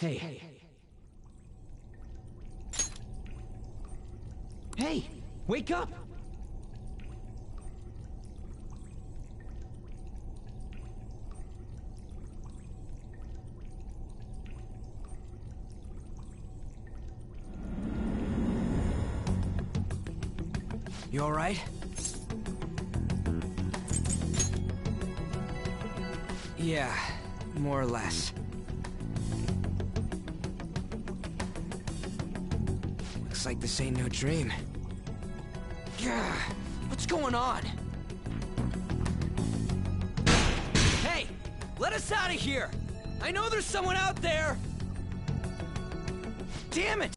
Hey. Hey! Wake up! You alright? Yeah, more or less. Looks like this ain't no dream. Yeah, what's going on? Hey, let us out of here! I know there's someone out there! Damn it!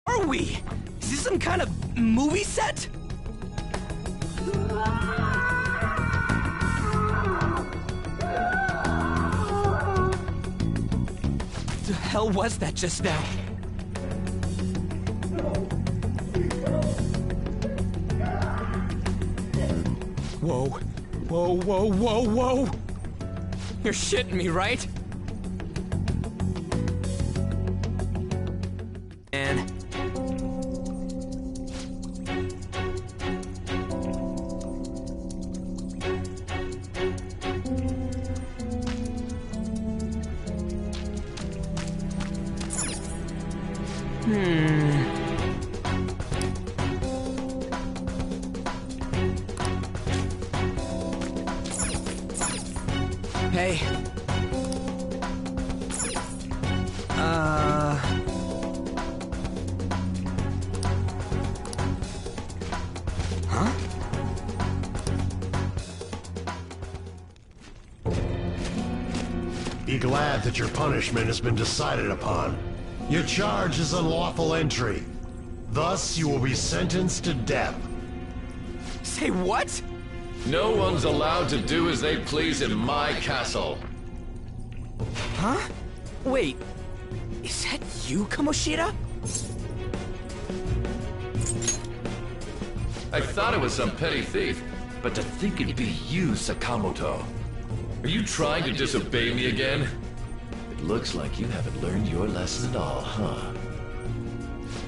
Are we? Is this some kind of movie set? The hell was that just now? Whoa. Whoa, whoa, whoa, whoa! You're shitting me, right? And... Hey. Huh? Be glad that your punishment has been decided upon. Your charge is unlawful entry. Thus, you will be sentenced to death. Say what? No one's allowed to do as they please in my castle. Huh? Wait, is that you, Kamoshida? I thought it was some petty thief, but to think it'd be you, Sakamoto. Are you trying to disobey me again? It looks like you haven't learned your lesson at all, huh?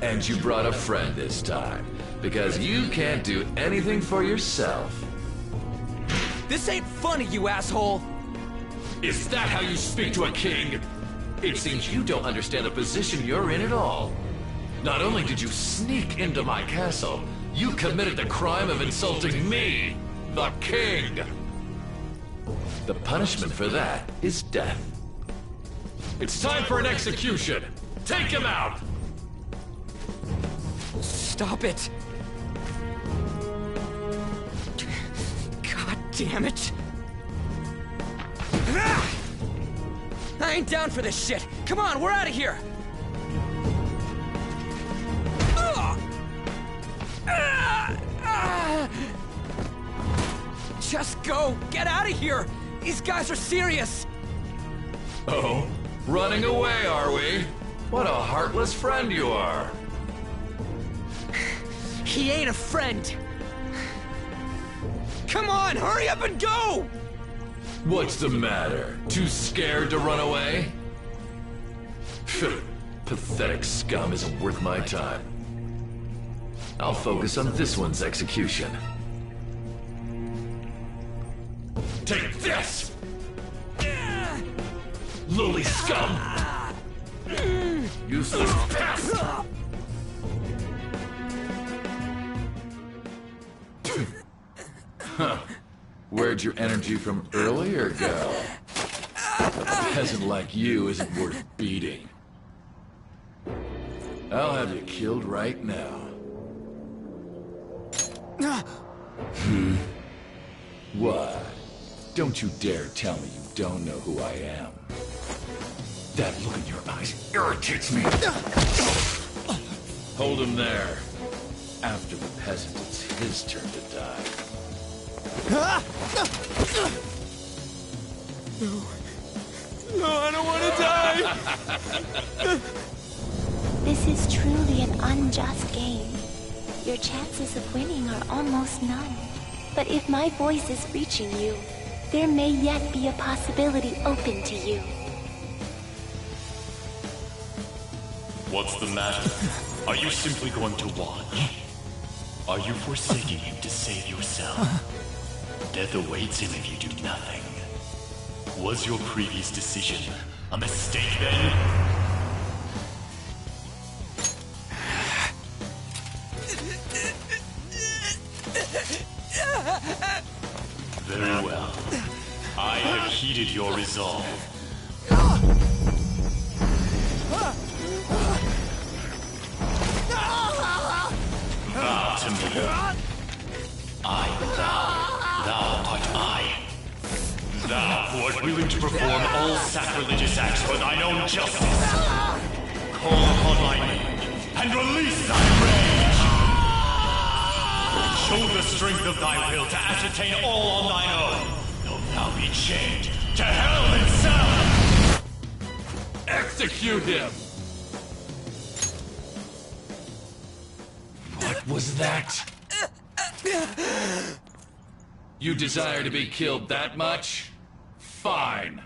And you brought a friend this time, because you can't do anything for yourself. This ain't funny, you asshole! Is that how you speak to a king? It seems you don't understand the position you're in at all. Not only did you sneak into my castle, you committed the crime of insulting me, the king. The punishment for that is death. It's time for an execution. Take him out! Stop it! God damn it! Ah! I ain't down for this shit! Come on, we're out of here! Just go! Get out of here! These guys are serious! Oh? Running away, are we? What a heartless friend you are! He ain't a friend! Come on, hurry up and go! What's the matter? Too scared to run away? Pathetic scum isn't worth my time. I'll focus on this one's execution. Take this! Lily scum! Useless pest! Huh. Where'd your energy from earlier go? A peasant like you isn't worth beating. I'll have you killed right now. What? Don't you dare tell me you don't know who I am. That look in your eyes irritates me. Hold him there. After the peasant, it's his turn to die. No, I don't want to die! This is truly an unjust game. Your chances of winning are almost none. But if my voice is reaching you, there may yet be a possibility open to you. What's the matter? Are you simply going to watch? Are you forsaking him to save yourself? Death awaits him if you do nothing. Was your previous decision a mistake then? Very well. I have heeded your resolve. Vow to me. I vow. Thou art I. Thou who art willing to perform all sacrilegious acts for thine own justice. Call upon my name and release thy rage. Show the strength of thy will to ascertain all on thine own, though thou be chained to hell itself! Execute him! What was that? You desire to be killed that much? Fine.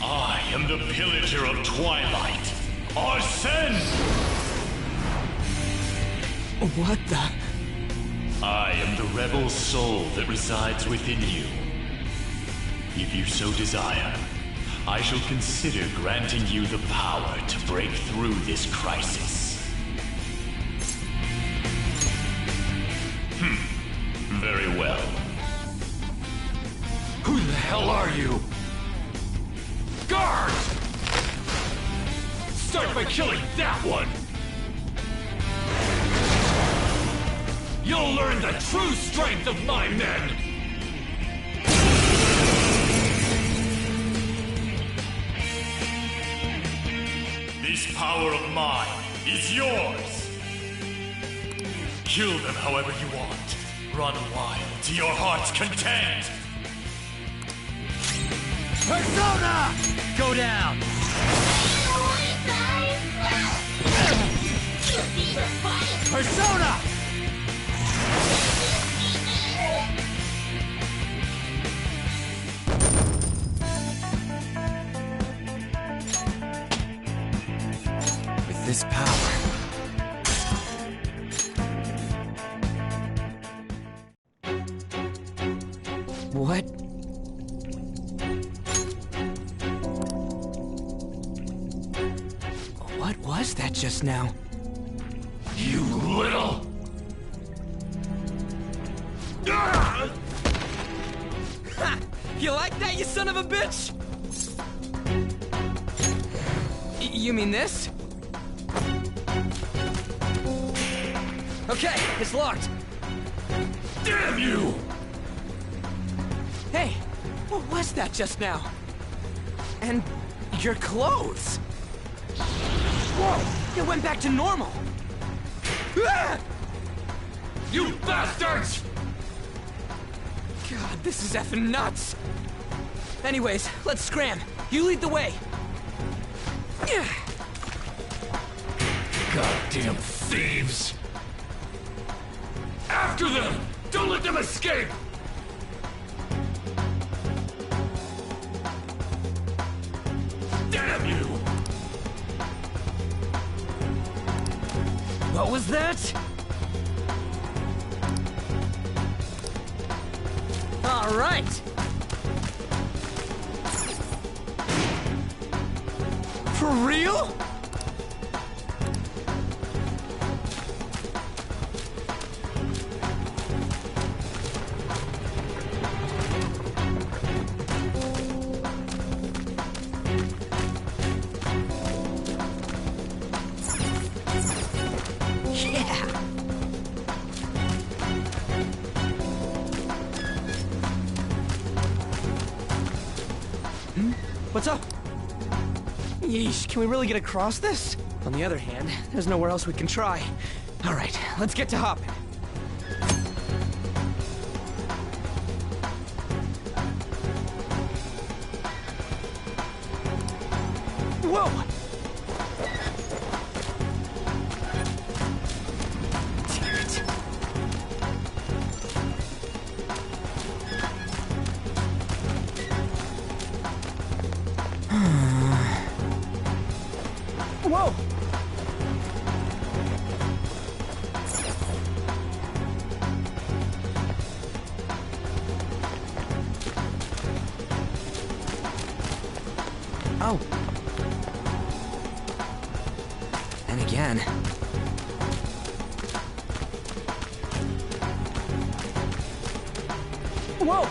I am the pillager of Twilight, Arsene! What the? I am the rebel soul that resides within you. If you so desire, I shall consider granting you the power to break through this crisis. Very well. Who the hell are you? Guard! Start by killing that one! You'll learn the true strength of my men! This power of mine is yours! Kill them however you want. Run wild to your heart's content! Persona! Go down! Persona! With this power... What? What was that just now? You little... Ha! You like that, you son of a bitch? You mean this? Okay, it's locked. Damn you! Hey, what was that just now? And your clothes? Whoa, it went back to normal. Ah! You bastards! God, this is effing nuts! Anyways, let's scram. You lead the way. Goddamn thieves! After them! Don't let them escape! Damn you! What was that? All right. For real? What's up? Yeesh, can we really get across this? On the other hand, there's nowhere else we can try. All right, let's get to hopping. Whoa! Damn it. Whoa! Oh. And again. Whoa!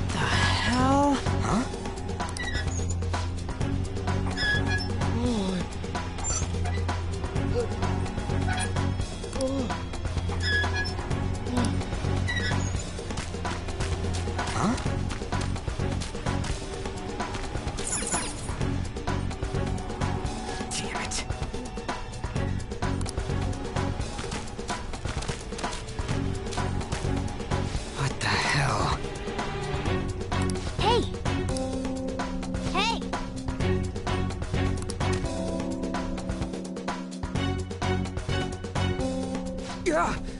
The hell? Huh? Huh? Damn it. What the hell? Hey! Hey!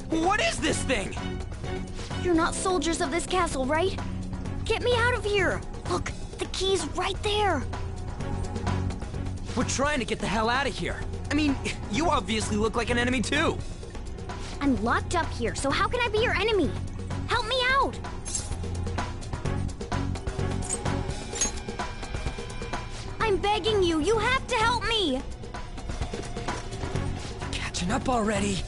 What is this thing? You're not soldiers of this castle, right? Get me out of here! Look, the key's right there! We're trying to get the hell out of here. I mean, you obviously look like an enemy too. I'm locked up here, so how can I be your enemy? Help me out! I'm begging you, you have to help me! Catching up already.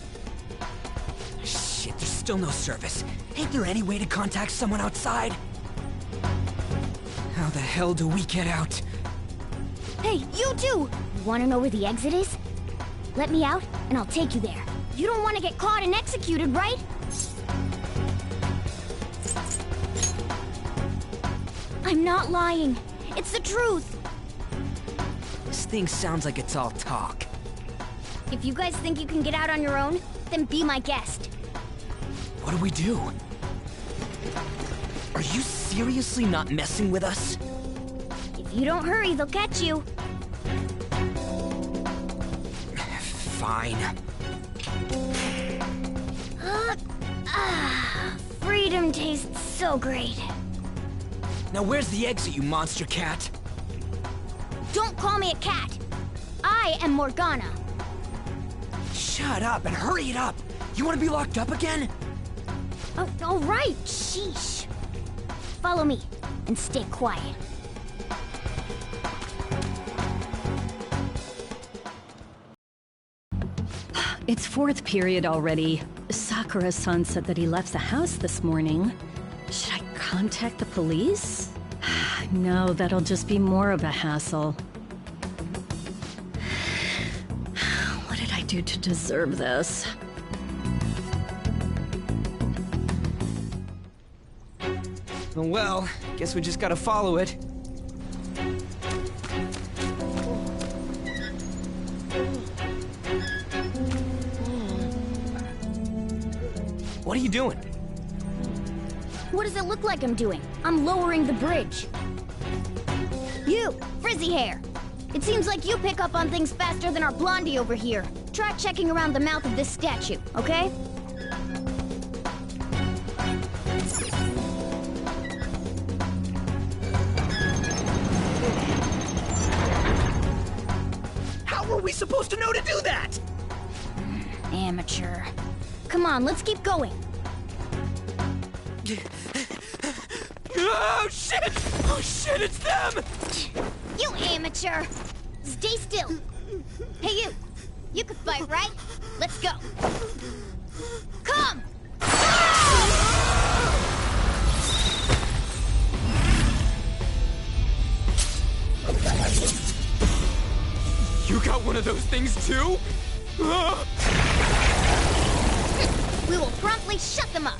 Shit, there's still no service. Ain't there any way to contact someone outside? How the hell do we get out? Hey, you too! You wanna know where the exit is? Let me out, and I'll take you there. You don't want to get caught and executed, right? I'm not lying. It's the truth. This thing sounds like it's all talk. If you guys think you can get out on your own, then be my guest. What do we do? Are you seriously not messing with us? If you don't hurry, they'll catch you. Fine. Freedom tastes so great. Now where's the exit, you monster cat? Don't call me a cat. I am Morgana. Shut up and hurry it up. You want to be locked up again? Oh, all right, sheesh. Follow me, and stay quiet. It's fourth period already. Sakura-san said that he left the house this morning. Should I contact the police? No, that'll just be more of a hassle. What did I do to deserve this? Well, guess we just gotta follow it. What are you doing? What does it look like I'm doing? I'm lowering the bridge. You, frizzy hair. It seems like you pick up on things faster than our blondie over here. Try checking around the mouth of this statue, okay? How were we supposed to know to do that? Amateur. Come on, let's keep going. Oh shit! Oh shit, it's them! You amateur! Stay still. Hey, you. You can fight, right? Let's go. Come! You got one of those things too? We will promptly shut them up.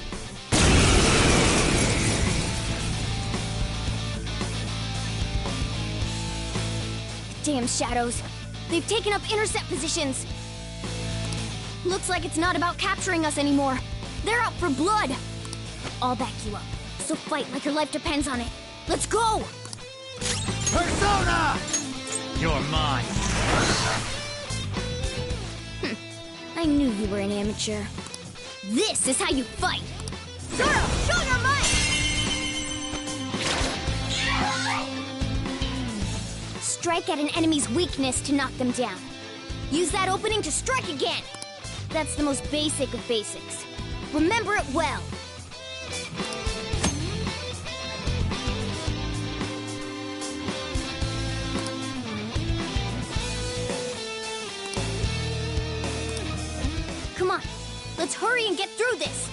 Damn shadows. They've taken up intercept positions. Looks like it's not about capturing us anymore. They're out for blood. I'll back you up. So fight like your life depends on it. Let's go! Persona! You're mine. I knew you were an amateur. This is how you fight! Zoro, show your might! Strike at an enemy's weakness to knock them down. Use that opening to strike again! That's the most basic of basics. Remember it well. Come on, let's hurry and get through this!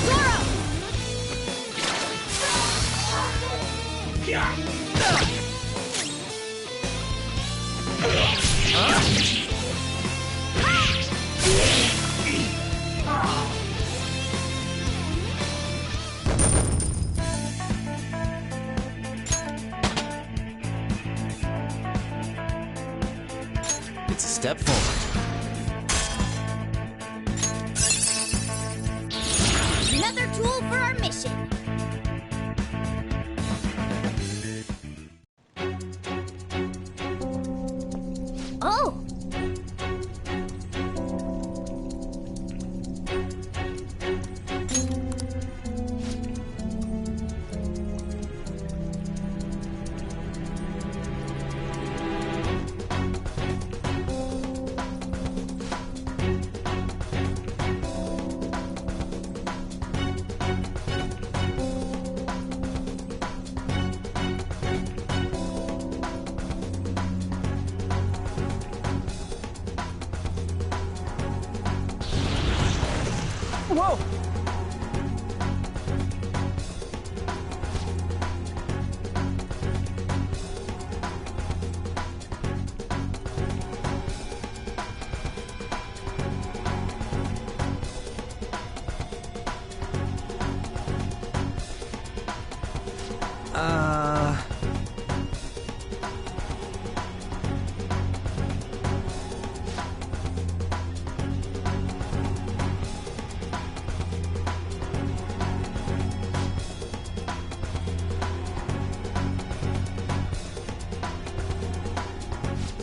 Zoro! It's a step forward. Another tool for our mission. Oh! Whoa!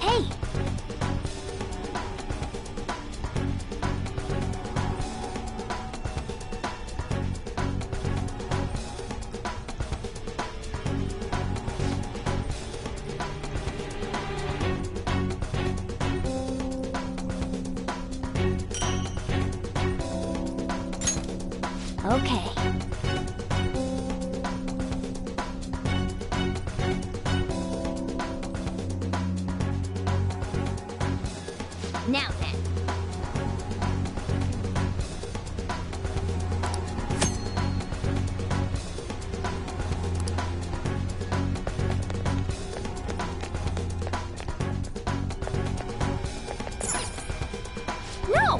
Hey! Okay. Now then. No!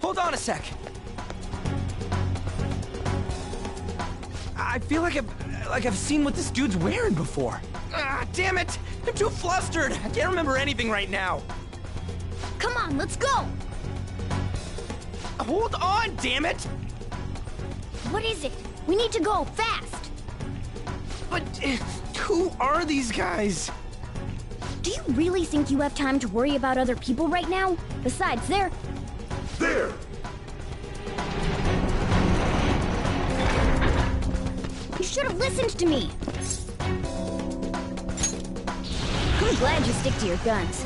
Hold on a sec. I feel like I've seen what this dude's wearing before. Ah, damn it! I'm too flustered. I can't remember anything right now. Come on, let's go! Hold on, damn it! What is it? We need to go, fast! But who are these guys? Do you really think you have time to worry about other people right now? Besides, they're... There! You should have listened to me! I'm glad you stick to your guns.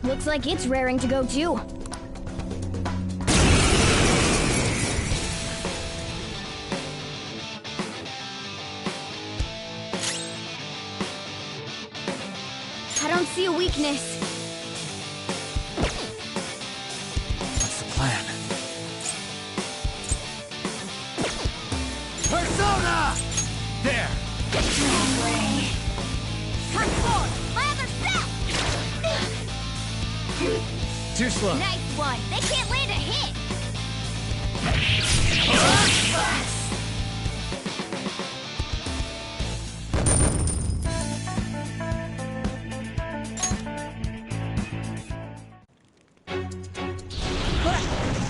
Looks like it's raring to go, too. I don't see a weakness. What's the plan? Persona! There! No way. Come forward! My other self! Too slow. Nice one. They can't land a hit.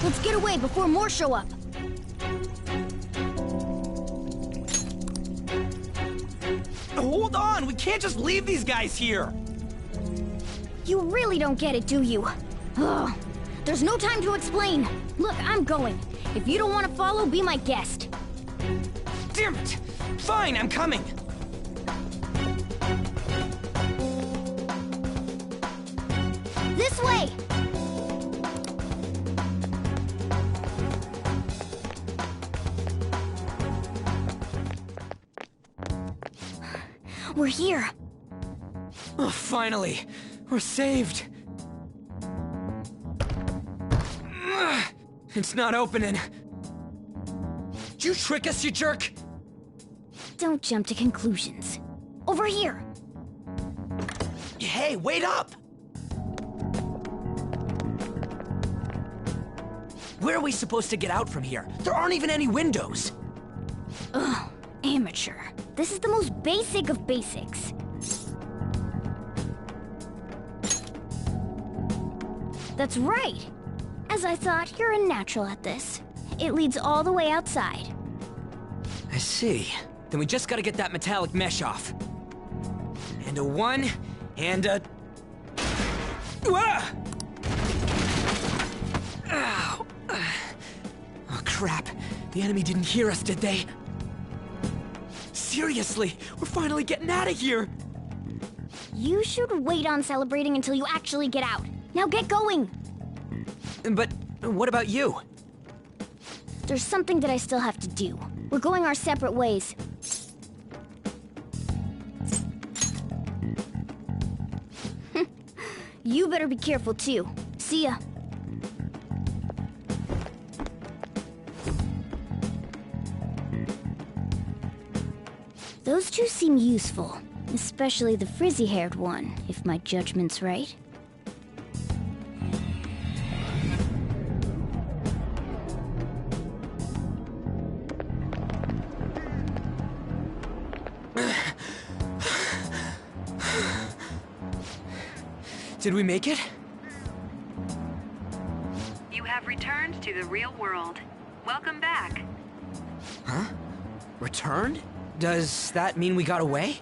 Let's get away before more show up. Hold on, we can't just leave these guys here. You really don't get it, do you? Ugh. There's no time to explain. Look, I'm going. If you don't want to follow, be my guest. Damn it! Fine, I'm coming. This way! We're here. Oh, finally, we're saved. Ugh, it's not opening. Did you trick us, you jerk? Don't jump to conclusions. Over here. Hey, wait up! Where are we supposed to get out from here? There aren't even any windows. Ugh, amateur. This is the most basic of basics. That's right. As I thought, you're a natural at this. It leads all the way outside. I see. Then we just gotta get that metallic mesh off. And a 1, and a... Ah! Ow. Oh, crap. The enemy didn't hear us, did they? Seriously, we're finally getting out of here! You should wait on celebrating until you actually get out. Now get going! But what about you? There's something that I still have to do. We're going our separate ways. You better be careful too. See ya. Those two seem useful, especially the frizzy-haired one, if my judgment's right. Did we make it? You have returned to the real world. Welcome back. Huh? Returned? Does that mean we got away?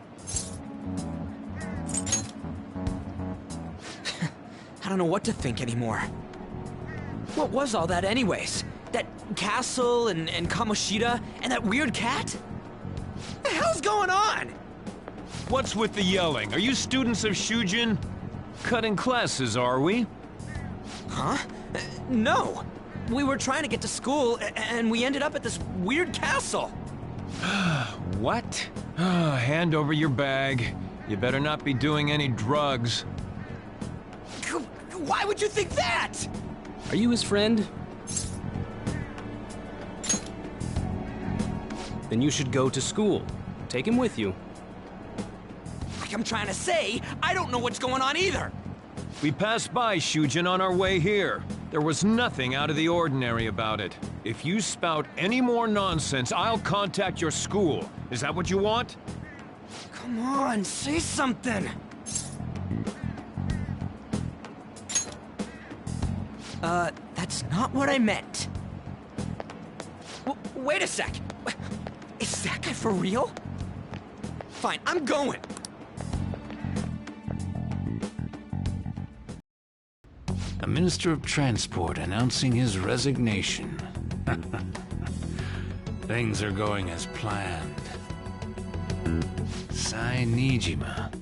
I don't know what to think anymore. What was all that anyways? That castle and Kamoshida and that weird cat? What the hell's going on? What's with the yelling? Are you students of Shujin? Cutting classes, are we? Huh? No. We were trying to get to school, and we ended up at this weird castle. What? Hand over your bag. You better not be doing any drugs. Why would you think that? Are you his friend? Then you should go to school. Take him with you. Like I'm trying to say, I don't know what's going on either. We passed by Shujin on our way here. There was nothing out of the ordinary about it. If you spout any more nonsense, I'll contact your school. Is that what you want? Come on, say something. That's not what I meant. Wait a sec. Is that guy for real? Fine, I'm going. A Minister of Transport announcing his resignation. Things are going as planned. Sai Nijima.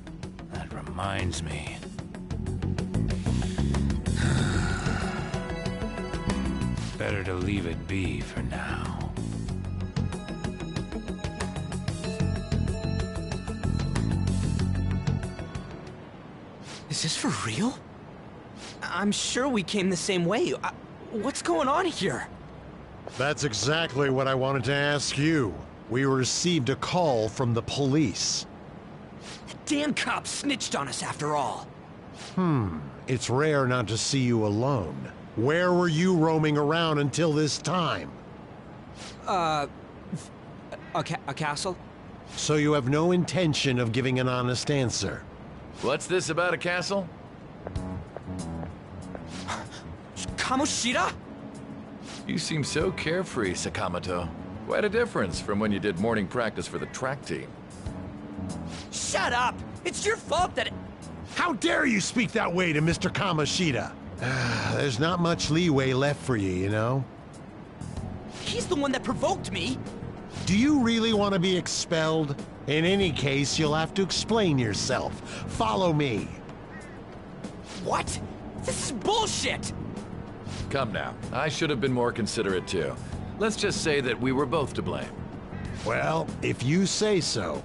That reminds me. Better to leave it be for now. Is this for real? I'm sure we came the same way. What's going on here? That's exactly what I wanted to ask you. We received a call from the police. The damn cops snitched on us after all. It's rare not to see you alone. Where were you roaming around until this time? A castle? So you have no intention of giving an honest answer? What's this about a castle? Kamoshida? You seem so carefree, Sakamoto. Quite a difference from when you did morning practice for the track team. Shut up! It's your fault that... How dare you speak that way to Mr. Kamoshida? There's not much leeway left for you, you know? He's the one that provoked me! Do you really want to be expelled? In any case, you'll have to explain yourself. Follow me. What? This is bullshit! Come now, I should have been more considerate too. Let's just say that we were both to blame. Well, if you say so.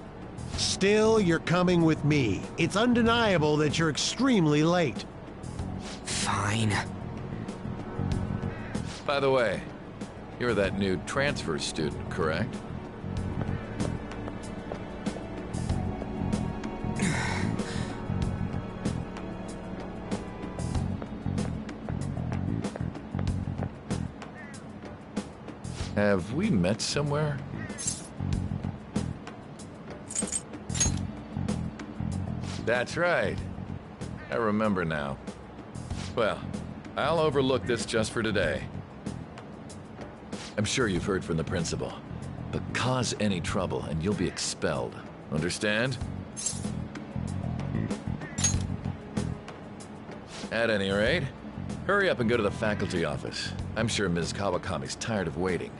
Still, you're coming with me. It's undeniable that you're extremely late. Fine. By the way, you're that new transfer student, correct? Have we met somewhere? That's right. I remember now. Well, I'll overlook this just for today. I'm sure you've heard from the principal, but cause any trouble and you'll be expelled. Understand? At any rate, hurry up and go to the faculty office. I'm sure Ms. Kawakami's tired of waiting.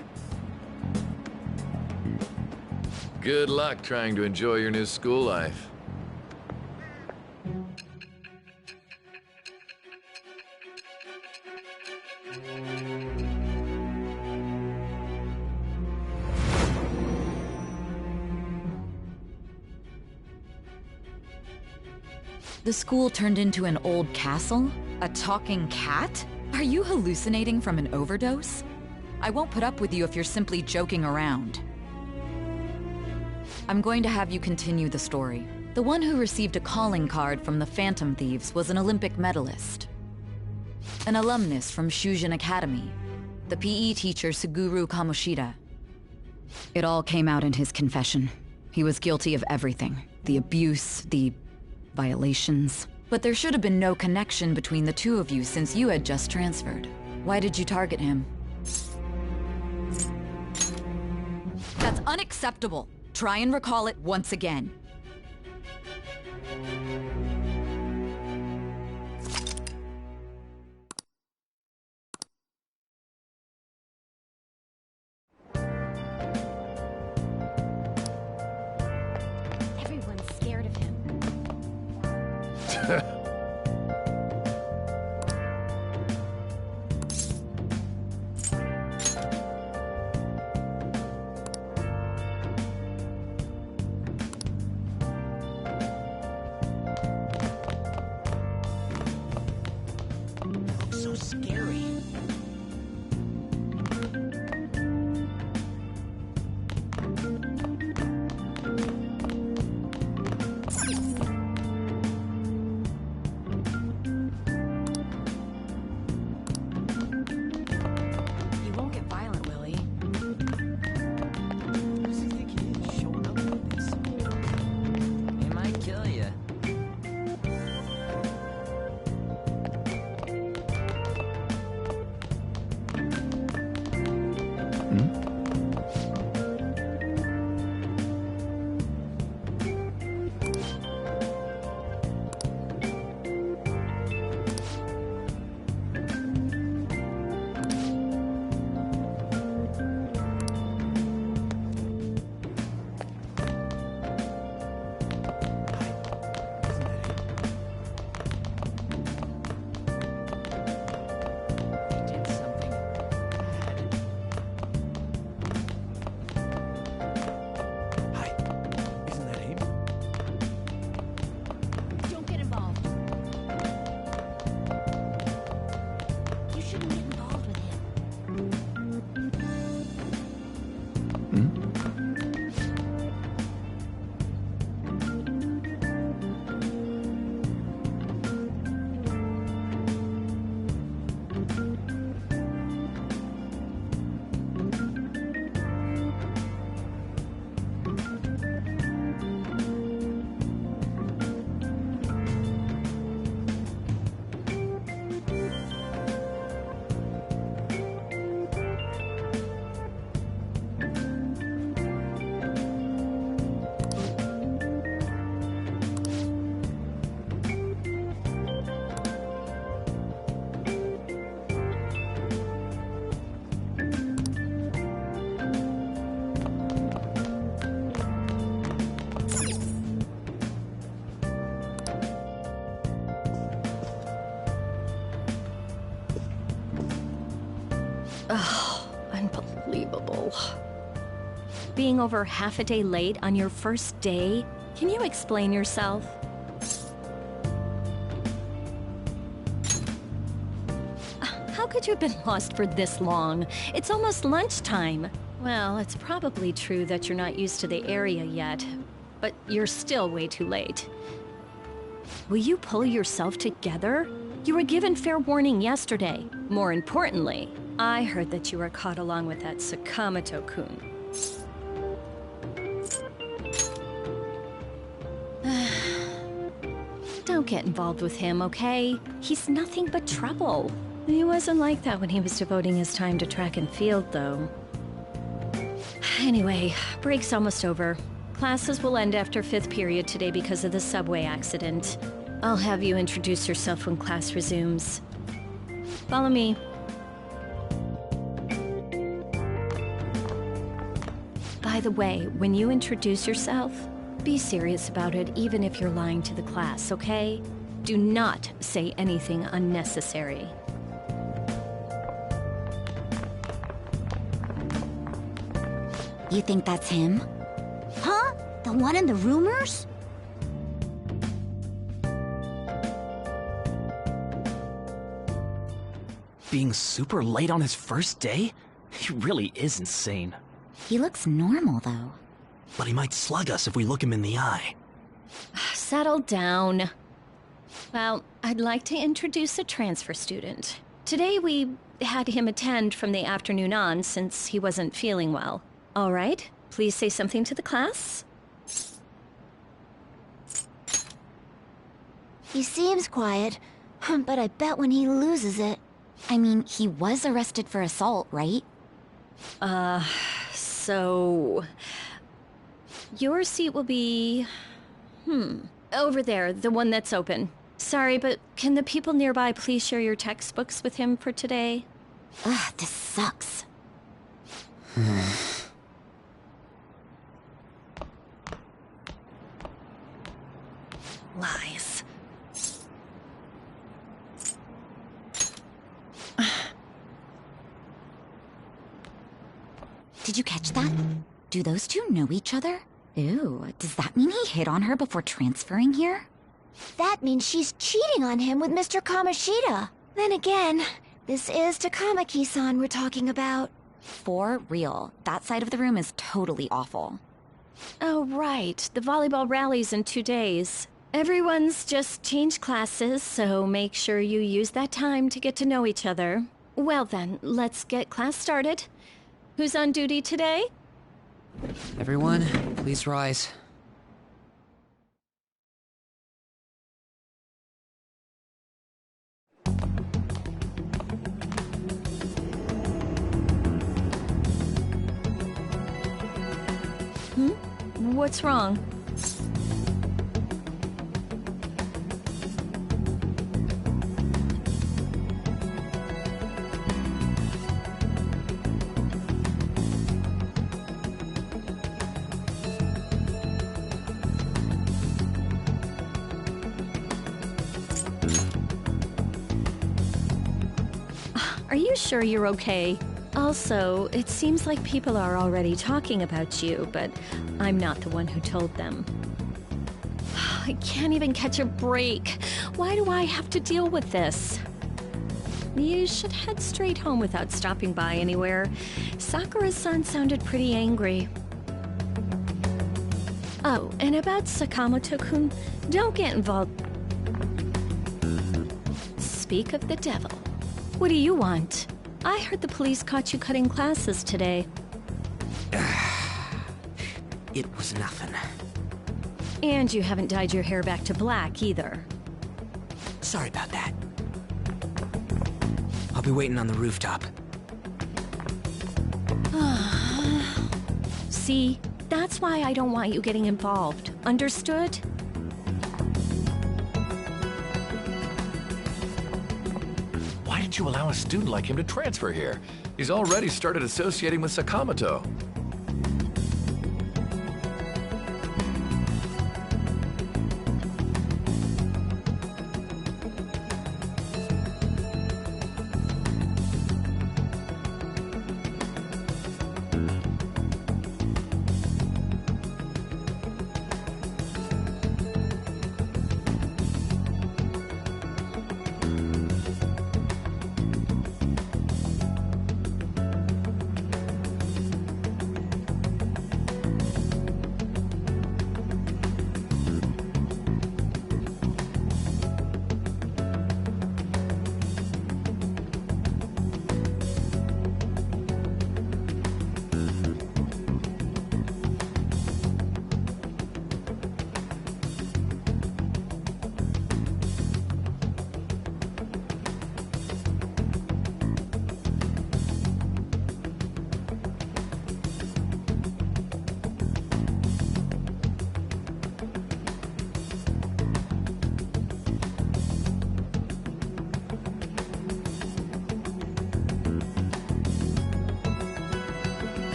Good luck trying to enjoy your new school life. The school turned into an old castle? A talking cat? Are you hallucinating from an overdose? I won't put up with you if you're simply joking around. I'm going to have you continue the story. The one who received a calling card from the Phantom Thieves was an Olympic medalist. An alumnus from Shujin Academy. The PE teacher Suguru Kamoshida. It all came out in his confession. He was guilty of everything. The abuse, the violations. But there should have been no connection between the two of you since you had just transferred. Why did you target him? That's unacceptable. Try and recall it once again. Everyone's scared of Looks so scary. You won't get violent, Lily. Who does he think he is, showing up like this? He might kill you. He did something bad. Hi, isn't that Abe? Don't get involved. You shouldn't get involved with him. Oh, unbelievable. Being over half a day late on your first day? Can you explain yourself? How could you have been lost for this long? It's almost lunchtime. Well, it's probably true that you're not used to the area yet, but you're still way too late. Will you pull yourself together? You were given fair warning yesterday. More importantly, I heard that you were caught along with that Sakamoto-kun. Don't get involved with him, okay? He's nothing but trouble. He wasn't like that when he was devoting his time to track and field, though. Anyway, break's almost over. Classes will end after 5th period today because of the subway accident. I'll have you introduce yourself when class resumes. Follow me. By the way, when you introduce yourself, be serious about it even if you're lying to the class, okay? Do not say anything unnecessary. You think that's him? Huh? The one in the rumors? Being super late on his first day? He really is insane. He looks normal, though. But he might slug us if we look him in the eye. Settle down. Well, I'd like to introduce a transfer student. Today we had him attend from the afternoon on since he wasn't feeling well. All right, please say something to the class. He seems quiet, but I bet when he loses it... I mean, he was arrested for assault, right? So... Your seat will be... over there, the one that's open. Sorry, but can the people nearby please share your textbooks with him for today? Ugh, this sucks. Lies. Did you catch that? Do those two know each other? Ew, does that mean he hit on her before transferring here? That means she's cheating on him with Mr. Kamoshida. Then again, this is Takamaki-san we're talking about. For real, that side of the room is totally awful. Oh, right. The volleyball rally's in 2 days. Everyone's just changed classes, so make sure you use that time to get to know each other. Well then, let's get class started. Who's on duty today? Everyone, please rise. What's wrong? Are you sure you're okay? Also, it seems like people are already talking about you, but I'm not the one who told them. I can't even catch a break. Why do I have to deal with this? You should head straight home without stopping by anywhere. Sakura-san sounded pretty angry. Oh, and about Sakamoto-kun, don't get involved. Speak of the devil. What do you want? I heard the police caught you cutting classes today. It was nothing. And you haven't dyed your hair back to black, either. Sorry about that. I'll be waiting on the rooftop. See? That's why I don't want you getting involved. Understood? Why did you allow a student like him to transfer here? He's already started associating with Sakamoto.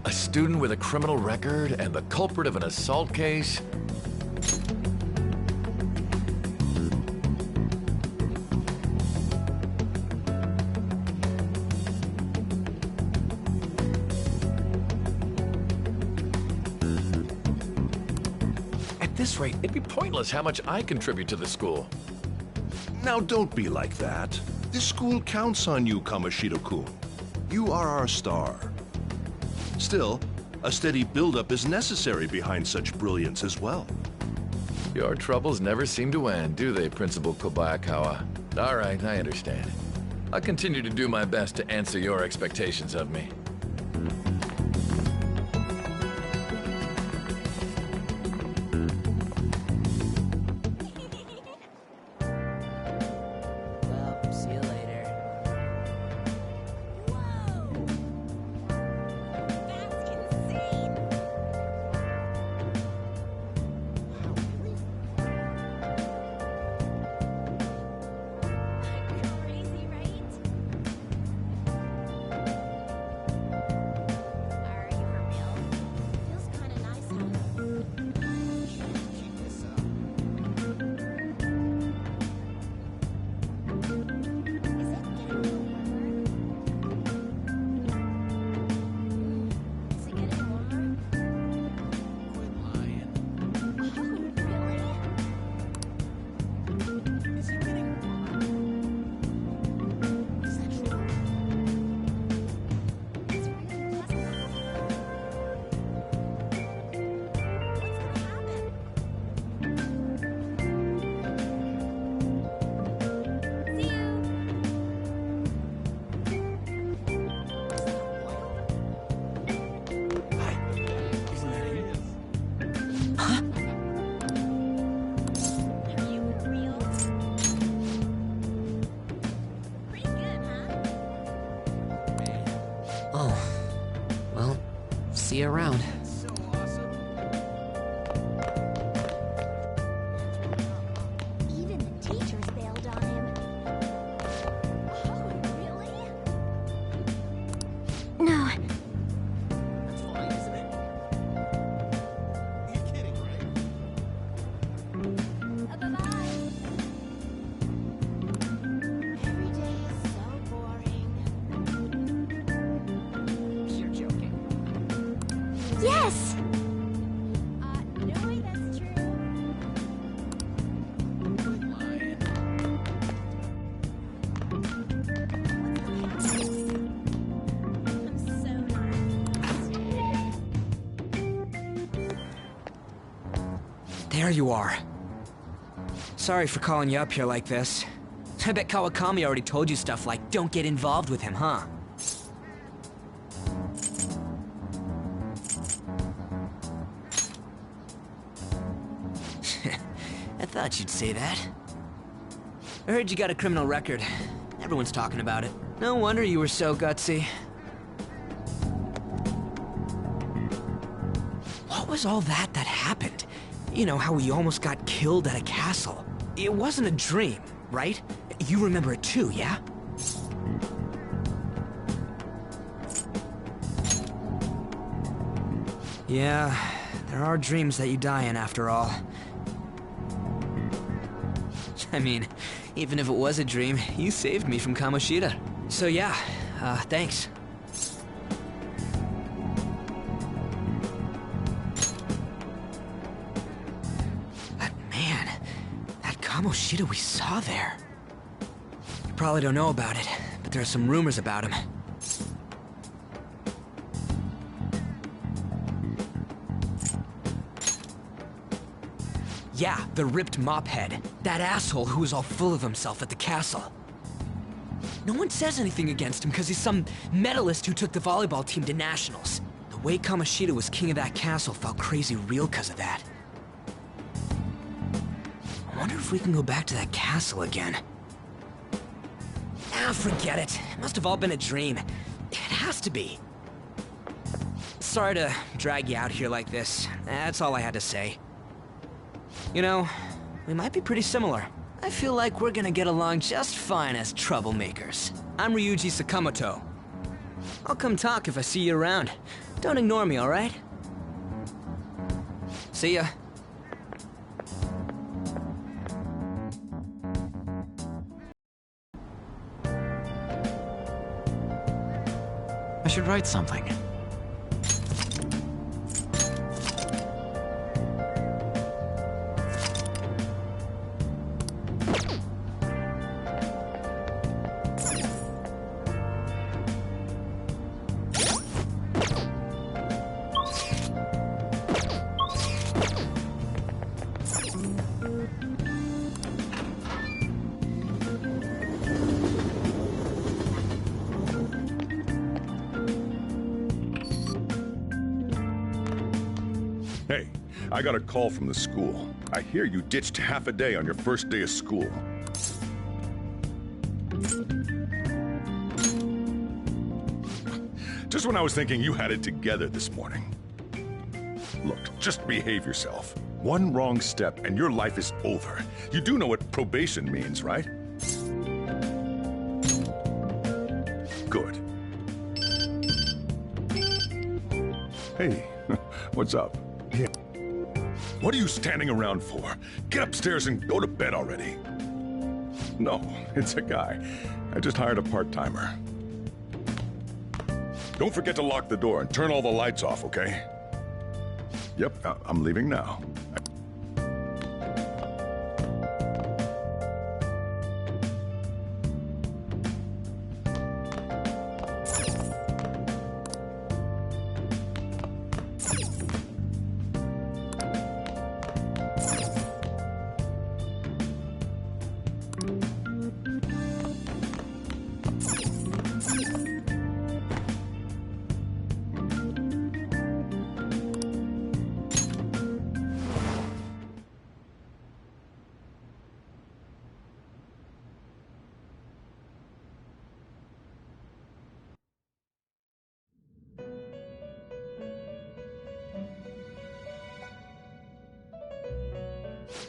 A student with a criminal record and the culprit of an assault case? At this rate, it'd be pointless how much I contribute to the school. Now don't be like that. This school counts on you, Kamoshida-kun. You are our star. Still, a steady buildup is necessary behind such brilliance as well. Your troubles never seem to end, do they, Principal Kobayakawa? All right, I understand. I'll continue to do my best to answer your expectations of me. Well, see you later. See you around. Even the teachers bailed on him. Oh, really? No. That's fine, isn't it? You're kidding, right? Bye-bye. Every day is so boring. You're joking. Yes! No way that's true. There you are. Sorry for calling you up here like this. I bet Kawakami already told you stuff like, don't get involved with him, huh? I thought you'd say that. I heard you got a criminal record. Everyone's talking about it. No wonder you were so gutsy. What was all that happened? You know, how we almost got killed at a castle. It wasn't a dream, right? You remember it too, yeah? Yeah, there are dreams that you die in after all. I mean, even if it was a dream, you saved me from Kamoshida. So yeah, thanks. But man, that Kamoshida we saw there. You probably don't know about it, but there are some rumors about him. Yeah, the ripped mophead. That asshole who was all full of himself at the castle. No one says anything against him because he's some medalist who took the volleyball team to nationals. The way Kamoshida was king of that castle felt crazy real because of that. I wonder if we can go back to that castle again. Ah, forget it. It must have all been a dream. It has to be. Sorry to drag you out here like this. That's all I had to say. You know, we might be pretty similar. I feel like we're gonna get along just fine as troublemakers. I'm Ryuji Sakamoto. I'll come talk if I see you around. Don't ignore me, alright? See ya. I should write something. Hey, I got a call from the school. I hear you ditched half a day on your first day of school. Just when I was thinking you had it together this morning. Look, just behave yourself. One wrong step and your life is over. You do know what probation means, right? Good. Hey, what's up? Yeah. What are you standing around for? Get upstairs and go to bed already. No, it's a guy. I just hired a part-timer. Don't forget to lock the door and turn all the lights off, okay? Yep, I'm leaving now.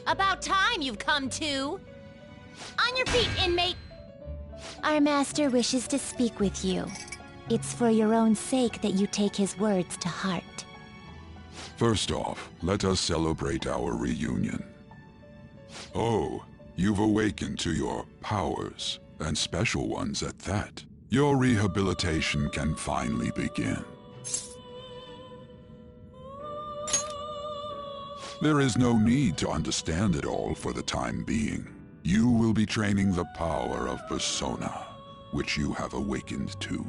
About time you've come to. On your feet, inmate! Our master wishes to speak with you. It's for your own sake that you take his words to heart. First off, let us celebrate our reunion. Oh, you've awakened to your powers, and special ones at that. Your rehabilitation can finally begin. There is no need to understand it all for the time being. You will be training the power of Persona, which you have awakened to.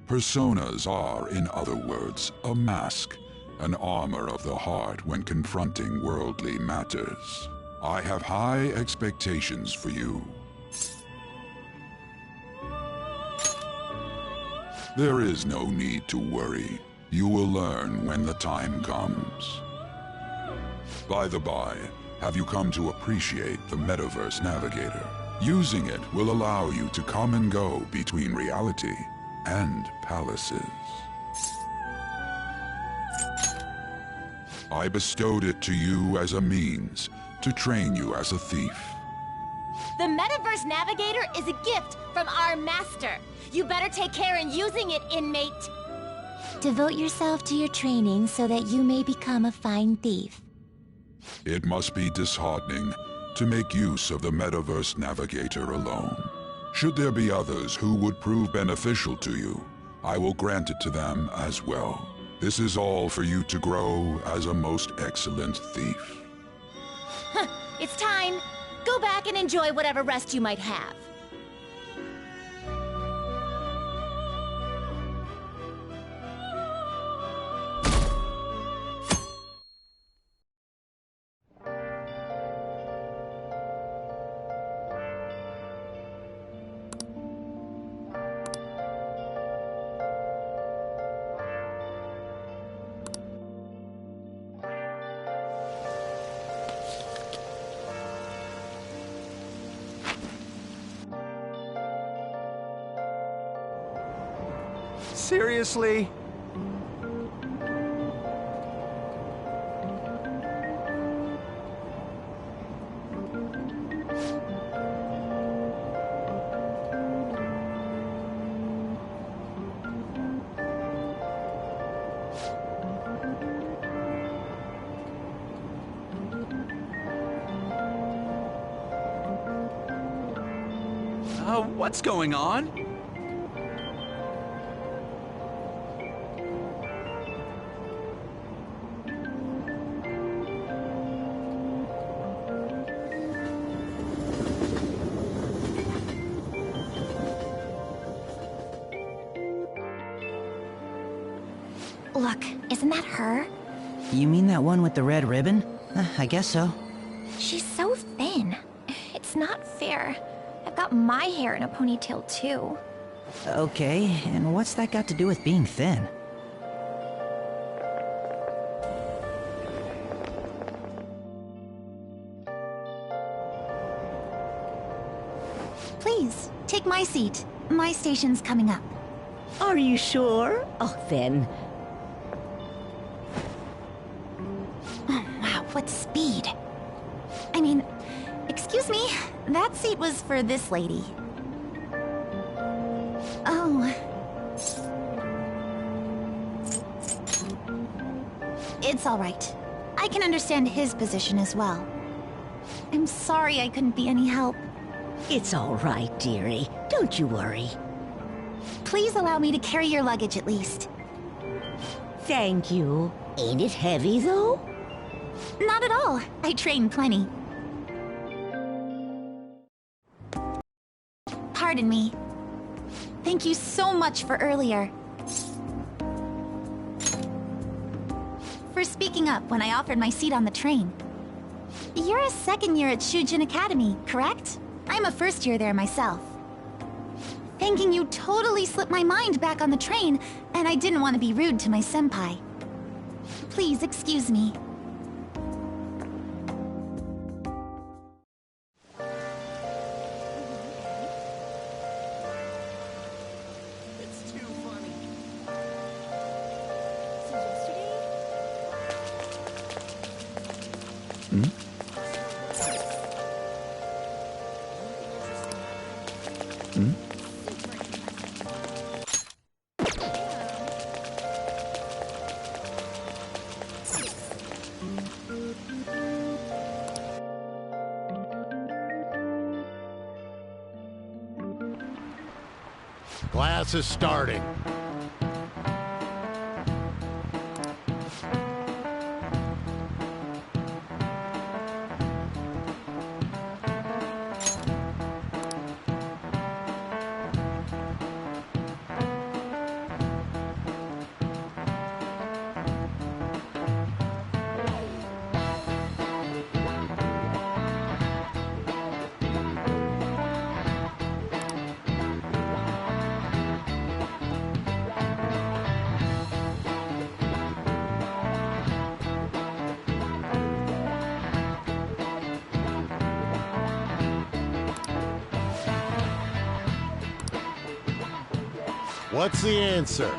Personas are, in other words, a mask, an armor of the heart when confronting worldly matters. I have high expectations for you. There is no need to worry. You will learn when the time comes. By the by, have you come to appreciate the Metaverse Navigator? Using it will allow you to come and go between reality and palaces. I bestowed it to you as a means to train you as a thief. The Metaverse Navigator is a gift from our master. You better take care in using it, inmate. Devote yourself to your training so that you may become a fine thief. It must be disheartening to make use of the Metaverse Navigator alone. Should there be others who would prove beneficial to you, I will grant it to them as well. This is all for you to grow as a most excellent thief. It's time. Go back and enjoy whatever rest you might have. Seriously? What's going on? Look, isn't that her? You mean that one with the red ribbon? I guess so. She's so thin. It's not fair. I've got my hair in a ponytail too. Okay, and what's that got to do with being thin? Please, take my seat. My station's coming up. Are you sure? Oh, then. Oh, wow, what speed. I mean, excuse me, that seat was for this lady. Oh. It's all right. I can understand his position as well. I'm sorry I couldn't be any help. It's all right, dearie. Don't you worry. Please allow me to carry your luggage at least. Thank you. Ain't it heavy, though? Not at all. I train plenty. Pardon me. Thank you so much for earlier. For speaking up when I offered my seat on the train. You're a second year at Shujin Academy, correct? I'm a first year there myself. Thanking you totally slipped my mind back on the train, and I didn't want to be rude to my senpai. Please excuse me. It's too funny. So yesterday? Class is starting. What's the answer?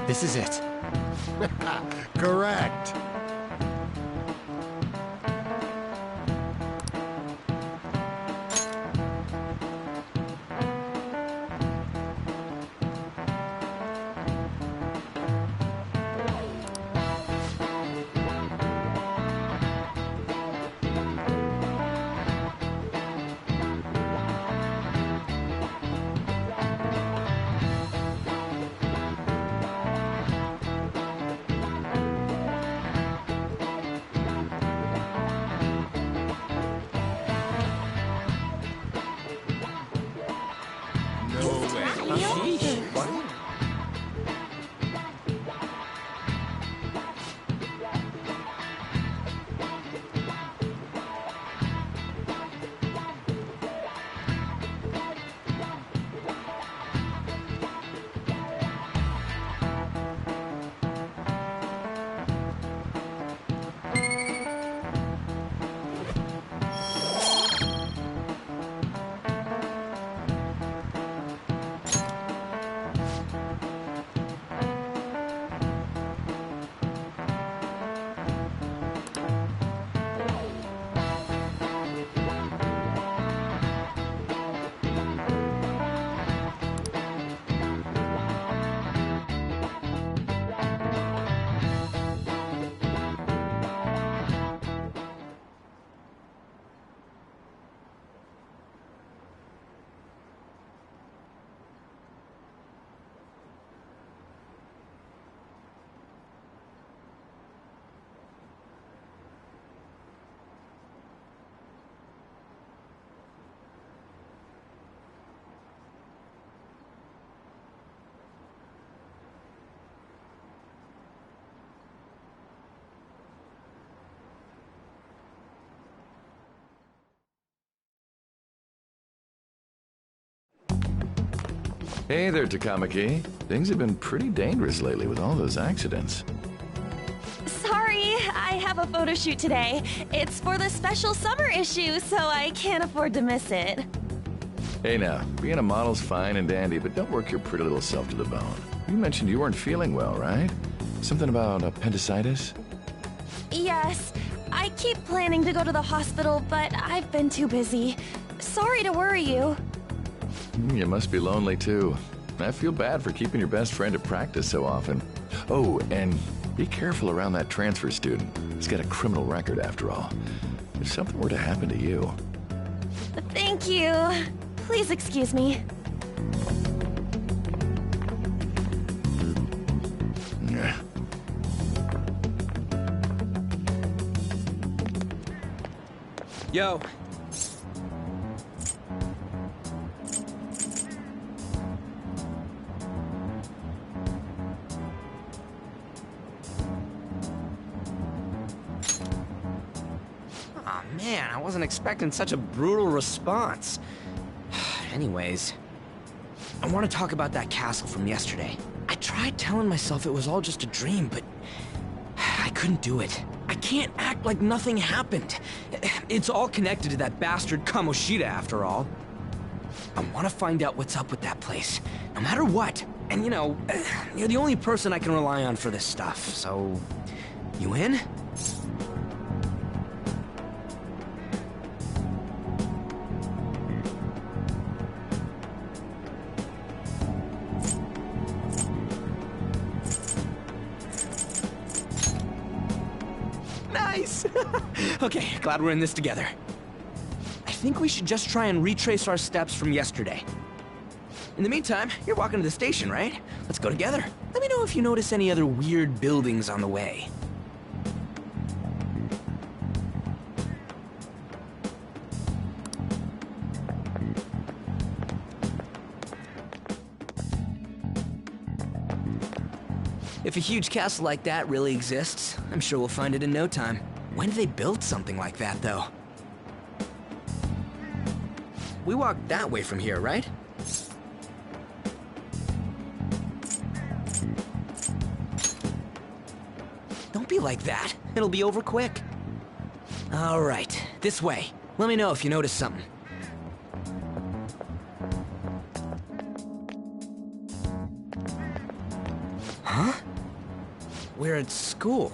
This is it. Correct. Hey there, Takamaki. Things have been pretty dangerous lately with all those accidents. Sorry, I have a photo shoot today. It's for the special summer issue, so I can't afford to miss it. Hey now, being a model's fine and dandy, but don't work your pretty little self to the bone. You mentioned you weren't feeling well, right? Something about appendicitis? Yes, I keep planning to go to the hospital, but I've been too busy. Sorry to worry you. You must be lonely too. I feel bad for keeping your best friend at practice so often. Oh, and Be careful around that transfer student. He's got a criminal record after all. If something were to happen to you... Thank you. Please excuse me. Yeah. Yo. Aw, man, I wasn't expecting such a brutal response. Anyways, I want to talk about that castle from yesterday. I tried telling myself it was all just a dream, but I couldn't do it. I can't act like nothing happened. It's all connected to that bastard Kamoshida, after all. I want to find out what's up with that place, no matter what. And you know, you're the only person I can rely on for this stuff, so... You in? Nice! Okay, glad we're in this together. I think we should just try and retrace our steps from yesterday. In the meantime, you're walking to the station, right? Let's go together. Let me know if you notice any other weird buildings on the way. If a huge castle like that really exists, I'm sure we'll find it in no time. When did they build something like that, though? We walked that way from here, right? Don't be like that. It'll be over quick. All right, this way. Let me know if you notice something. Huh? We're at school.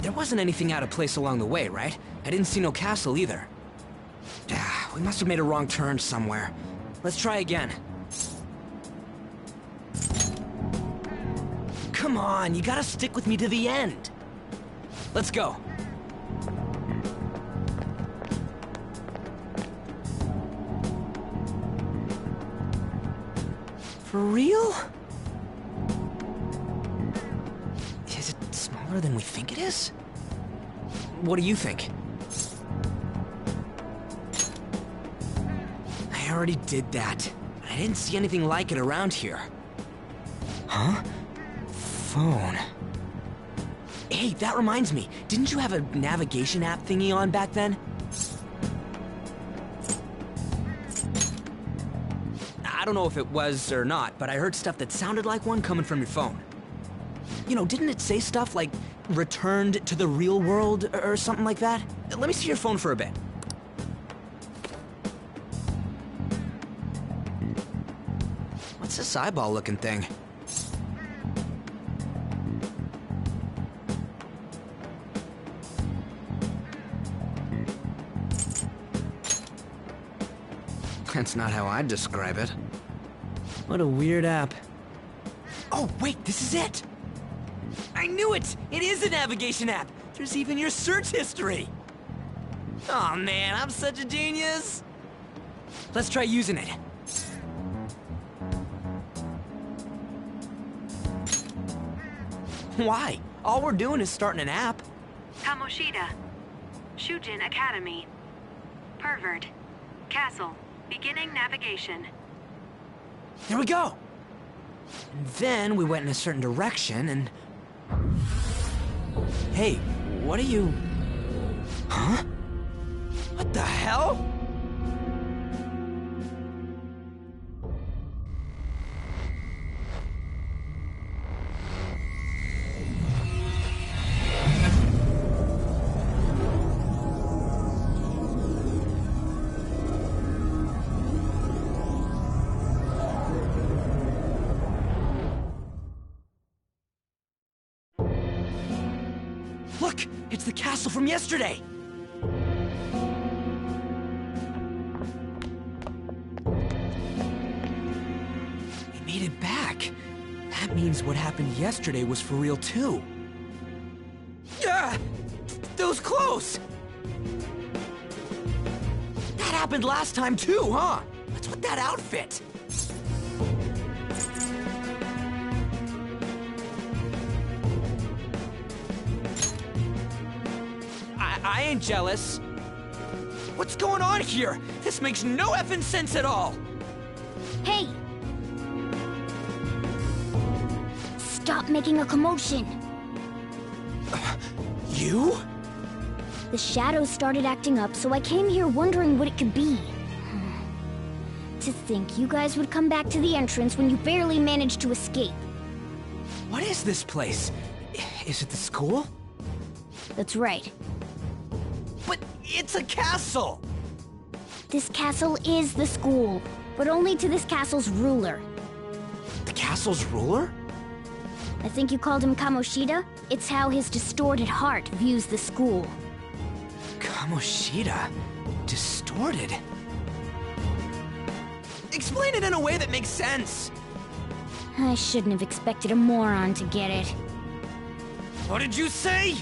There wasn't anything out of place along the way, right? I didn't see no castle either. We must have made a wrong turn somewhere. Let's try again. Come on, you gotta stick with me to the end. Let's go. For real? Is it smaller than we think it is? What do you think? I already did that. I didn't see anything like it around here. Huh? Phone. Hey, that reminds me. Didn't you have a navigation app thingy on back then? I don't know if it was or not, but I heard stuff that sounded like one coming from your phone. You know, didn't it say stuff like, returned to the real world, or something like that? Let me see your phone for a bit. What's this eyeball-looking thing? That's not how I'd describe it. What a weird app. Oh, wait, this is it! I knew it! It is a navigation app! There's even your search history! Aw, man, I'm such a genius! Let's try using it. Why? All we're doing is starting an app. Kamoshida. Shujin Academy. Pervert. Castle. Beginning navigation. There we go! And then we went in a certain direction and... Hey, what are you... Huh? What the hell? Look! It's the castle from yesterday! We made it back. That means what happened yesterday was for real too. those clothes? That happened last time too, huh? What's with that outfit? I ain't jealous. What's going on here? This makes no effing sense at all. Hey! Stop making a commotion. You? The shadows started acting up, so I came here wondering what it could be. To think you guys would come back to the entrance when you barely managed to escape. What is this place? Is it the school? That's right. But it's a castle! This castle is the school, but only to this castle's ruler. The castle's ruler? I think you called him Kamoshida? It's how his distorted heart views the school. Kamoshida? Distorted? Explain it in a way that makes sense! I shouldn't have expected a moron to get it. What did you say?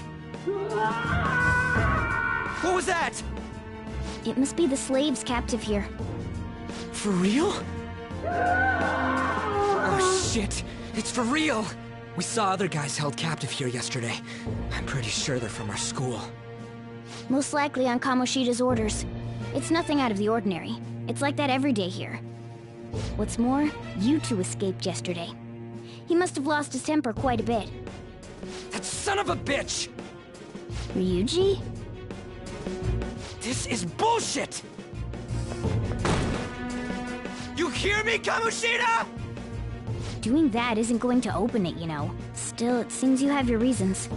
What was that? It must be the slaves captive here. For real? Oh shit! It's for real! We saw other guys held captive here yesterday. I'm pretty sure they're from our school. Most likely on Kamoshida's orders. It's nothing out of the ordinary. It's like that every day here. What's more, you two escaped yesterday. He must have lost his temper quite a bit. That son of a bitch! Ryuji? This is bullshit! You hear me, Kamoshida?! Doing that isn't going to open it, you know. Still, it seems you have your reasons.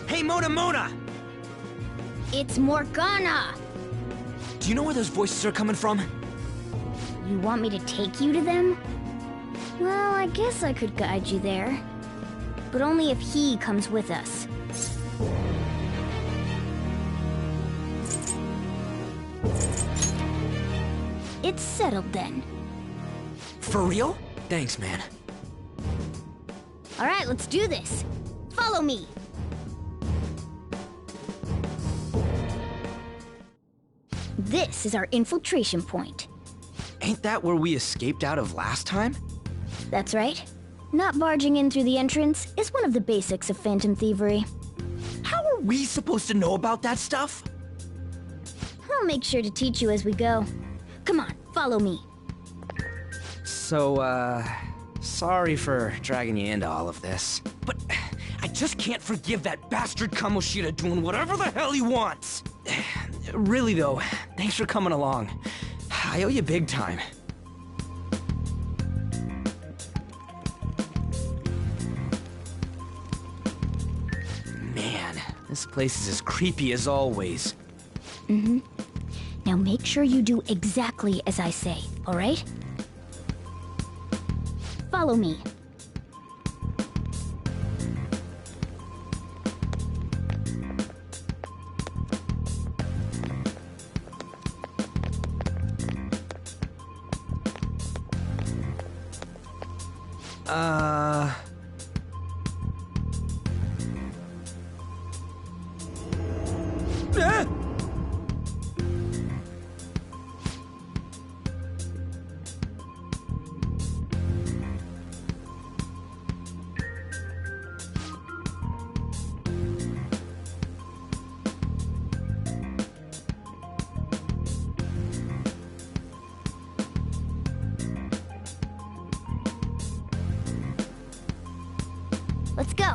Hey, Mona! It's Morgana! Do you know where those voices are coming from? You want me to take you to them? Well, I guess I could guide you there. But only if he comes with us. It's settled then. For real? Thanks, man. Alright, let's do this. Follow me. This is our infiltration point. Ain't that where we escaped out of last time? That's right. Not barging in through the entrance is one of the basics of phantom thievery. How are we supposed to know about that stuff? I'll make sure to teach you as we go. Come on, follow me. So, sorry for dragging you into all of this. But I just can't forgive that bastard Kamoshida doing whatever the hell he wants. Really though, thanks for coming along. I owe you big time. Man, this place is as creepy as always. Mm-hmm. Now make sure you do exactly as I say, alright? Follow me. Let's go.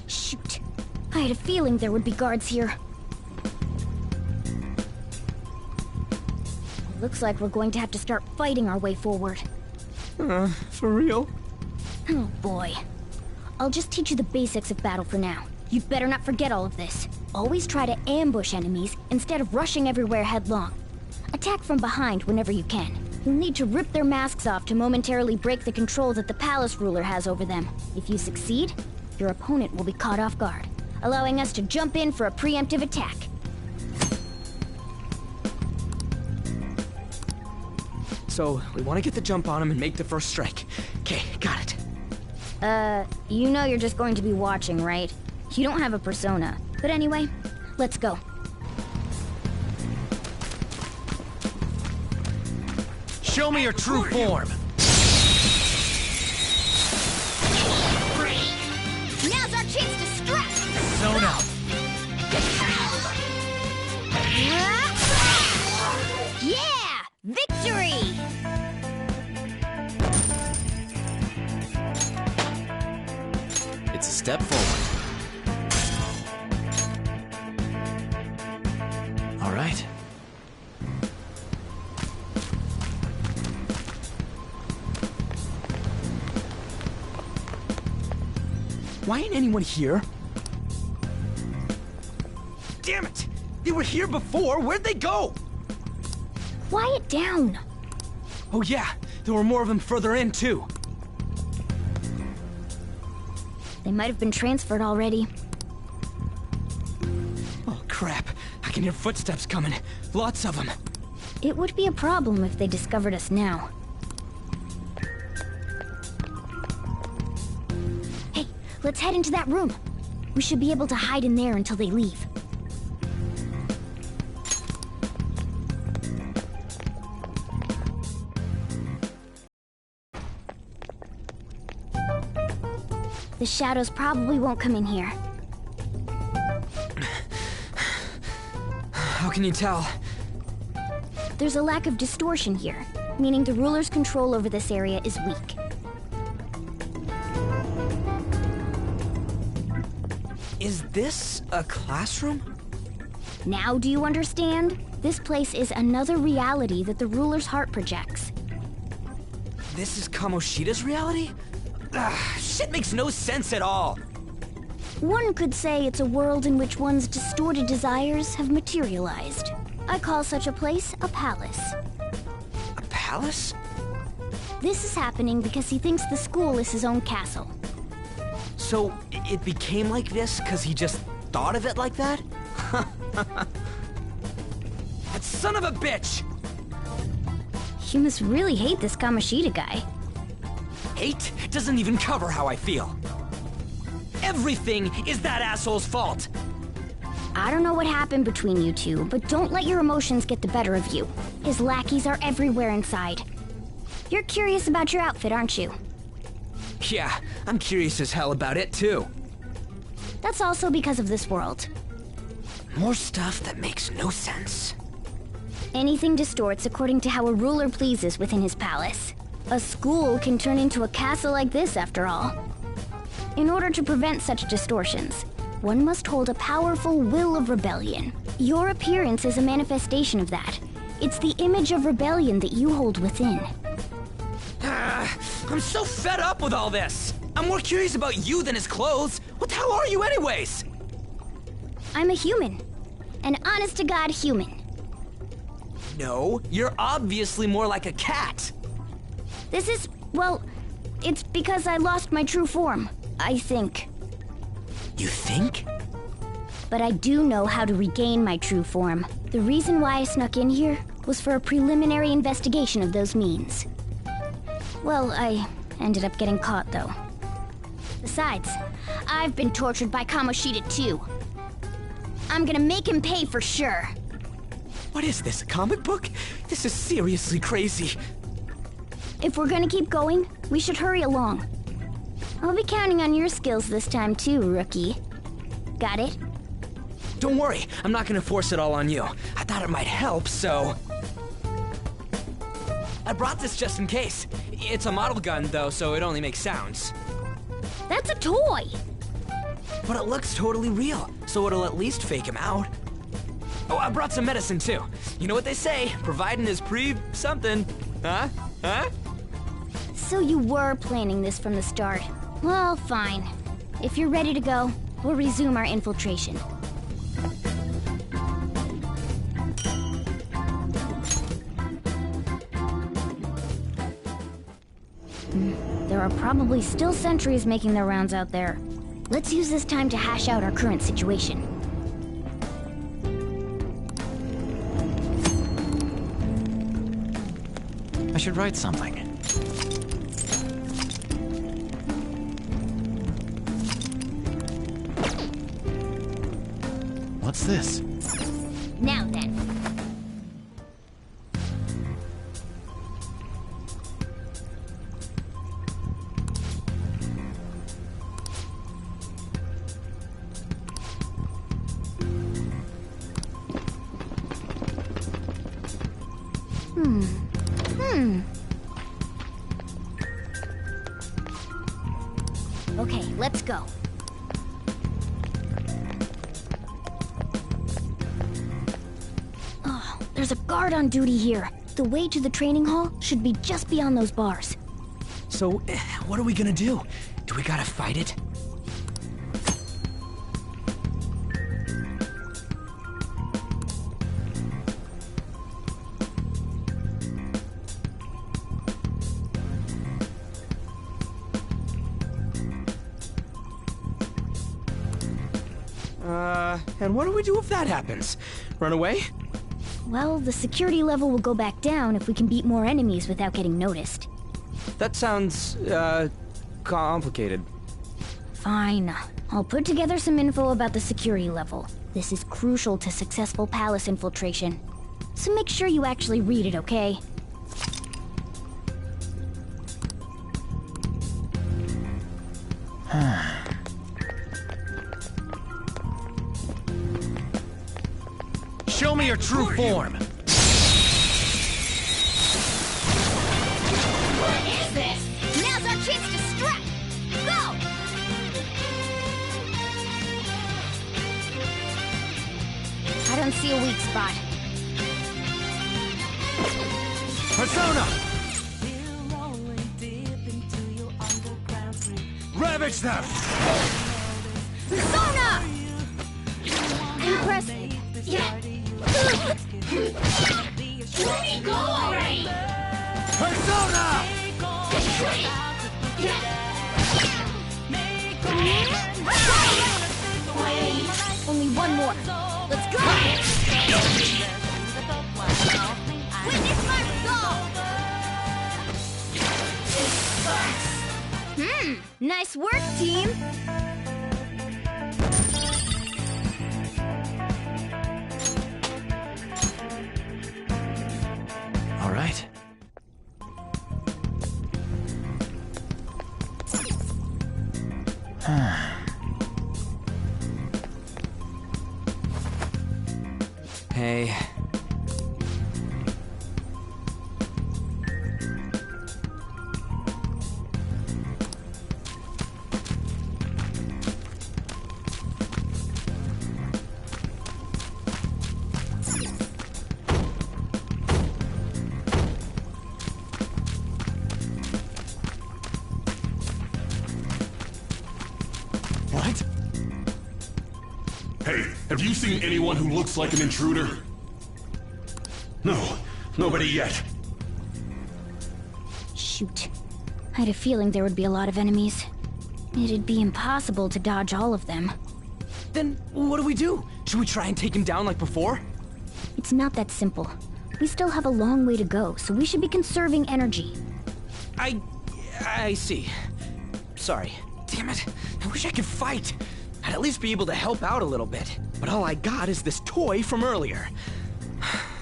Shoot. I had a feeling there would be guards here. Looks like we're going to have to start fighting our way forward. For real? Oh boy. I'll just teach you the basics of battle for now. You'd better not forget all of this. Always try to ambush enemies instead of rushing everywhere headlong. Attack from behind whenever you can. You'll need to rip their masks off to momentarily break the control that the palace ruler has over them. If you succeed, your opponent will be caught off guard, allowing us to jump in for a preemptive attack. So, we want to get the jump on him and make the first strike. Okay, got it. You know you're just going to be watching, right? You don't have a persona. But anyway, let's go. Show me your true form! Now's our chance to strike! Zone out. Yeah! Victory! It's a step forward. All right. Why ain't anyone here? Damn it! They were here before! Where'd they go? Quiet down! Oh yeah, there were more of them further in, too. They might have been transferred already. Oh crap, I can hear footsteps coming. Lots of them. It would be a problem if they discovered us now. Hey, let's head into that room. We should be able to hide in there until they leave. The shadows probably won't come in here. How can you tell? There's a lack of distortion here, meaning the ruler's control over this area is weak. Is this a classroom? Now do you understand? This place is another reality that the ruler's heart projects. This is Kamoshida's reality? Shit makes no sense at all. One could say it's a world in which one's distorted desires have materialized. I call such a place a palace. A palace? This is happening because he thinks the school is his own castle. So, it became like this because he just thought of it like that? That son of a bitch! You must really hate this Kamoshida guy. Hate doesn't even cover how I feel. Everything is that asshole's fault! I don't know what happened between you two, but don't let your emotions get the better of you. His lackeys are everywhere inside. You're curious about your outfit, aren't you? Yeah, I'm curious as hell about it, too. That's also because of this world. More stuff that makes no sense. Anything distorts according to how a ruler pleases within his palace. A school can turn into a castle like this, after all. In order to prevent such distortions, one must hold a powerful will of rebellion. Your appearance is a manifestation of that. It's the image of rebellion that you hold within. I'm so fed up with all this! I'm more curious about you than his clothes! What the hell are you anyways? I'm a human. An honest-to-God human. No, you're obviously more like a cat. This is, well, it's because I lost my true form, I think. You think? But I do know how to regain my true form. The reason why I snuck in here was for a preliminary investigation of those means. Well, I ended up getting caught, though. Besides, I've been tortured by Kamoshida, too. I'm gonna make him pay for sure. What is this, a comic book? This is seriously crazy. If we're gonna keep going, we should hurry along. I'll be counting on your skills this time, too, rookie. Got it? Don't worry, I'm not gonna force it all on you. I thought it might help, so... I brought this just in case. It's a model gun, though, so it only makes sounds. That's a toy! But it looks totally real, so it'll at least fake him out. Oh, I brought some medicine, too. You know what they say, providing is something. Huh? Huh? So you were planning this from the start. Well, fine. If you're ready to go, we'll resume our infiltration. are probably still sentries making their rounds out there. Let's use this time to hash out our current situation. I should write something. What's this? Now then. Okay, let's go. Oh, there's a guard on duty here. The way to the training hall should be just beyond those bars. So, what are we gonna do? Do we gotta fight it? And what do we do if that happens? Run away? Well, the security level will go back down if we can beat more enemies without getting noticed. That sounds, complicated. Fine. I'll put together some info about the security level. This is crucial to successful palace infiltration. So make sure you actually read it, okay? Show me your true form! What is this? Now's our chance to strike! Go! I don't see a weak spot. Persona! Ravage them! Persona! Impressive. Yeah. Let me go already! Persona! Only one more. Let's go! Witness my resolve! Nice work, team! All right. Hey. What? Hey, have you seen anyone who looks like an intruder? No, nobody yet. Shoot. I had a feeling there would be a lot of enemies. It'd be impossible to dodge all of them. Then what do we do? Should we try and take him down like before? It's not that simple. We still have a long way to go, so we should be conserving energy. I see. Sorry. Damn it. I wish I could fight. I'd at least be able to help out a little bit. But all I got is this toy from earlier.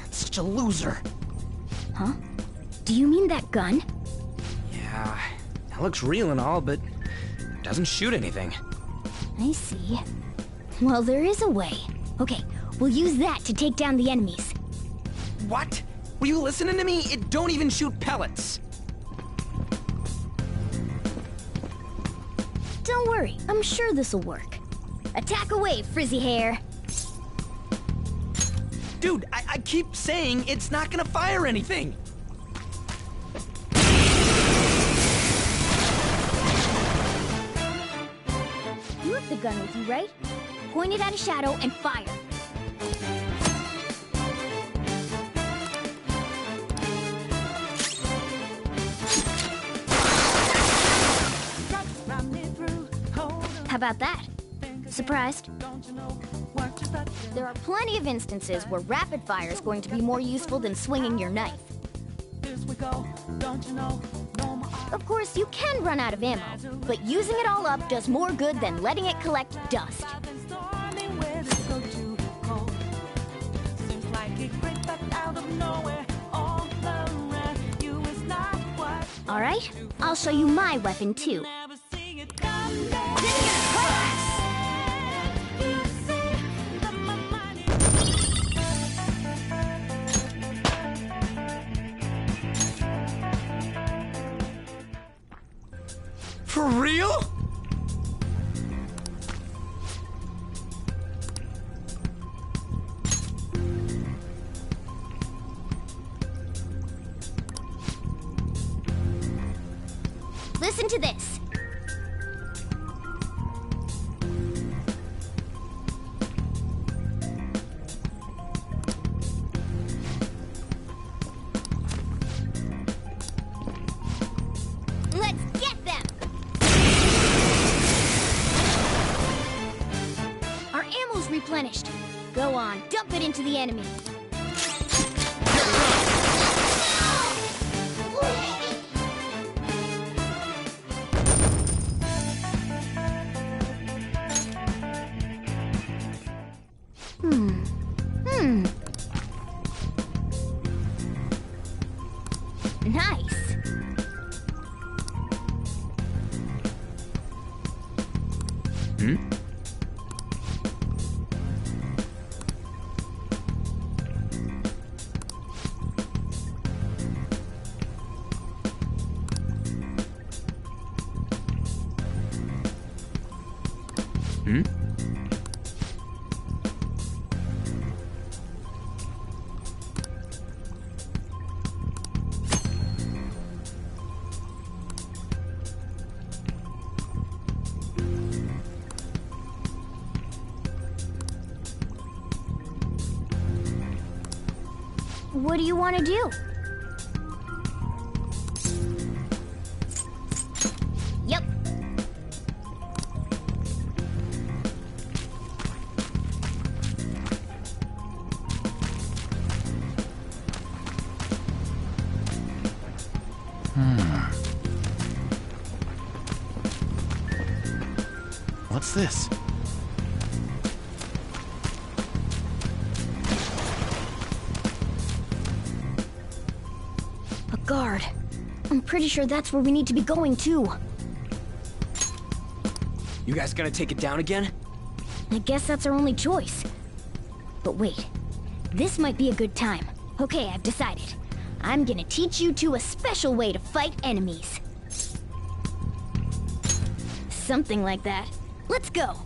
Such a loser. Huh? Do you mean that gun? Yeah, it looks real and all, but it doesn't shoot anything. I see. Well, there is a way. Okay, we'll use that to take down the enemies. What? Were you listening to me? It don't even shoot pellets. Don't worry, I'm sure this'll work. Attack away, frizzy hair. Dude, I keep saying it's not gonna fire anything. You have the gun with you, right? Point it at a shadow and fire. about that? Surprised? There are plenty of instances where rapid fire is going to be more useful than swinging your knife. Of course, you can run out of ammo, but using it all up does more good than letting it collect dust. Alright, I'll show you my weapon too. For real? Listen to this. Let's get them! Our ammo's replenished. Go on, dump it into the enemy. Nice. What do you want to do? Yep. What's this? A guard. I'm pretty sure that's where we need to be going, too. You guys gonna take it down again? I guess that's our only choice. But wait, this might be a good time. Okay, I've decided. I'm gonna teach you two a special way to fight enemies. Something like that. Let's go.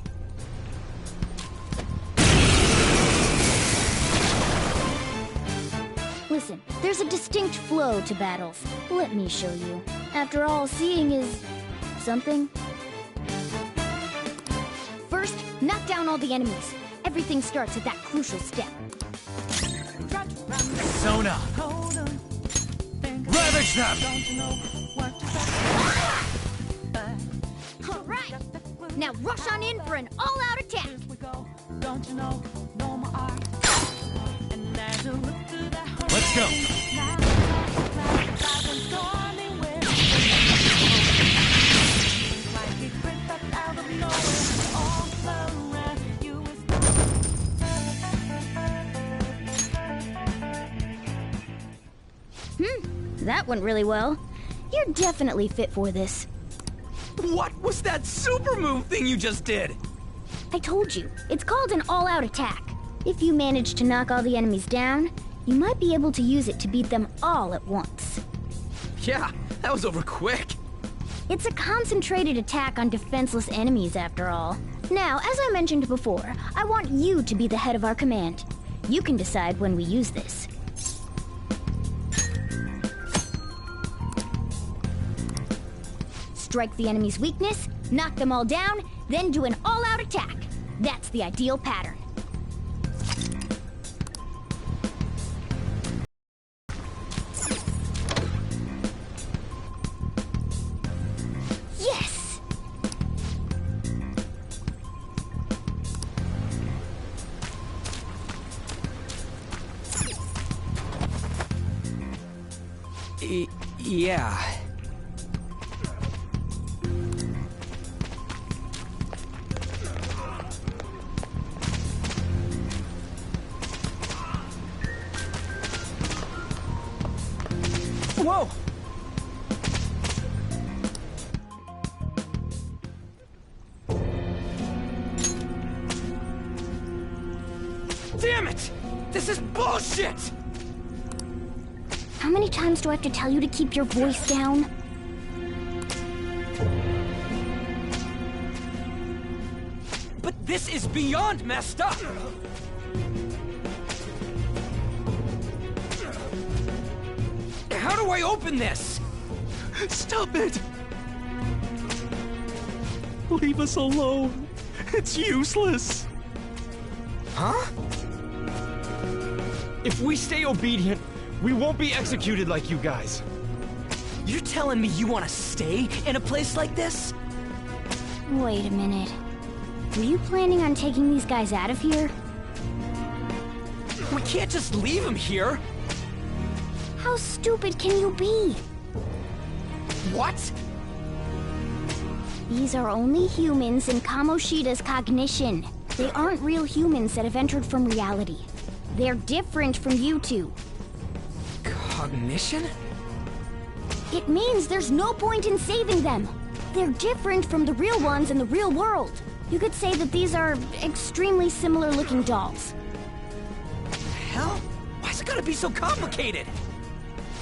Listen, there's a distinct flow to battles. Let me show you. After all, seeing is... something. First, knock down all the enemies. Everything starts at that crucial step. Sona! Ravage them! Alright! Now rush on in for an all-out attack! Let's go! That went really well. You're definitely fit for this. What was that super move thing you just did? I told you, it's called an all-out attack. If you manage to knock all the enemies down, you might be able to use it to beat them all at once. Yeah, that was over quick. It's a concentrated attack on defenseless enemies, after all. Now, as I mentioned before, I want you to be the head of our command. You can decide when we use this. Strike the enemy's weakness, knock them all down, then do an all-out attack. That's the ideal pattern. Yes! Yeah. Whoa! Damn it! This is bullshit! How many times do I have to tell you to keep your voice down? But this is beyond messed up! How do I open this? Stop it! Leave us alone. It's useless. Huh? If we stay obedient, we won't be executed like you guys. You're telling me you want to stay in a place like this? Wait a minute. Were you planning on taking these guys out of here? We can't just leave them here. How stupid can you be? What? These are only humans in Kamoshida's cognition. They aren't real humans that have entered from reality. They're different from you two. Cognition? It means there's no point in saving them. They're different from the real ones in the real world. You could say that these are extremely similar looking dolls. Hell? Why's it gotta be so complicated?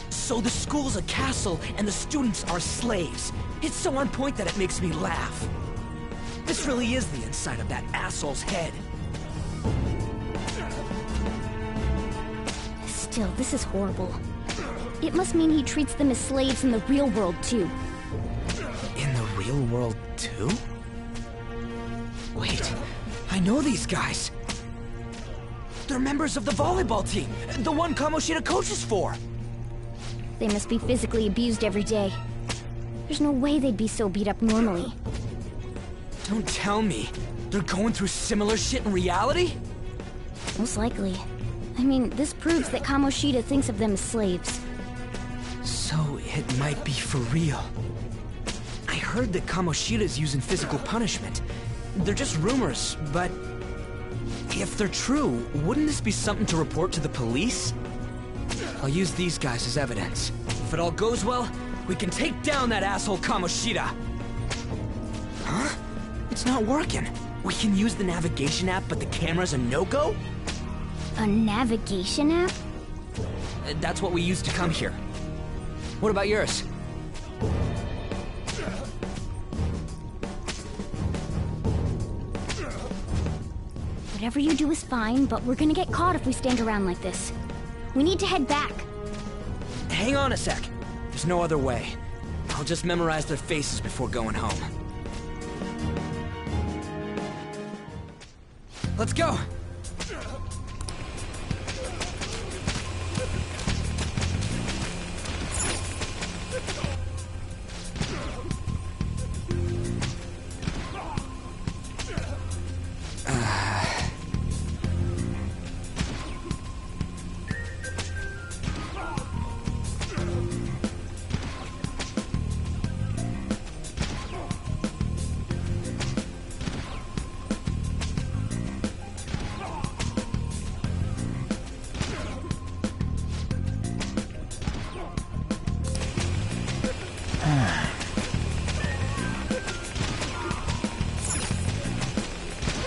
So the school's a castle and the students are slaves. It's so on point that it makes me laugh. This really is the inside of that asshole's head. Still, this is horrible. It must mean he treats them as slaves in the real world, too. In the real world, too? Wait, I know these guys. They're members of the volleyball team, the one Kamoshida coaches for. They must be physically abused every day. There's no way they'd be so beat up normally. Don't tell me they're going through similar shit in reality? Most likely. I mean, this proves that Kamoshida thinks of them as slaves. So it might be for real. I heard that Kamoshida's using physical punishment. They're just rumors, but if they're true, wouldn't this be something to report to the police? I'll use these guys as evidence. If it all goes well, we can take down that asshole Kamoshida. Huh? It's not working. We can use the navigation app, but the camera's a no-go? A navigation app? That's what we used to come here. What about yours? Whatever you do is fine, but we're gonna get caught if we stand around like this. We need to head back. Hang on a sec. There's no other way. I'll just memorize their faces before going home. Let's go!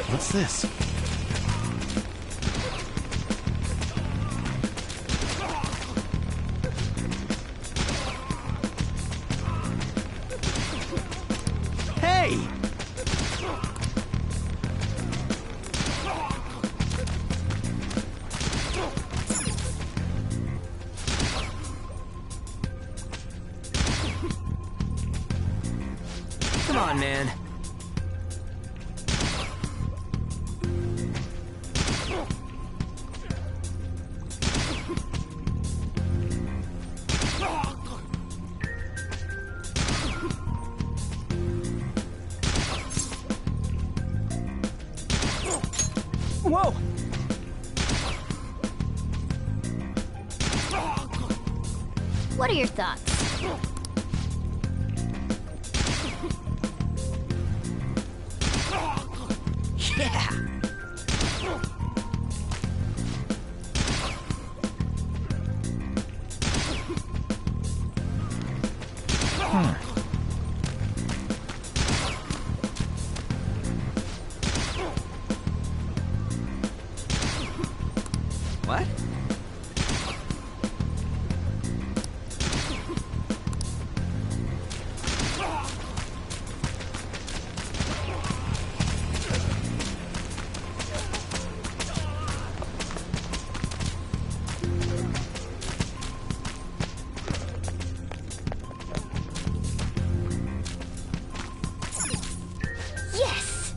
What's this? Hey! Come on, man. Whoa! What are your thoughts? Yeah! What? Yes!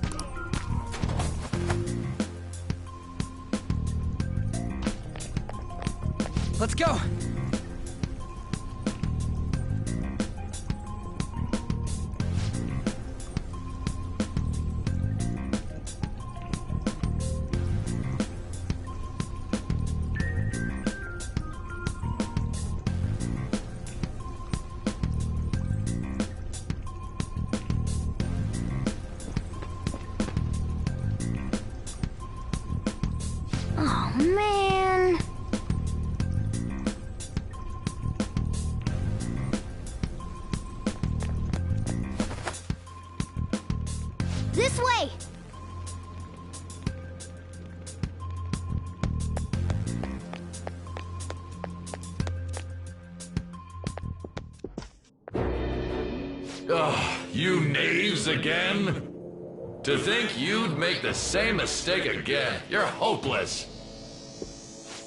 Let's go! Oh, man. This way! Ugh, you knaves again? To think you'd make the same mistake again. You're hopeless.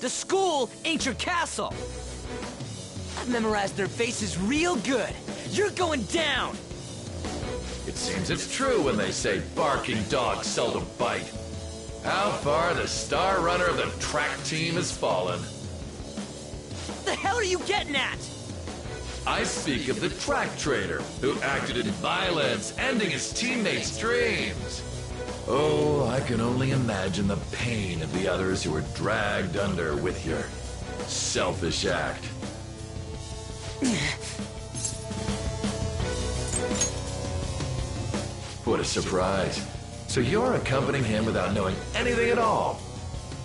The school ain't your castle! I've memorized their faces real good. You're going down! It seems it's true when they say barking dogs seldom bite. How far the star runner of the track team has fallen. What the hell are you getting at? I speak of the track trader who acted in violence, ending his teammates' dreams. Oh, I can only imagine the pain of the others who were dragged under with your selfish act. What a surprise. So you're accompanying him without knowing anything at all.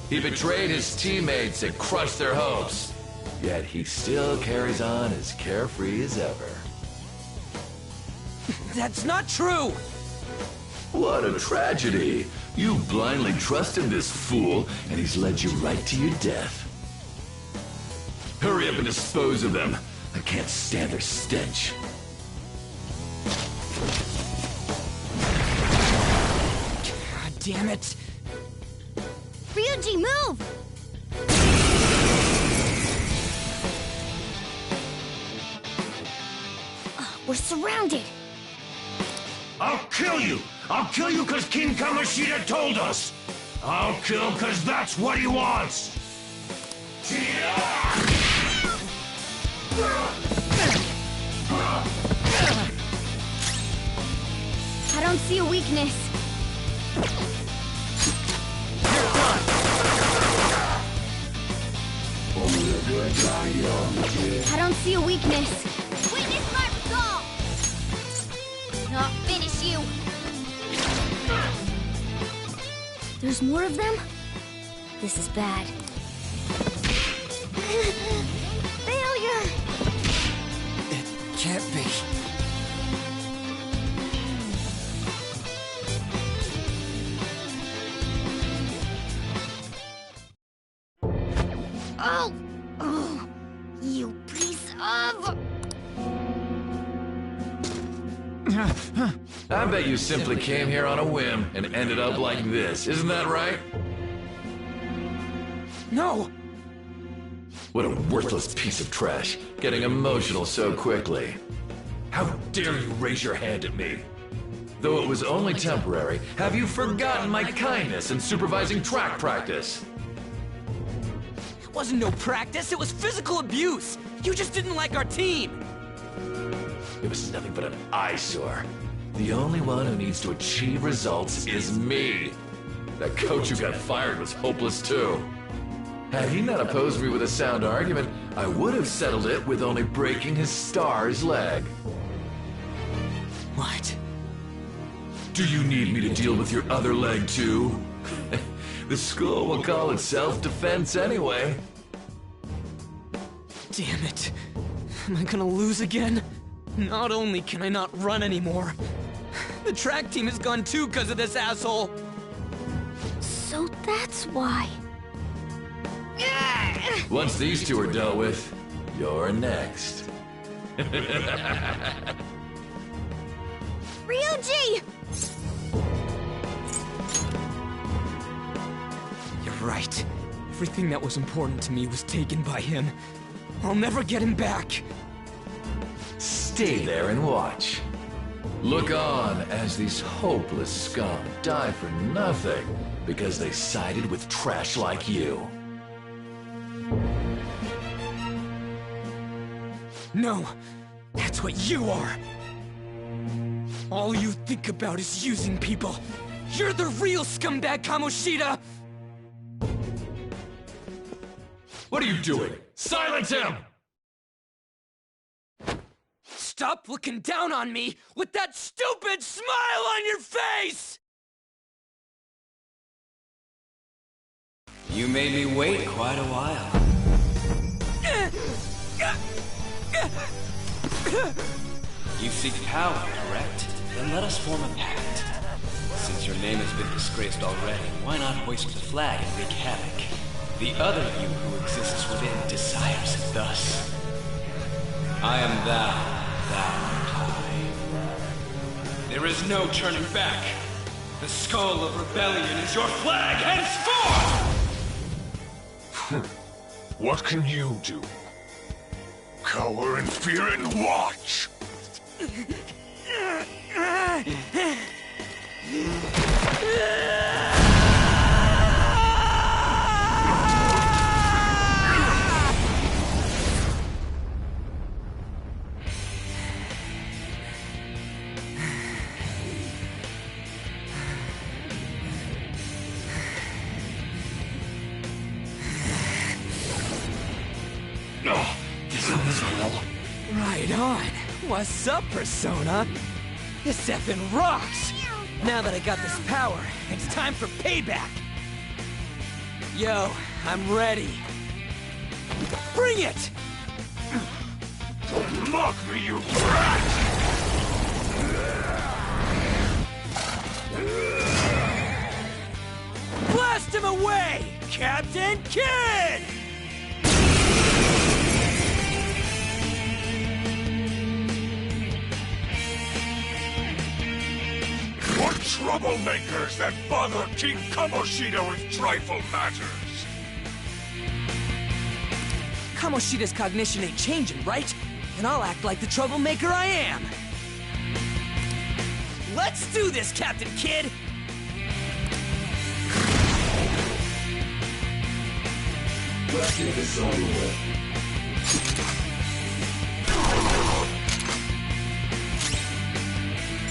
He betrayed his teammates and crushed their hopes. Yet he still carries on as carefree as ever. That's not true! What a tragedy. You blindly trusted this fool, and he's led you right to your death. Hurry up and dispose of them. I can't stand their stench. God damn it! Ryuji, move! We're surrounded! I'll kill you! I'll kill you because King Kamoshida told us! I'll kill because that's what he wants! I don't see a weakness. I don't see a weakness. Witness my resolve! I'll finish you! There's more of them? This is bad. Failure! It can't be. Oh! Oh! You piece of... I bet you simply came here on a whim and ended up like this, isn't that right? No! What a worthless piece of trash, getting emotional so quickly. How dare you raise your hand at me? Though it was only temporary, have you forgotten my kindness in supervising track practice? It wasn't no practice, it was physical abuse! You just didn't like our team! It was nothing but an eyesore. The only one who needs to achieve results is me. That coach who got fired was hopeless too. Had he not opposed me with a sound argument, I would have settled it with only breaking his star's leg. What? Do you need me to deal with your other leg too? The school will call it self-defense anyway. Damn it. Am I gonna lose again? Not only can I not run anymore, the track team is gone too because of this asshole. So that's why. Once these two are dealt with, you're next. Ryuji! You're right. Everything that was important to me was taken by him. I'll never get him back. Stay there and watch. Look on as these hopeless scum die for nothing because they sided with trash like you. No, that's what you are. All you think about is using people. You're the real scumbag, Kamoshida! What are you doing? Silence him! Stop looking down on me with that stupid smile on your face! You made me wait quite a while. You seek power, correct? Then let us form a pact. Since your name has been disgraced already, why not hoist the flag and wreak havoc? The other you who exists within desires it thus. I am thou art I. There is no turning back. The skull of rebellion is your flag henceforth! What can you do? Cower in fear and watch! Right on. What's up, Persona? This effing rocks! Now that I got this power, it's time for payback! Yo, I'm ready. Bring it! Don't mock me, you brat! Blast him away, Captain Kidd! What troublemakers that bother King Kamoshida with trifle matters? Kamoshida's cognition ain't changing, right? And I'll act like the troublemaker I am. Let's do this, Captain Kidd! Let's get this over with.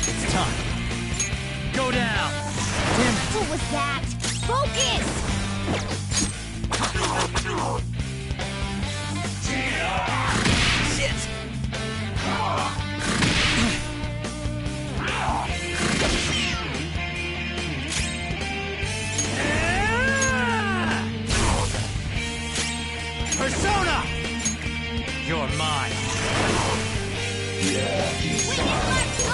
It's time. Go down! Damn it! What was that? Focus! Shit! Persona! You're mine. Let's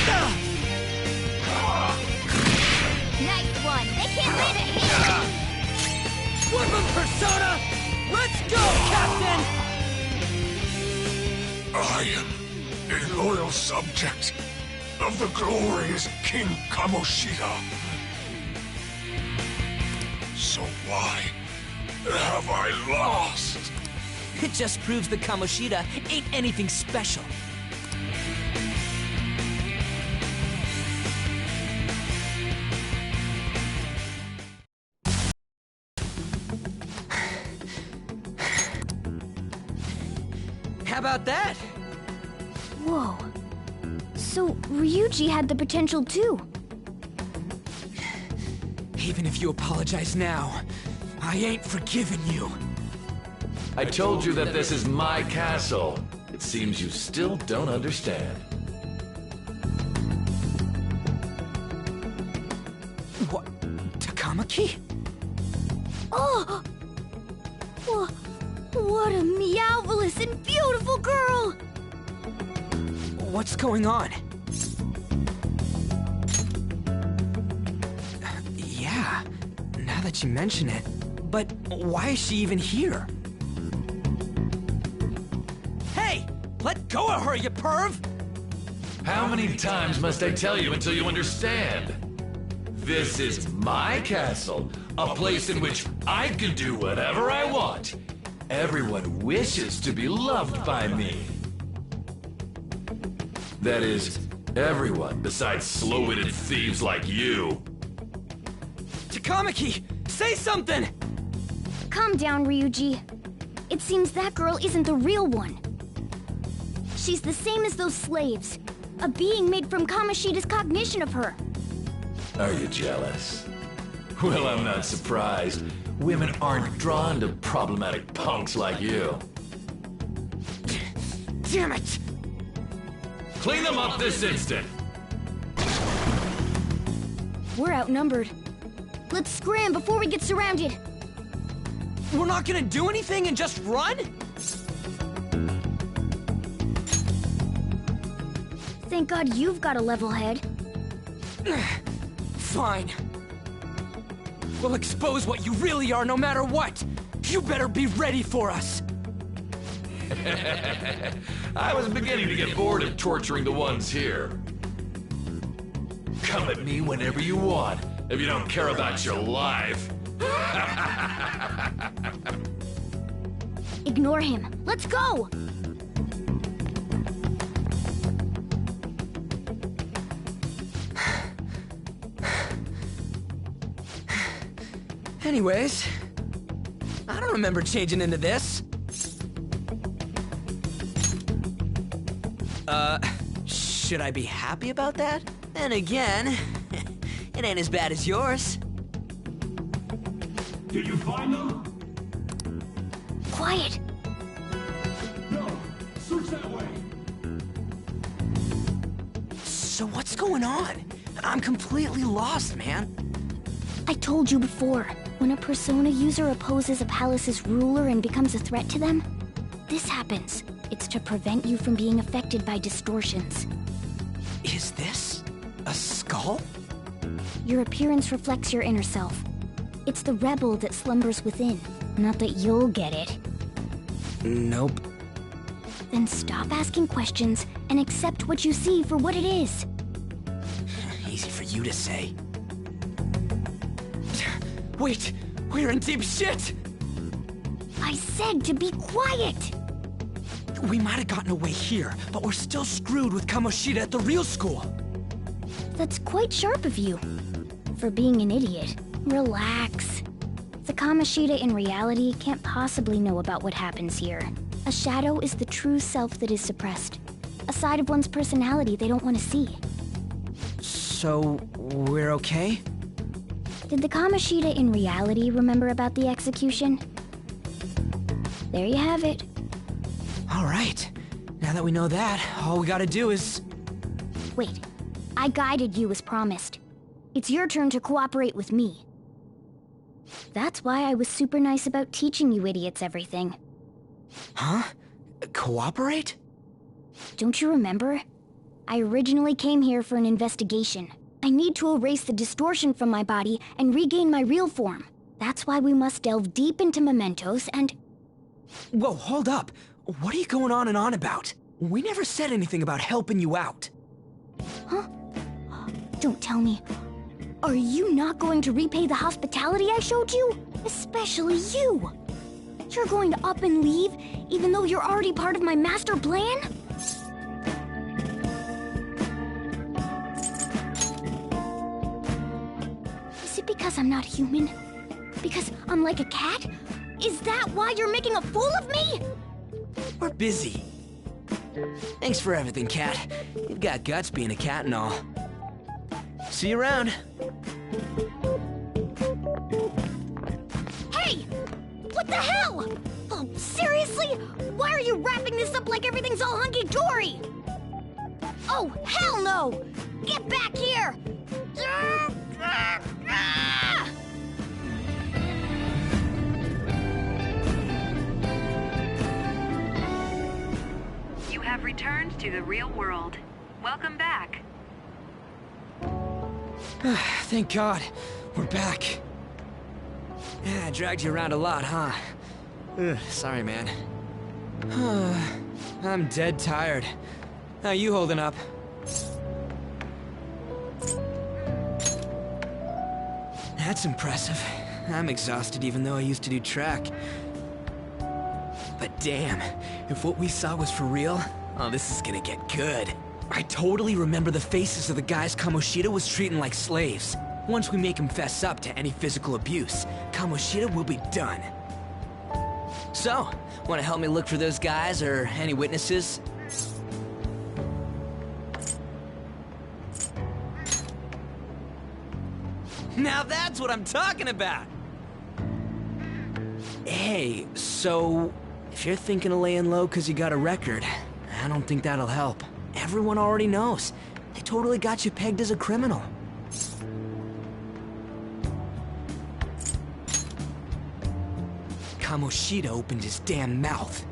go! Nice one. They can't land a hit. Flip him, Persona! Let's go, Captain! I am a loyal subject of the glorious King Kamoshida. So why have I lost? It just proves that Kamoshida ain't anything special. How about that? Whoa. So, Ryuji had the potential too. Even if you apologize now, I ain't forgiving you. I told you that this is my castle. It seems you still don't understand. What? Takamaki? Oh! What a meowvelous and beautiful girl! What's going on? Yeah, now that you mention it. But why is she even here? Hey! Let go of her, you perv! How many times must I tell you until you understand? This is my castle, a place in which I can do whatever I want. Everyone wishes to be loved by me. That is, everyone besides slow-witted thieves like you. Takamaki, say something! Calm down, Ryuji. It seems that girl isn't the real one. She's the same as those slaves. A being made from Kamoshida's cognition of her. Are you jealous? Well, I'm not surprised. Women aren't drawn to problematic punks like you. Damn it! Clean them up this instant! We're outnumbered. Let's scram before we get surrounded. We're not gonna do anything and just run? Thank God you've got a level head. Fine. We'll expose what you really are no matter what. You better be ready for us. I was beginning to get bored of torturing the ones here. Come at me whenever you want, if you don't care about your life. Ignore him. Let's go! Anyways, I don't remember changing into this. Should I be happy about that? Then again, it ain't as bad as yours. Did you find them? Quiet! No, search that way. So what's going on? I'm completely lost, man. I told you before, when a Persona user opposes a palace's ruler and becomes a threat to them, this happens. It's to prevent you from being affected by distortions. Is this a skull? Your appearance reflects your inner self. It's the rebel that slumbers within. Not that you'll get it. Nope. Then stop asking questions and accept what you see for what it is. Easy for you to say. Wait, we're in deep shit! I said to be quiet! We might have gotten away here, but we're still screwed with Kamoshida at the real school. That's quite sharp of you. For being an idiot. Relax. The Kamoshida in reality can't possibly know about what happens here. A shadow is the true self that is suppressed. A side of one's personality they don't want to see. So, we're okay? Did the Kamoshida in reality remember about the execution? There you have it. All right. Now that we know that, all we gotta do is... Wait. I guided you as promised. It's your turn to cooperate with me. That's why I was super nice about teaching you idiots everything. Huh? Cooperate? Don't you remember? I originally came here for an investigation. I need to erase the distortion from my body and regain my real form. That's why we must delve deep into mementos and... Whoa, hold up. What are you going on and on about? We never said anything about helping you out. Huh? Don't tell me. Are you not going to repay the hospitality I showed you? Especially you. You're going to up and leave, even though you're already part of my master plan? Is it because I'm not human? Because I'm like a cat? Is that why you're making a fool of me? We're busy. Thanks for everything, Cat. You've got guts being a cat and all. See you around. Hey! What the hell? Oh, seriously? Why are you wrapping this up like everything's all hunky-dory? Oh, hell no! Get back here! You have returned to the real world. Welcome back. Thank God. We're back. Yeah, I dragged you around a lot, huh? Sorry, man. I'm dead tired. How you holding up? That's impressive. I'm exhausted even though I used to do track. But damn, if what we saw was for real, oh, this is gonna get good. I totally remember the faces of the guys Kamoshida was treating like slaves. Once we make him fess up to any physical abuse, Kamoshida will be done. So, wanna help me look for those guys or any witnesses? Now that's what I'm talking about! Hey, so if you're thinking of laying low because you got a record, I don't think that'll help. Everyone already knows. They totally got you pegged as a criminal. Kamoshida opened his damn mouth.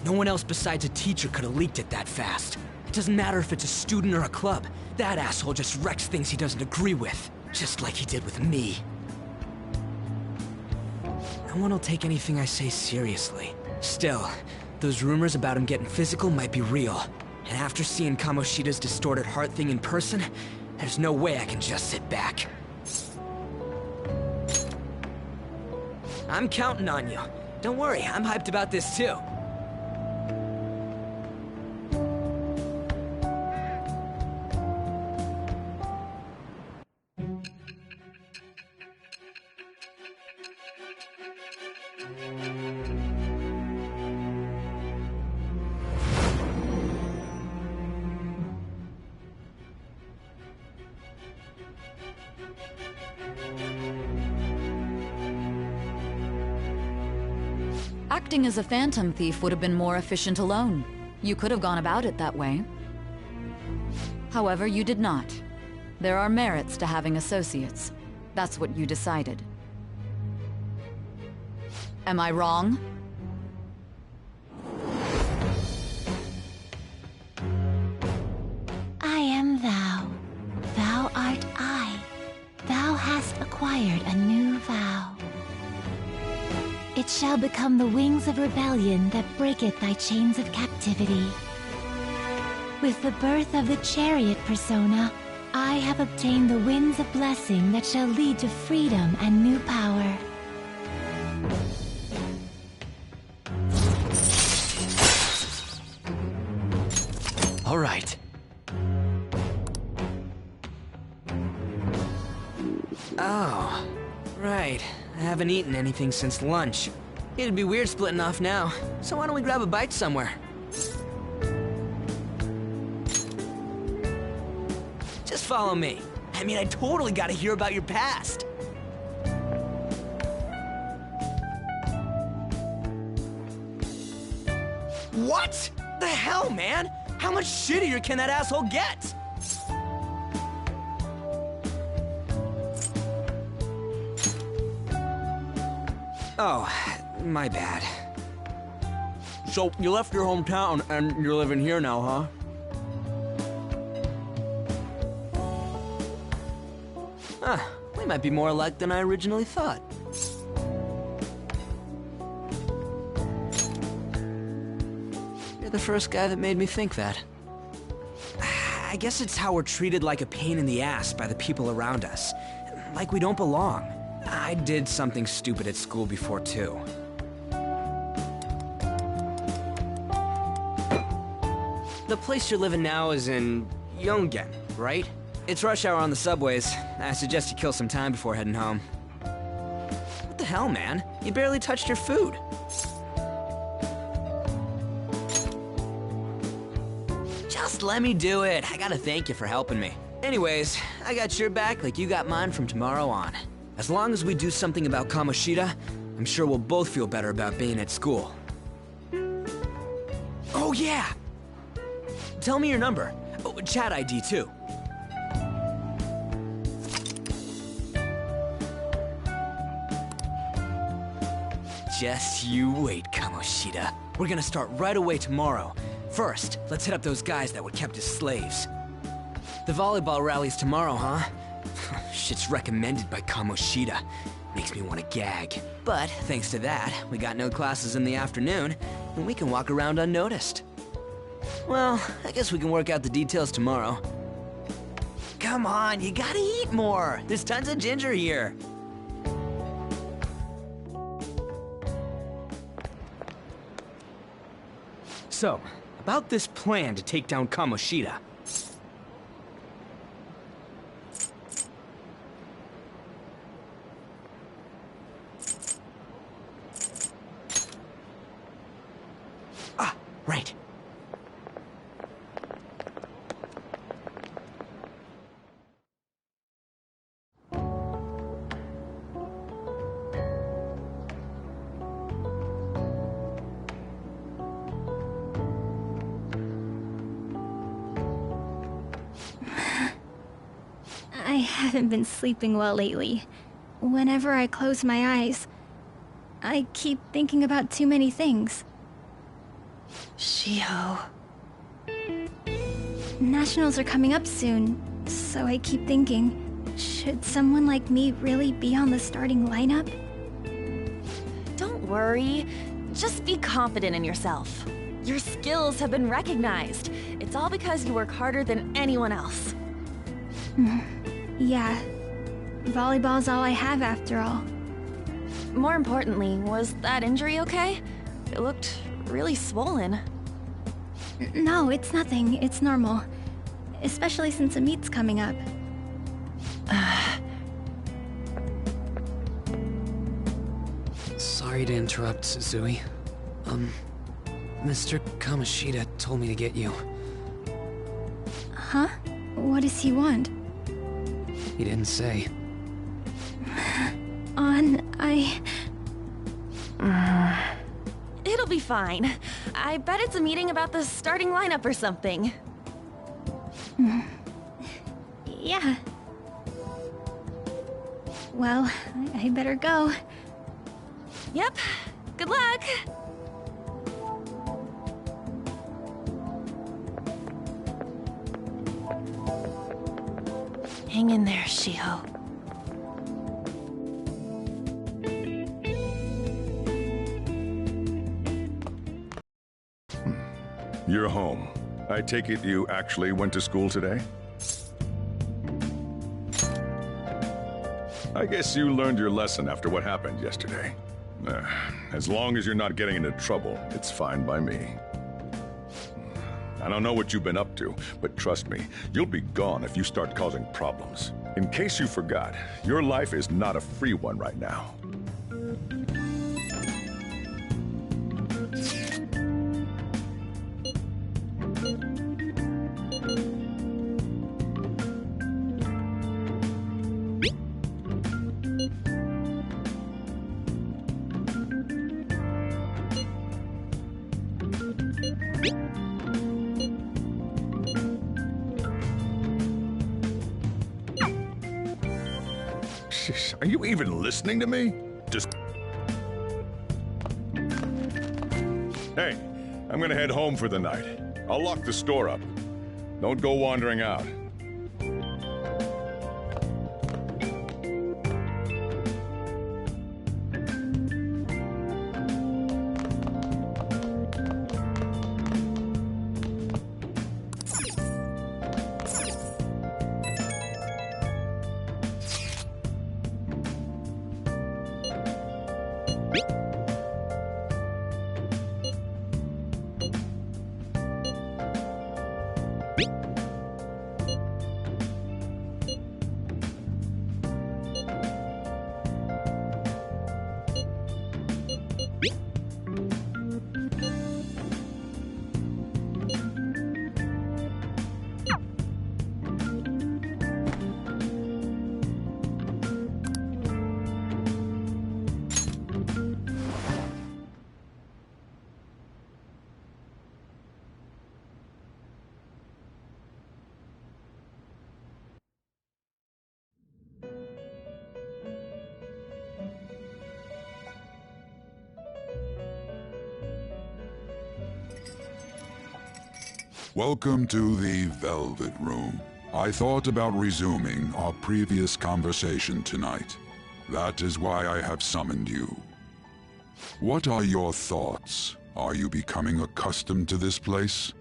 No one else besides a teacher could have leaked it that fast. It doesn't matter if it's a student or a club. That asshole just wrecks things he doesn't agree with. Just like he did with me. No one will take anything I say seriously. Still, those rumors about him getting physical might be real. And after seeing Kamoshida's distorted heart thing in person, there's no way I can just sit back. I'm counting on you. Don't worry, I'm hyped about this too. Acting as a phantom thief would have been more efficient alone. You could have gone about it that way. However, you did not. There are merits to having associates. That's what you decided. Am I wrong? I am thou. Thou art I. Thou hast acquired a new vow. It shall become the wings of rebellion that breaketh thy chains of captivity. With the birth of the chariot persona, I have obtained the winds of blessing that shall lead to freedom and new power. All right. Oh, right. I haven't eaten anything since lunch. It'd be weird splitting off now, so why don't we grab a bite somewhere? Just follow me. I mean, I totally gotta hear about your past. What? The hell, man? How much shittier can that asshole get? Oh, my bad. So, you left your hometown and you're living here now, huh? Huh, we might be more alike than I originally thought. You're the first guy that made me think that. I guess it's how we're treated like a pain in the ass by the people around us. Like we don't belong. I did something stupid at school before, too. The place you're living now is in Yongen, right? It's rush hour on the subways. I suggest you kill some time before heading home. What the hell, man? You barely touched your food. Just let me do it. I gotta thank you for helping me. Anyways, I got your back like you got mine from tomorrow on. As long as we do something about Kamoshida, I'm sure we'll both feel better about being at school. Oh yeah! Tell me your number. Oh, chat ID too. Just you wait, Kamoshida. We're gonna start right away tomorrow. First, let's hit up those guys that were kept as slaves. The volleyball rally's tomorrow, huh? Shit's recommended by Kamoshida. Makes me want to gag. But thanks to that, we got no classes in the afternoon, and we can walk around unnoticed. Well, I guess we can work out the details tomorrow. Come on, you gotta eat more. There's tons of ginger here. So, about this plan to take down Kamoshida. Ah, right. I haven't been sleeping well lately. Whenever I close my eyes, I keep thinking about too many things. Shiho. Nationals are coming up soon, so I keep thinking, should someone like me really be on the starting lineup? Don't worry. Just be confident in yourself. Your skills have been recognized. It's all because you work harder than anyone else. Yeah. Volleyball's all I have after all. More importantly, was that injury okay? It looked really swollen. No, it's nothing. It's normal. Especially since a meet's coming up. Sorry to interrupt, Suzui. Mr. Kamoshida told me to get you. Huh? What does he want? He didn't say. It'll be fine. I bet it's a meeting about the starting lineup or something. Yeah. Well, I better go. Yep. Good luck! Hang in there, Shiho. You're home. I take it you actually went to school today? I guess you learned your lesson after what happened yesterday. As long as you're not getting into trouble, it's fine by me. I don't know what you've been up to, but trust me, you'll be gone if you start causing problems. In case you forgot, your life is not a free one right now. Are you even listening to me? Just... Hey, I'm gonna head home for the night. I'll lock the store up. Don't go wandering out. Welcome to the Velvet Room. I thought about resuming our previous conversation tonight. That is why I have summoned you. What are your thoughts? Are you becoming accustomed to this place?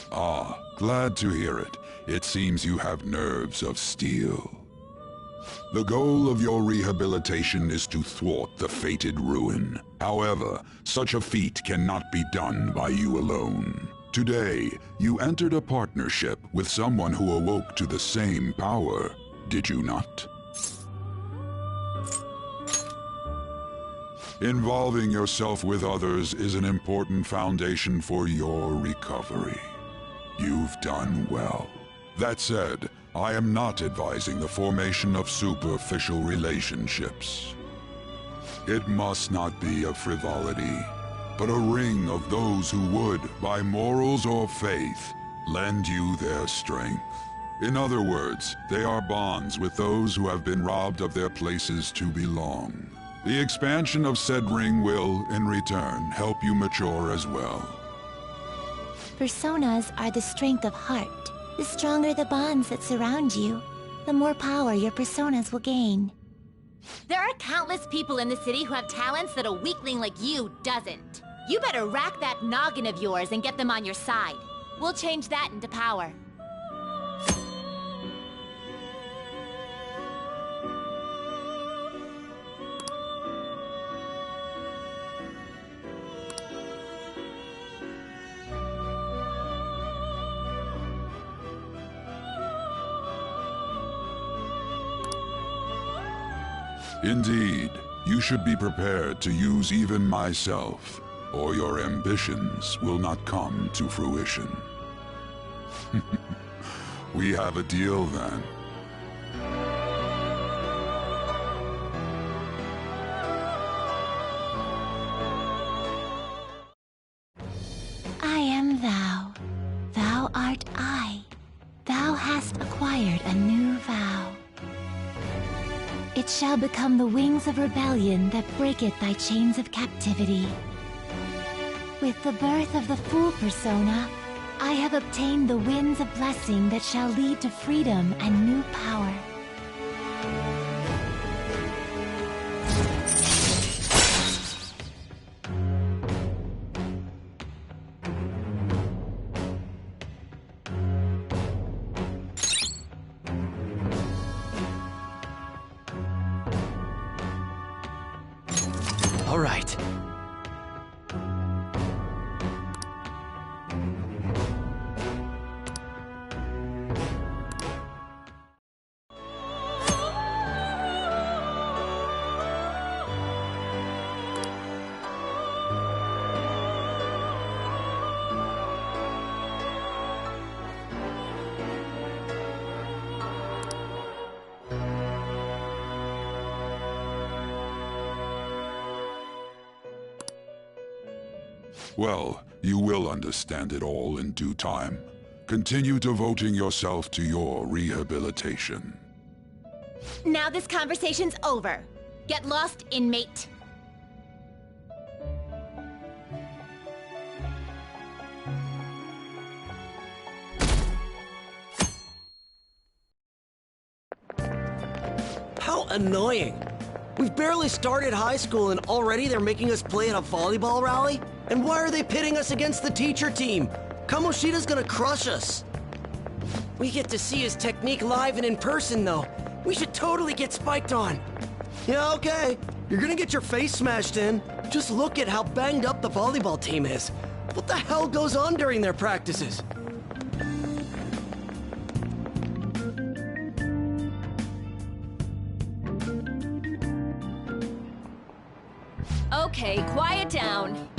Ah, glad to hear it. It seems you have nerves of steel. The goal of your rehabilitation is to thwart the fated ruin. However, such a feat cannot be done by you alone. Today, you entered a partnership with someone who awoke to the same power, did you not? Involving yourself with others is an important foundation for your recovery. You've done well. That said, I am not advising the formation of superficial relationships. It must not be a frivolity, but a ring of those who would, by morals or faith, lend you their strength. In other words, they are bonds with those who have been robbed of their places to belong. The expansion of said ring will, in return, help you mature as well. Personas are the strength of heart. The stronger the bonds that surround you, the more power your personas will gain. There are countless people in the city who have talents that a weakling like you doesn't. You better rack that noggin of yours and get them on your side. We'll change that into power. Indeed, you should be prepared to use even myself, or your ambitions will not come to fruition. We have a deal then. I am thou. Thou art I. Thou hast acquired a new vow. It shall become the wings of rebellion that breaketh thy chains of captivity. With the birth of the Fool persona, I have obtained the winds of blessing that shall lead to freedom and new power. All right. Well, you will understand it all in due time. Continue devoting yourself to your rehabilitation. Now this conversation's over. Get lost, inmate. How annoying! We've barely started high school and already they're making us play at a volleyball rally? And why are they pitting us against the teacher team? Kamoshida's gonna crush us. We get to see his technique live and in person, though. We should totally get spiked on. Yeah, okay. You're gonna get your face smashed in. Just look at how banged up the volleyball team is. What the hell goes on during their practices? Okay, quiet down.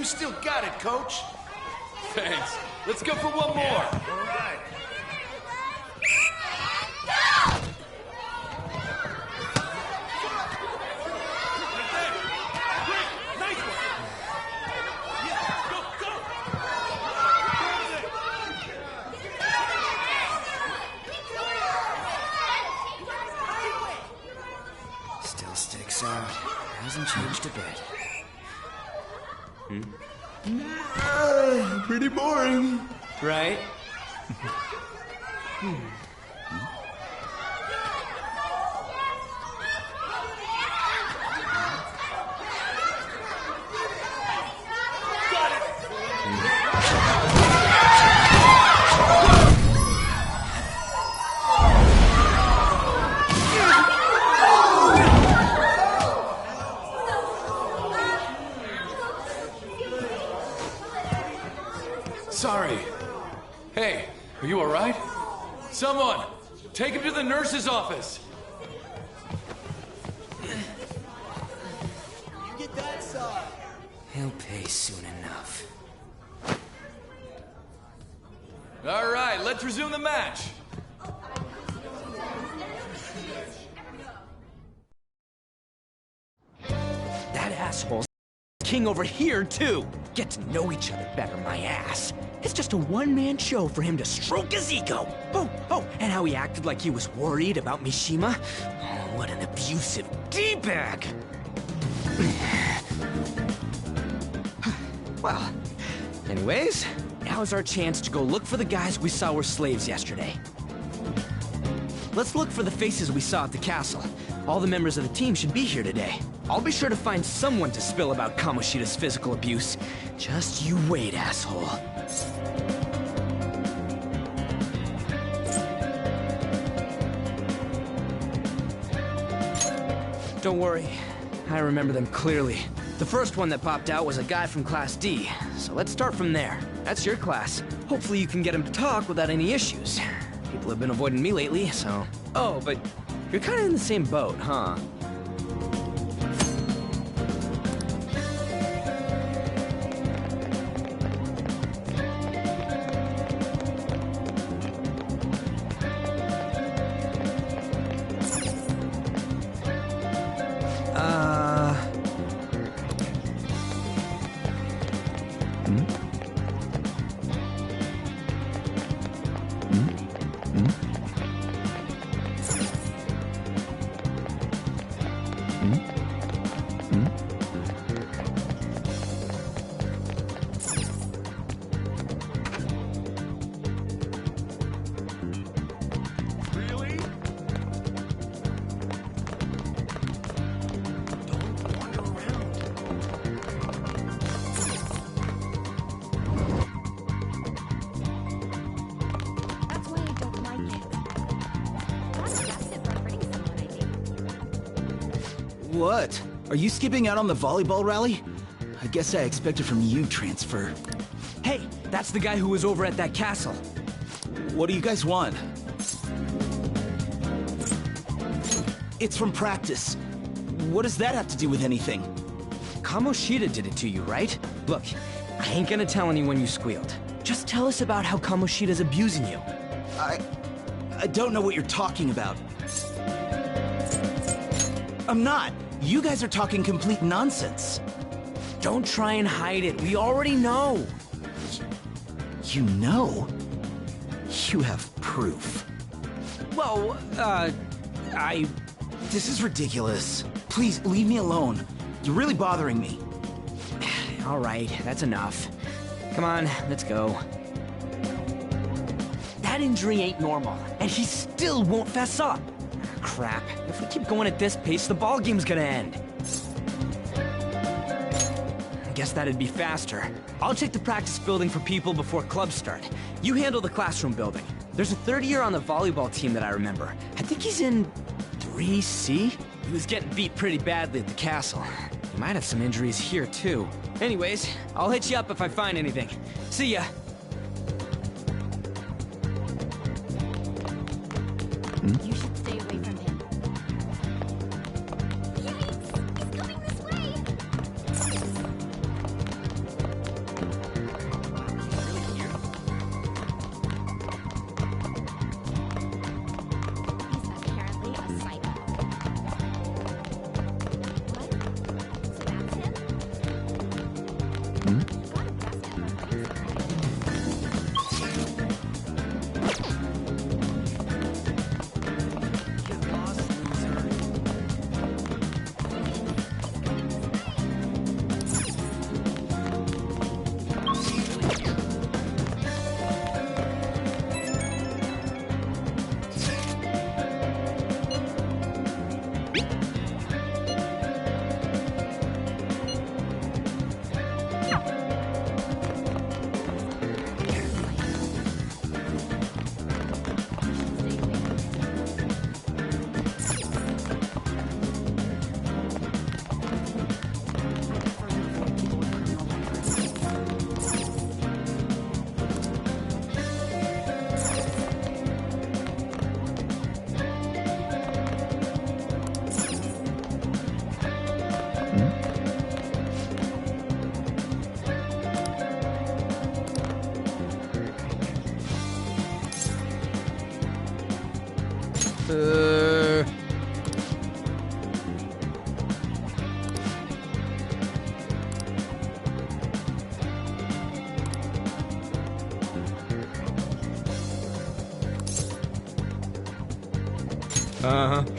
You still got it, coach. Thanks. Let's go for one more. All right. Still sticks out. Hasn't changed a bit. Pretty boring. Right? Sorry. Hey, are you alright? Someone, take him to the nurse's office. Get that side. He'll pay soon enough. Alright, let's resume the match. That asshole's king over here, too. Get to know each other better, my ass. It's just a one-man show for him to stroke his ego. Oh, and how he acted like he was worried about Mishima. Oh, what an abusive D-bag. Well, anyways, now's our chance to go look for the guys we saw were slaves yesterday. Let's look for the faces we saw at the castle. All the members of the team should be here today. I'll be sure to find someone to spill about Kamoshida's physical abuse. Just you wait, asshole. Don't worry, I remember them clearly. The first one that popped out was a guy from Class D, so let's start from there. That's your class. Hopefully you can get him to talk without any issues. People have been avoiding me lately, so... Oh, but you're kinda in the same boat, huh? What? Are you skipping out on the volleyball rally? I guess I expected from you, Transfer. Hey, that's the guy who was over at that castle. What do you guys want? It's from practice. What does that have to do with anything? Kamoshida did it to you, right? Look, I ain't gonna tell anyone you squealed. Just tell us about how Kamoshida's abusing you. I don't know what you're talking about. I'm not. You guys are talking complete nonsense. Don't try and hide it. We already know. You know? You have proof. Well, This is ridiculous. Please, leave me alone. You're really bothering me. All right, that's enough. Come on, let's go. That injury ain't normal, and he still won't fess up. Crap. If we keep going at this pace, the ballgame's gonna end. I guess that'd be faster. I'll check the practice building for people before clubs start. You handle the classroom building. There's a third year on the volleyball team that I remember. I think he's in 3C? He was getting beat pretty badly at the castle. He might have some injuries here, too. Anyways, I'll hit you up if I find anything. See ya. You should stay away from him. Yikes! He's coming this way!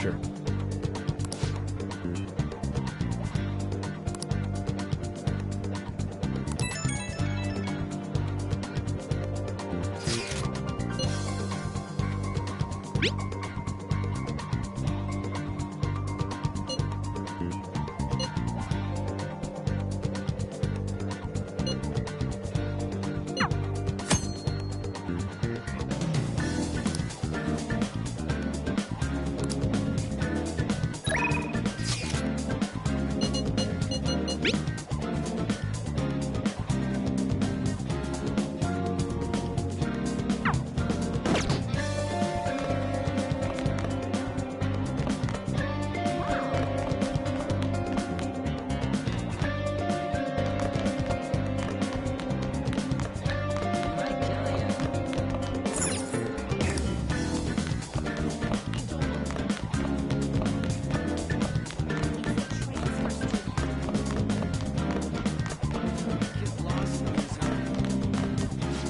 Sure.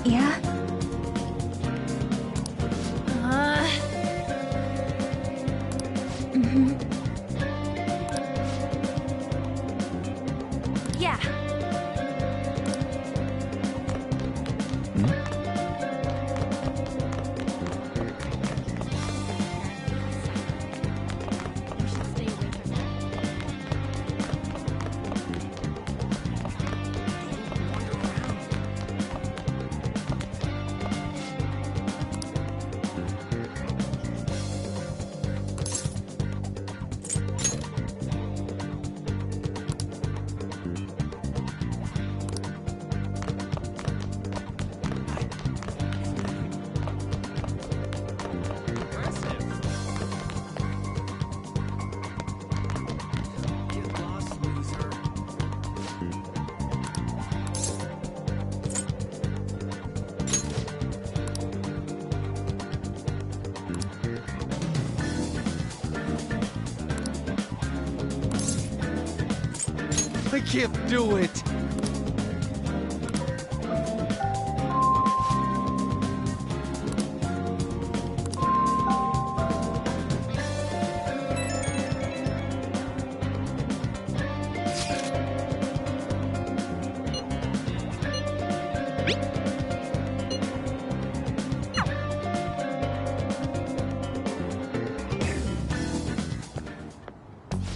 Yeah? Yeah. I can't do it.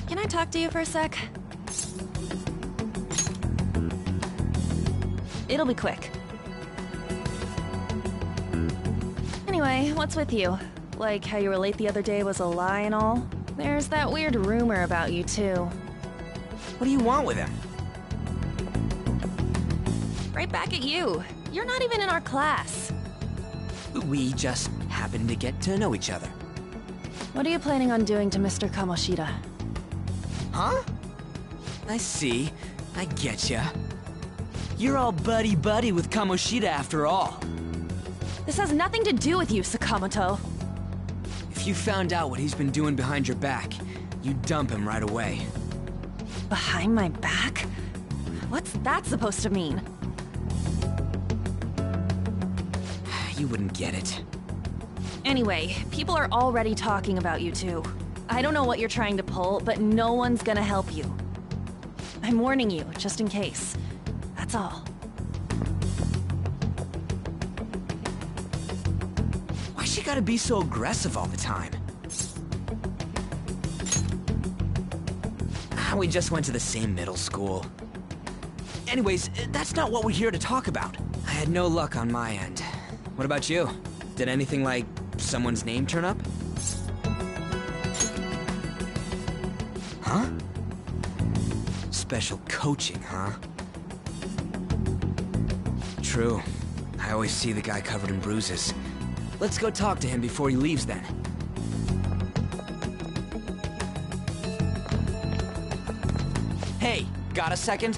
Can I talk to you for a sec? It'll be quick. Anyway, what's with you? Like how you were late the other day was a lie and all? There's that weird rumor about you, too. What do you want with him? Right back at you. You're not even in our class. We just happen to get to know each other. What are you planning on doing to Mr. Kamoshida? Huh? I see. I getcha. You're all buddy-buddy with Kamoshida after all. This has nothing to do with you, Sakamoto. If you found out what he's been doing behind your back, you'd dump him right away. Behind my back? What's that supposed to mean? You wouldn't get it. Anyway, people are already talking about you two. I don't know what you're trying to pull, but no one's gonna help you. I'm warning you, just in case. That's all. Why she gotta be so aggressive all the time? We just went to the same middle school. Anyways, that's not what we're here to talk about. I had no luck on my end. What about you? Did anything like someone's name turn up? Huh? Special coaching, huh? True. I always see the guy covered in bruises. Let's go talk to him before he leaves then. Hey, got a second?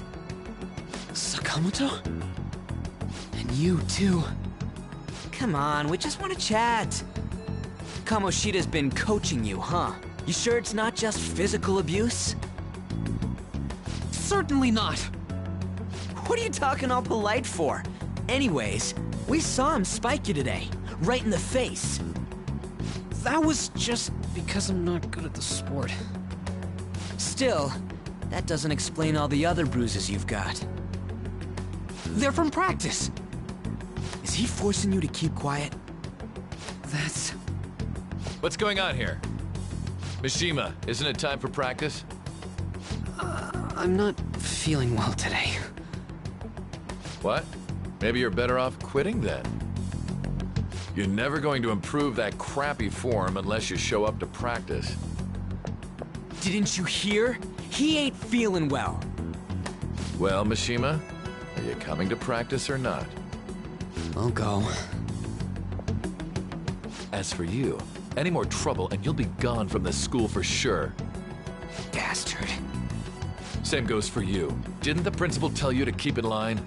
Sakamoto? And you too. Come on, we just want to chat. Kamoshida's been coaching you, huh? You sure it's not just physical abuse? Certainly not. What are you talking all polite for? Anyways, we saw him spike you today, right in the face. That was just because I'm not good at the sport. Still, that doesn't explain all the other bruises you've got. They're from practice. Is he forcing you to keep quiet? That's... What's going on here? Mishima, isn't it time for practice? I'm not feeling well today. What? Maybe you're better off quitting then. You're never going to improve that crappy form unless you show up to practice. Didn't you hear? He ain't feeling well. Well, Mishima, are you coming to practice or not? I'll go. As for you, any more trouble and you'll be gone from this school for sure. Bastard. Same goes for you. Didn't the principal tell you to keep in line?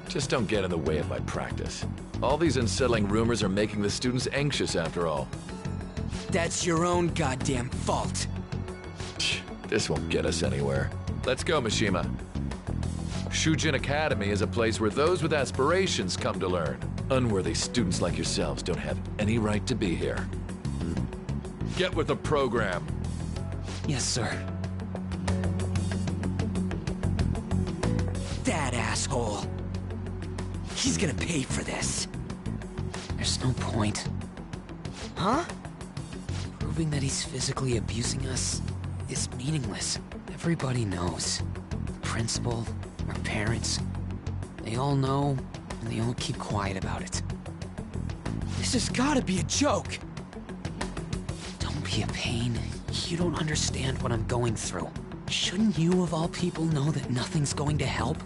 Just don't get in the way of my practice. All these unsettling rumors are making the students anxious after all. That's your own goddamn fault. This won't get us anywhere. Let's go, Mishima. Shujin Academy is a place where those with aspirations come to learn. Unworthy students like yourselves don't have any right to be here. Get with the program. Yes, sir. That asshole. He's gonna pay for this. There's no point. Huh? Proving that he's physically abusing us is meaningless. Everybody knows. The principal, our parents, they all know, and they all keep quiet about it. This has gotta be a joke. Don't be a pain. You don't understand what I'm going through. Shouldn't you, of all people, know that nothing's going to help?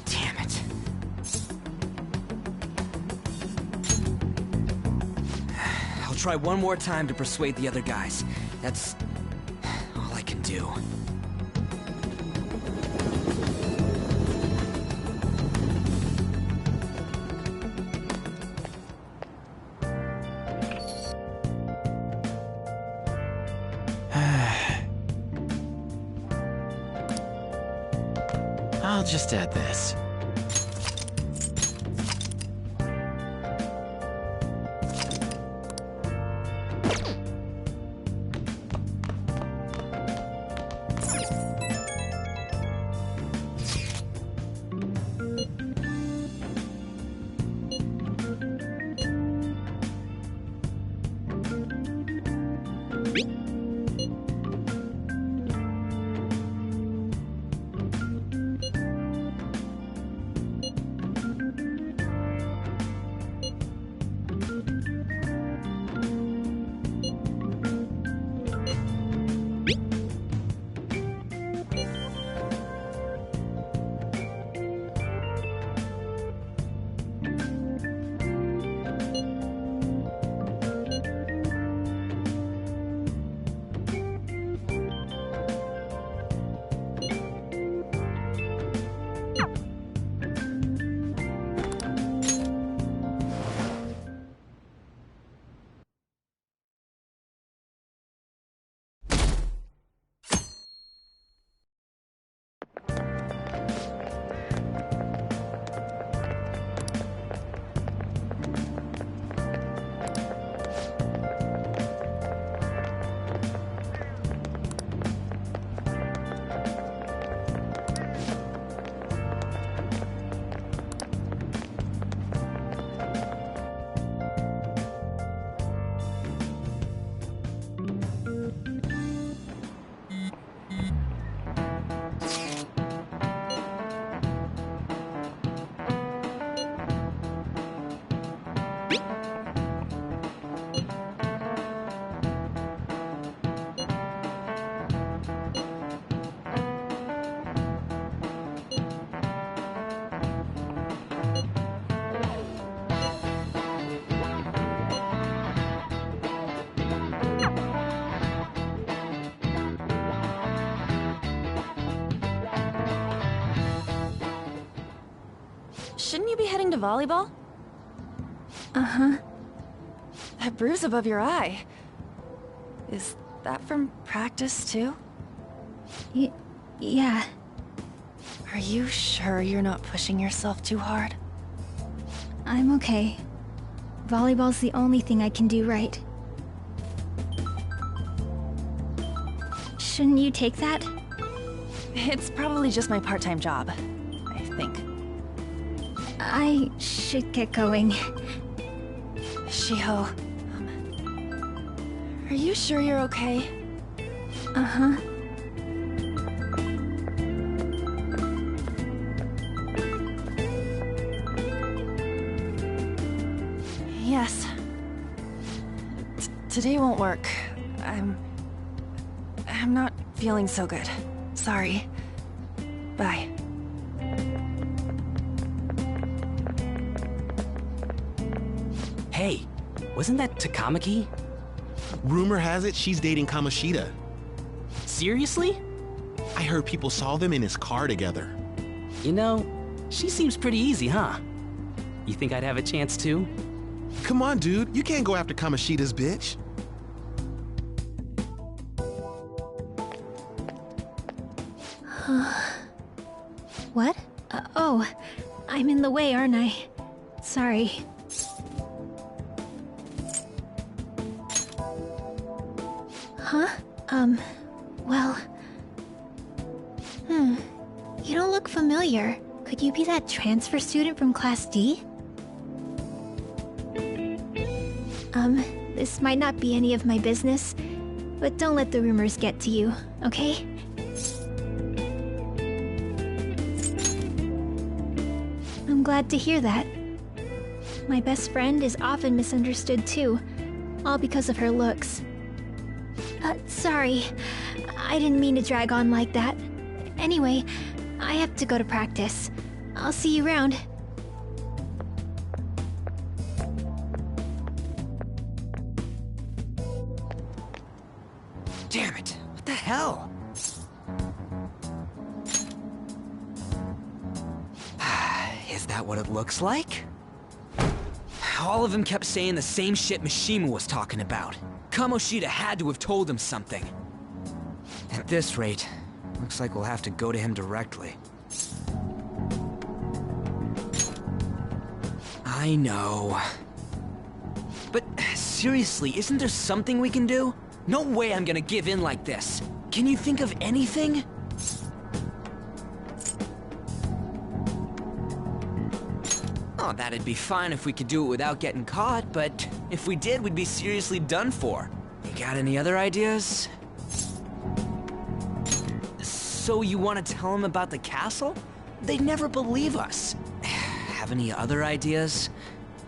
Damn it. I'll try one more time to persuade the other guys. That's all I can do. I'll just add this. shouldn't you be heading to volleyball? Uh-huh. That bruise above your eye. Is that from practice, too? Yeah. Are you sure you're not pushing yourself too hard? I'm okay. Volleyball's the only thing I can do right. Shouldn't you take that? It's probably just my part-time job, I think. I should get going. Shiho, are you sure you're okay? Uh-huh. Yes. Today won't work. I'm not feeling so good. Sorry. Bye. Hey, wasn't that Takamaki? Rumor has it she's dating Kamoshida. Seriously? I heard people saw them in his car together. You know, she seems pretty easy, huh? You think I'd have a chance too? Come on, dude. You can't go after Kamoshida's bitch. What? Oh, I'm in the way, aren't I? Sorry. Huh? Well... You don't look familiar. Could you be that transfer student from Class D? This might not be any of my business, but don't let the rumors get to you, okay? I'm glad to hear that. My best friend is often misunderstood too, all because of her looks. Sorry. I didn't mean to drag on like that. Anyway, I have to go to practice. I'll see you around. Damn it! What the hell? Is that what it looks like? All of them kept saying the same shit Mishima was talking about. Kamoshida had to have told him something. At this rate, looks like we'll have to go to him directly. I know. But seriously, isn't there something we can do? No way I'm gonna give in like this. Can you think of anything? Oh, that'd be fine if we could do it without getting caught, but if we did, we'd be seriously done for. You got any other ideas? So you want to tell them about the castle? They'd never believe us. Have any other ideas?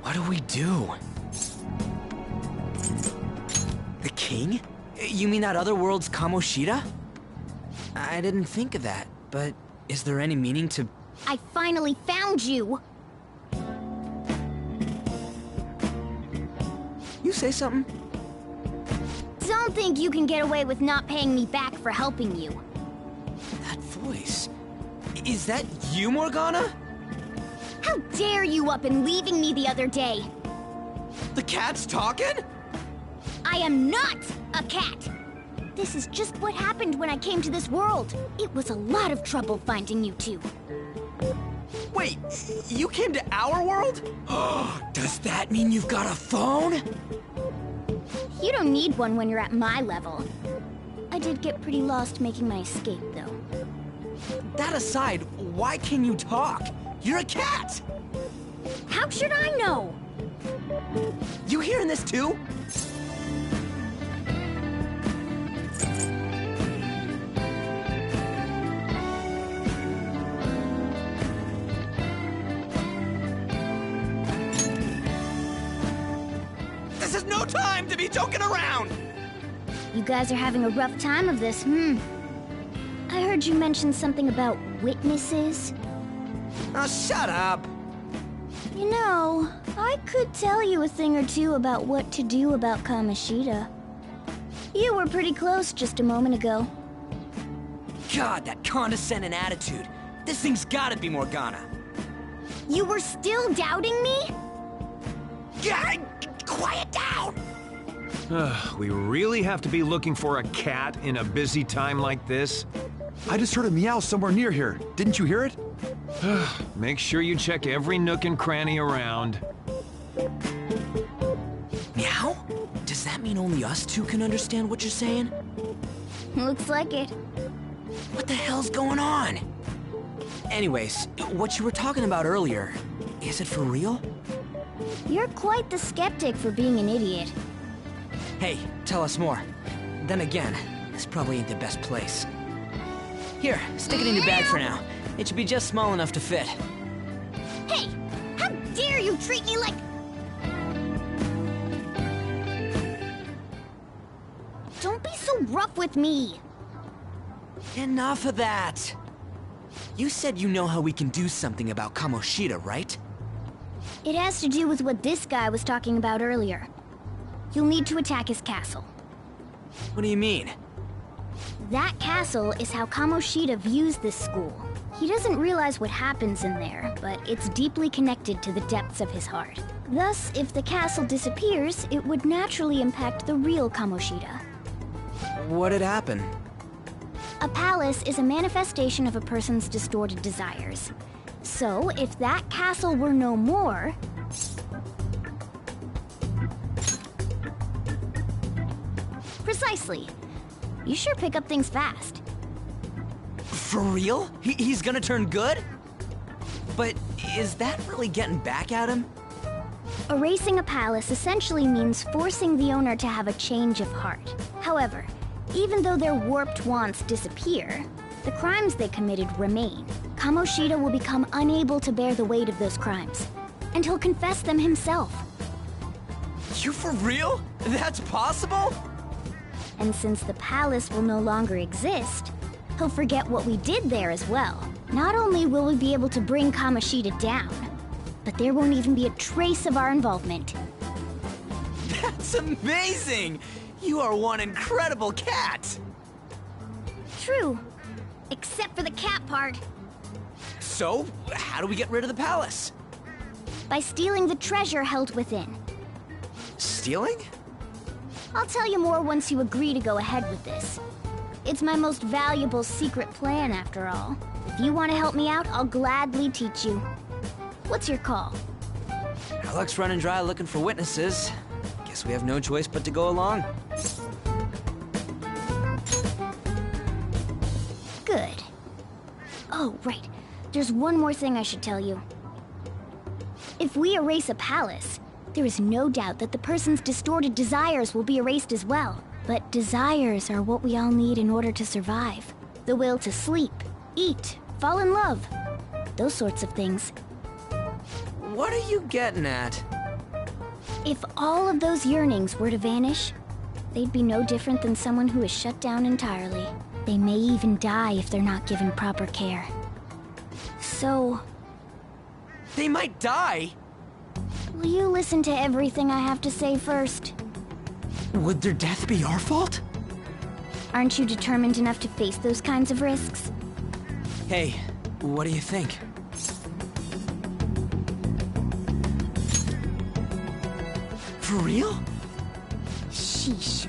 What do we do? The king? You mean that other world's Kamoshida? I didn't think of that, but is there any meaning to... I finally found you! You say something? Don't think you can get away with not paying me back for helping you. That voice... Is that you, Morgana? How dare you up and leaving me the other day? The cat's talking? I am not a cat! This is just what happened when I came to this world. It was a lot of trouble finding you two. Wait, you came to our world? Does that mean you've got a phone? You don't need one when you're at my level. I did get pretty lost making my escape, though. That aside, why can you talk? You're a cat! How should I know? You hearing this too? This is no time to be joking around! You guys are having a rough time of this, I heard you mention something about witnesses. Oh, shut up! You know, I could tell you a thing or two about what to do about Kamoshida. You were pretty close just a moment ago. God, that condescending attitude. This thing's gotta be Morgana. You were still doubting me? Quiet down! We really have to be looking for a cat in a busy time like this? I just heard a meow somewhere near here. Didn't you hear it? Make sure you check every nook and cranny around. Meow? Does that mean only us two can understand what you're saying? Looks like it. What the hell's going on? Anyways, what you were talking about earlier, is it for real? You're quite the skeptic for being an idiot. Hey, tell us more. Then again, this probably ain't the best place. Here, stick it in your bag for now. It should be just small enough to fit. Hey! How dare you treat me like... Don't be so rough with me! Enough of that! You said you know how we can do something about Kamoshida, right? It has to do with what this guy was talking about earlier. You'll need to attack his castle. What do you mean? That castle is how Kamoshida views this school. He doesn't realize what happens in there, but it's deeply connected to the depths of his heart. Thus, if the castle disappears, it would naturally impact the real Kamoshida. What'd happen? A palace is a manifestation of a person's distorted desires. So, if that castle were no more... Precisely. You sure pick up things fast. For real? He's gonna turn good? But is that really getting back at him? Erasing a palace essentially means forcing the owner to have a change of heart. However, even though their warped wants disappear, the crimes they committed remain. Kamoshida will become unable to bear the weight of those crimes, and he'll confess them himself. You for real? That's possible? And since the palace will no longer exist, he'll forget what we did there as well. Not only will we be able to bring Kamoshida down, but there won't even be a trace of our involvement. That's amazing! You are one incredible cat! True. Except for the cat part. So, how do we get rid of the palace? By stealing the treasure held within. Stealing? I'll tell you more once you agree to go ahead with this. It's my most valuable secret plan, after all. If you want to help me out, I'll gladly teach you. What's your call? Our luck's running dry looking for witnesses. Guess we have no choice but to go along. Good. Oh, right. There's one more thing I should tell you. If we erase a palace, there is no doubt that the person's distorted desires will be erased as well. But desires are what we all need in order to survive. The will to sleep, eat, fall in love. Those sorts of things. What are you getting at? If all of those yearnings were to vanish, they'd be no different than someone who is shut down entirely. They may even die if they're not given proper care. So... They might die? Will you listen to everything I have to say first? Would their death be our fault? Aren't you determined enough to face those kinds of risks? Hey, what do you think? For real? Sheesh.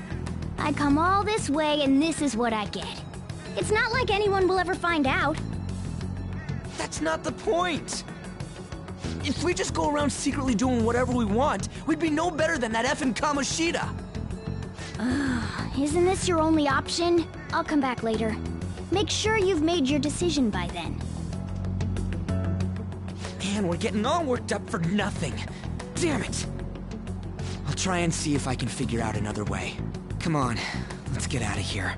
I come all this way and this is what I get. It's not like anyone will ever find out. That's not the point! If we just go around secretly doing whatever we want, we'd be no better than that effing Kamoshida! Isn't this your only option? I'll come back later. Make sure you've made your decision by then. Man, we're getting all worked up for nothing. Damn it! I'll try and see if I can figure out another way. Come on, let's get out of here.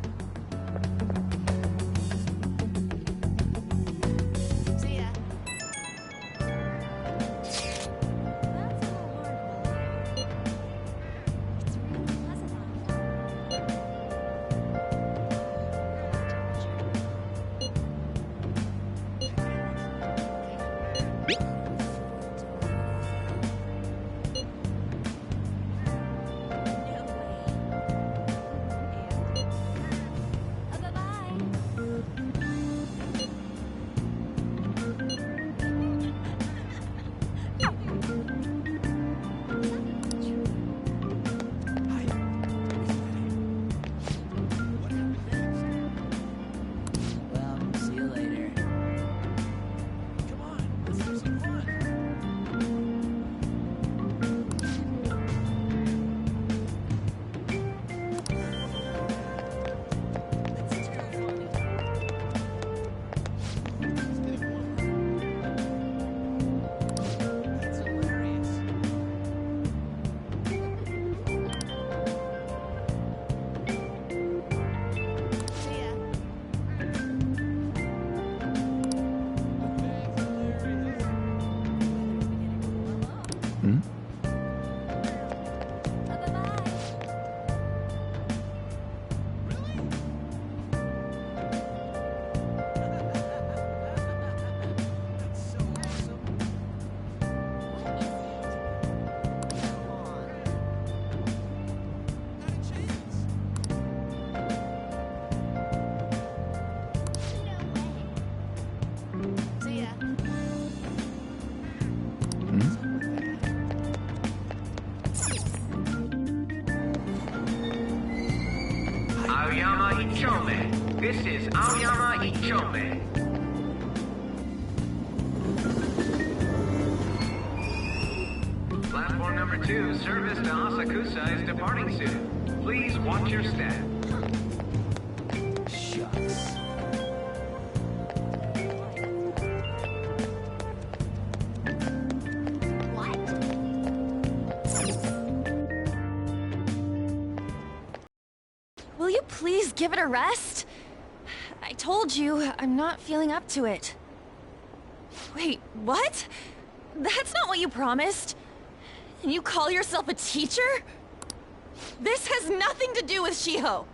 Aoyama Ichome. This is Aoyama Ichome. Platform number 2, service to Asakusa is departing soon. Please watch your step. Shucks. Will you please give it a rest? I told you, I'm not feeling up to it. Wait, what? That's not what you promised. And you call yourself a teacher? This has nothing to do with Shiho.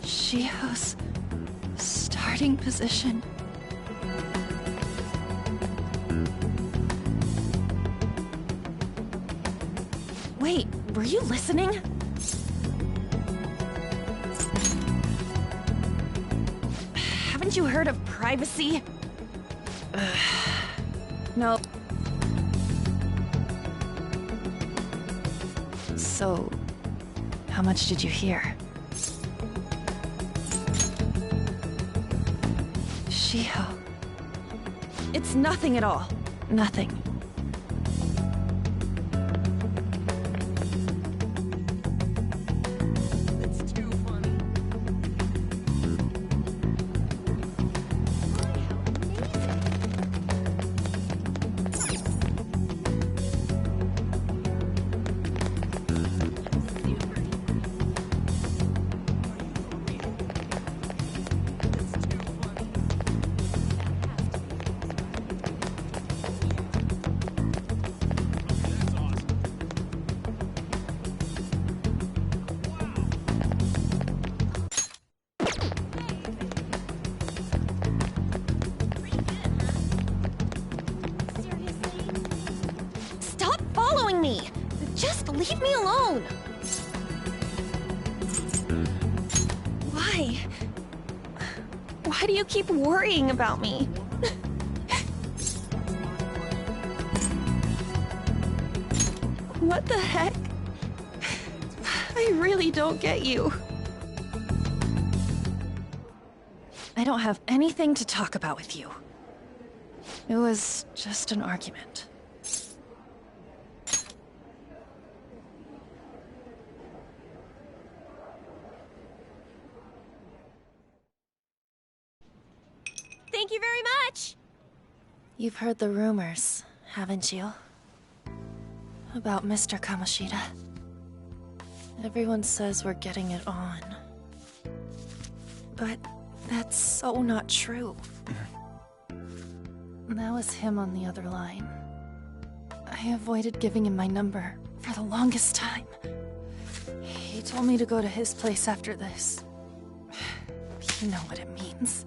Shiho's starting position. Wait, were you listening? Haven't you heard of privacy? Nope. So, how much did you hear? Shiho. It's nothing at all. Nothing. Just leave me alone! Why? Why do you keep worrying about me? What the heck? I really don't get you. I don't have anything to talk about with you. It was just an argument. Thank you very much! You've heard the rumors, haven't you? About Mr. Kamoshida. Everyone says we're getting it on. But that's so not true. That was him on the other line. I avoided giving him my number for the longest time. He told me to go to his place after this. You know what it means.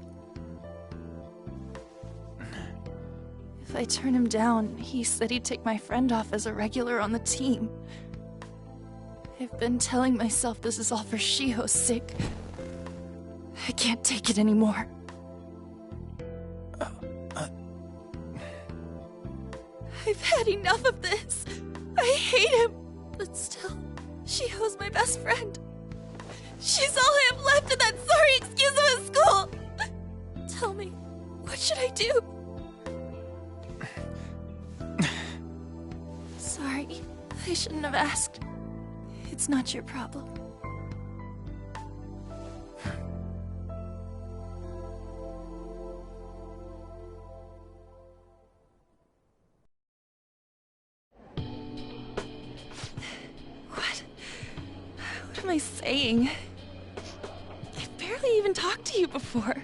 If I turn him down, he said he'd take my friend off as a regular on the team. I've been telling myself this is all for Shiho's sake. I can't take it anymore. I've had enough of this. I hate him. But still, Shiho's my best friend. She's all I have left in that sorry excuse of a school. Tell me, what should I do? Sorry, I shouldn't have asked. It's not your problem. What am I saying? I've barely even talked to you before.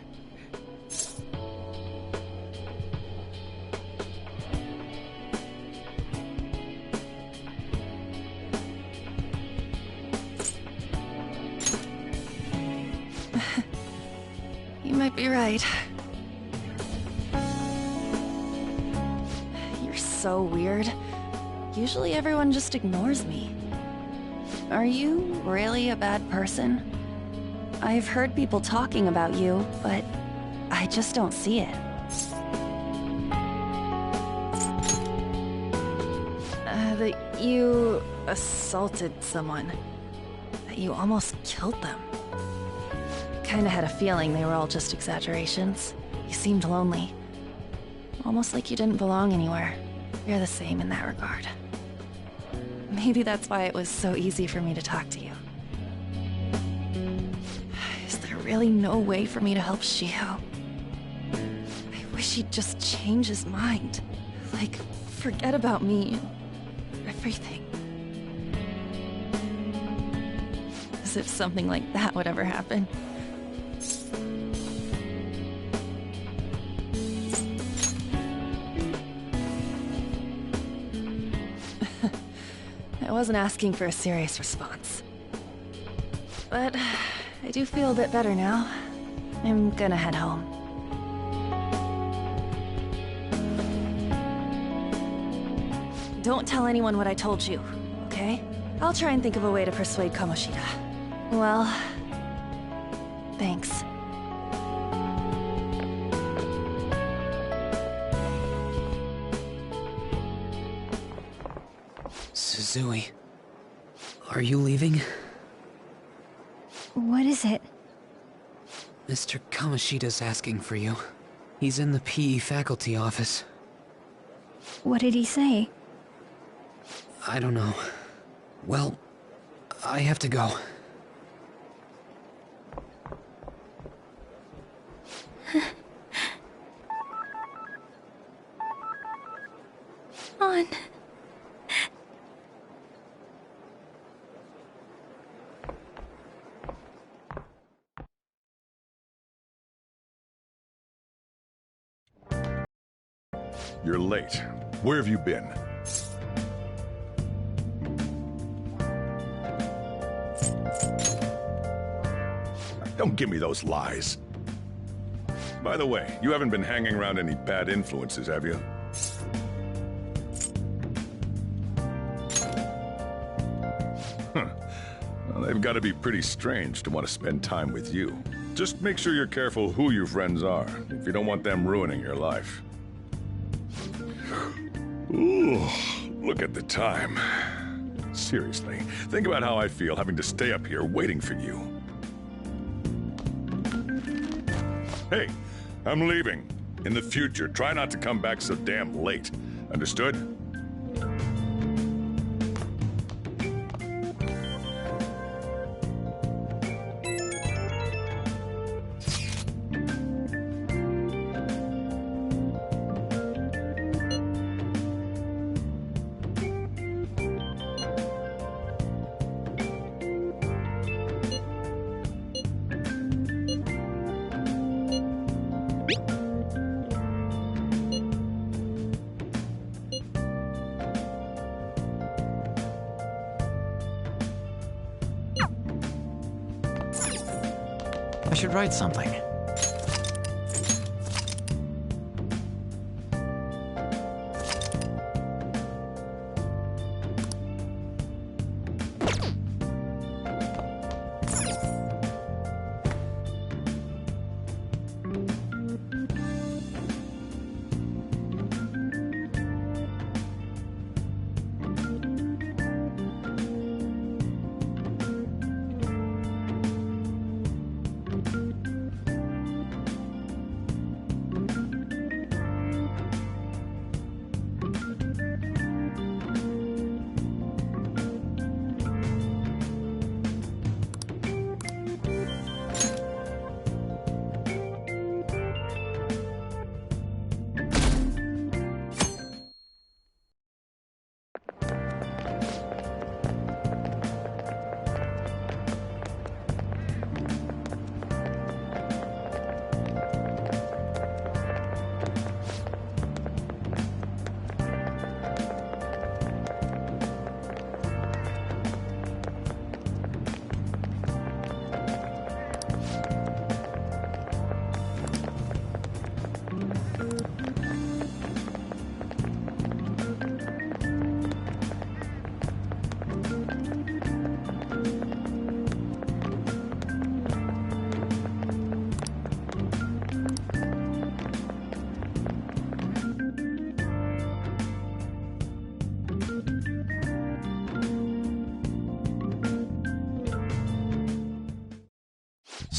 You might be right. You're so weird. Usually everyone just ignores me. Are you really a bad person? I've heard people talking about you, but I just don't see it. that you assaulted someone. That you almost killed them. Kinda had a feeling they were all just exaggerations. You seemed lonely. Almost like you didn't belong anywhere. You're the same in that regard. Maybe that's why it was so easy for me to talk to you. Is there really no way for me to help Shiho? I wish he'd just change his mind. Like, forget about me. Everything. As if something like that would ever happen. I wasn't asking for a serious response. But I do feel a bit better now. I'm gonna head home. Don't tell anyone what I told you, okay? I'll try and think of a way to persuade Kamoshida. Well, thanks. Suzui, are you leaving? What is it? Mr. Kamoshida's asking for you. He's in the PE faculty office. What did he say? I don't know. Well, I have to go. On. You're late. Where have you been? Don't give me those lies. By the way, you haven't been hanging around any bad influences, have you? Huh. Well, they've got to be pretty strange to want to spend time with you. Just make sure you're careful who your friends are, if you don't want them ruining your life. Ooh, look at the time. Seriously, think about how I feel having to stay up here waiting for you. Hey, I'm leaving. In the future, try not to come back so damn late. Understood? I should write something.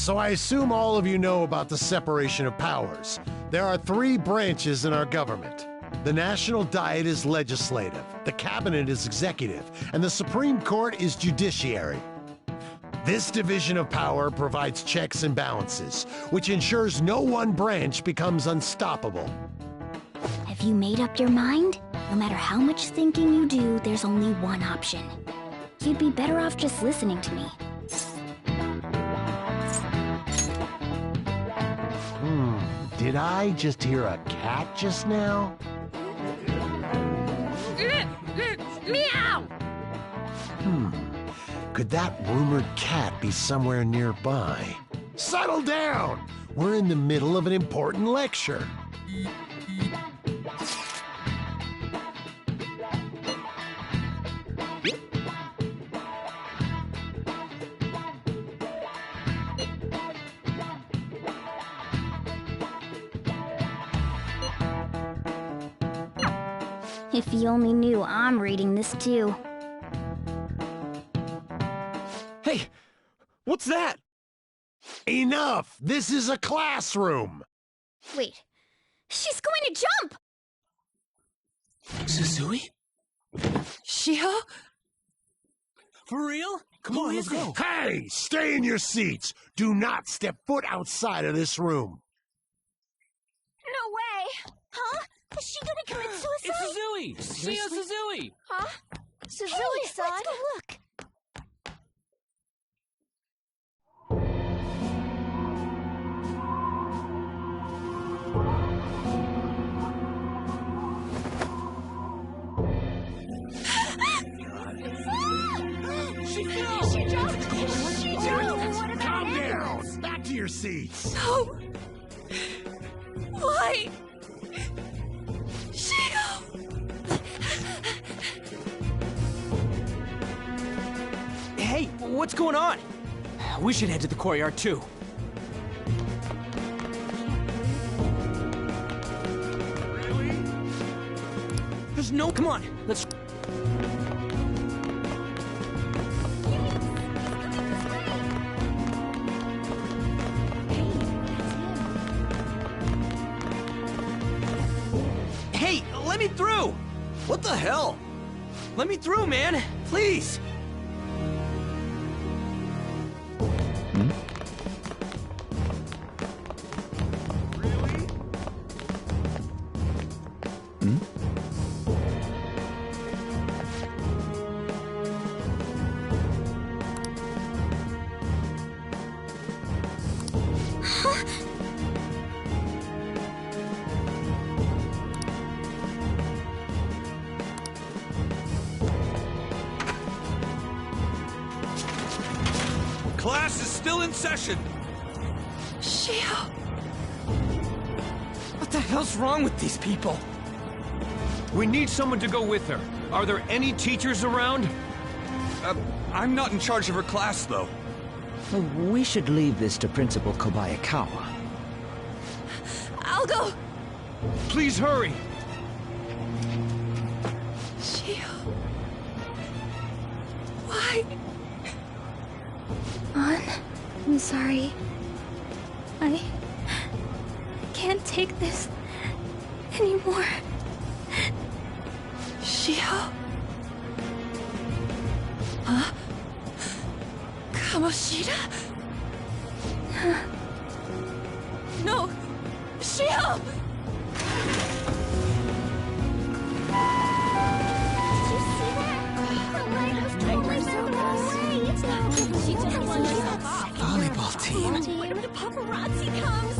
So I assume all of you know about the separation of powers. There are 3 branches in our government. The National Diet is legislative, the Cabinet is executive, and the Supreme Court is judiciary. This division of power provides checks and balances, which ensures no one branch becomes unstoppable. Have you made up your mind? No matter how much thinking you do, there's only one option. You'd be better off just listening to me. Did I just hear a cat just now? Meow! Could that rumored cat be somewhere nearby? Settle down! We're in the middle of an important lecture. If you only knew I'm reading this too. Hey, what's that? Enough! This is a classroom! Wait, she's going to jump! Suzui? Shiho? For real? Come on, let's go. Hey, stay in your seats! Do not step foot outside of this room. No way! Huh? Is she gonna commit suicide? It's Suzui! Shio Suzui! Huh? Suzui-san? Let's go look. She jumped! Calm down! Back to your seats! No! Why? Shio! Hey, what's going on? We should head to the courtyard too. Really? There's no... Come on, let's... Hey, let me through! What the hell? Let me through, man! Please! Class is still in session. Shio! What the hell's wrong with these people? We need someone to go with her. Are there any teachers around? I'm not in charge of her class, though. We should leave this to Principal Kobayakawa. I'll go! Please hurry! Shio... Why? Ann, I'm sorry. I can't take this anymore. Shio? Huh? Kamoshida? No! Shio! Volleyball team. When the paparazzi comes!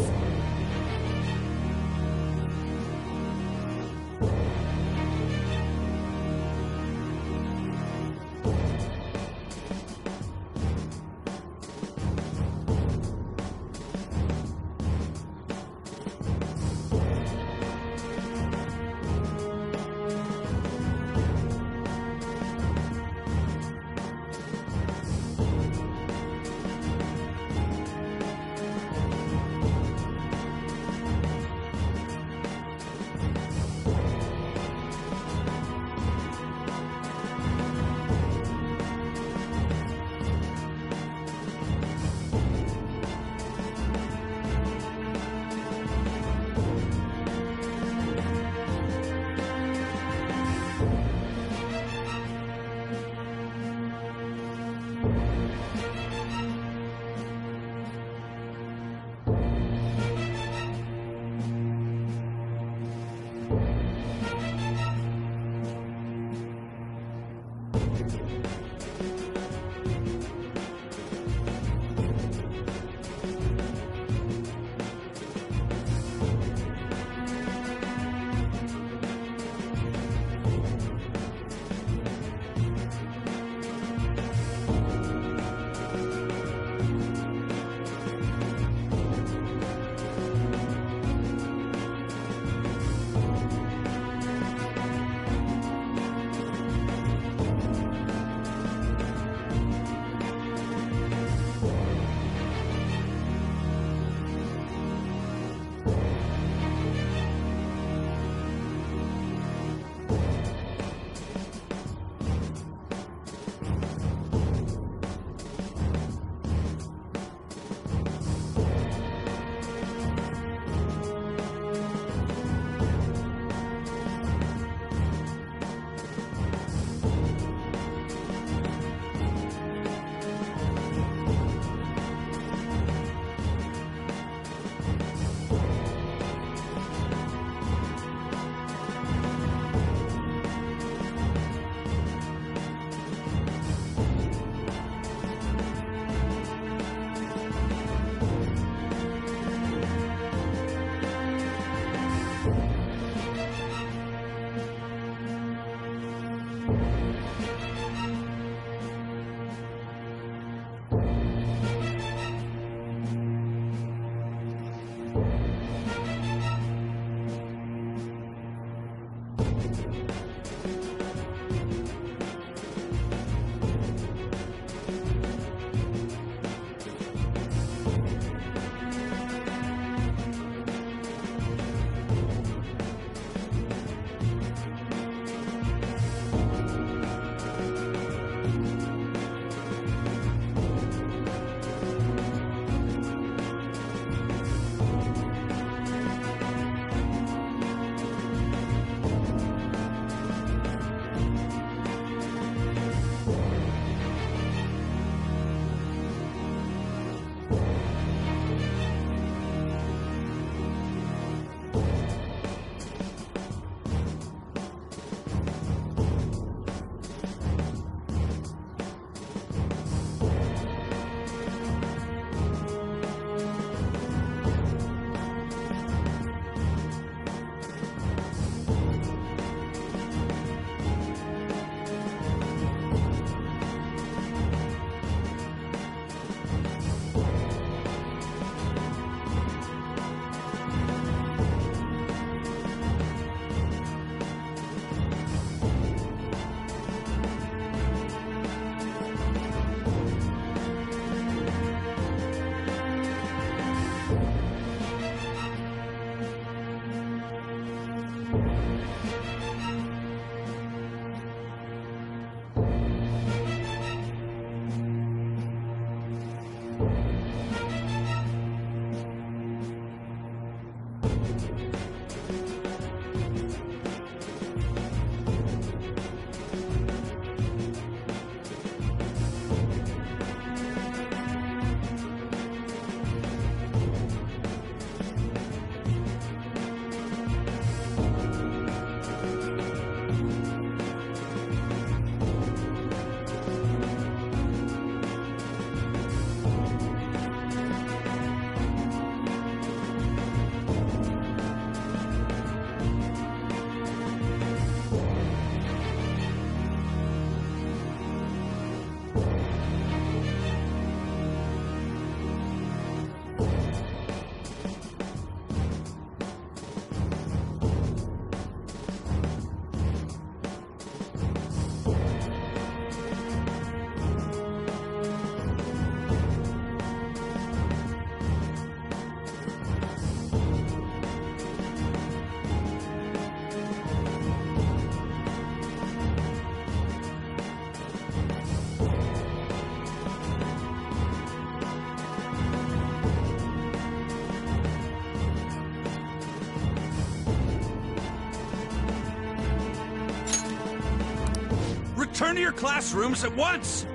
Return to your classrooms at once!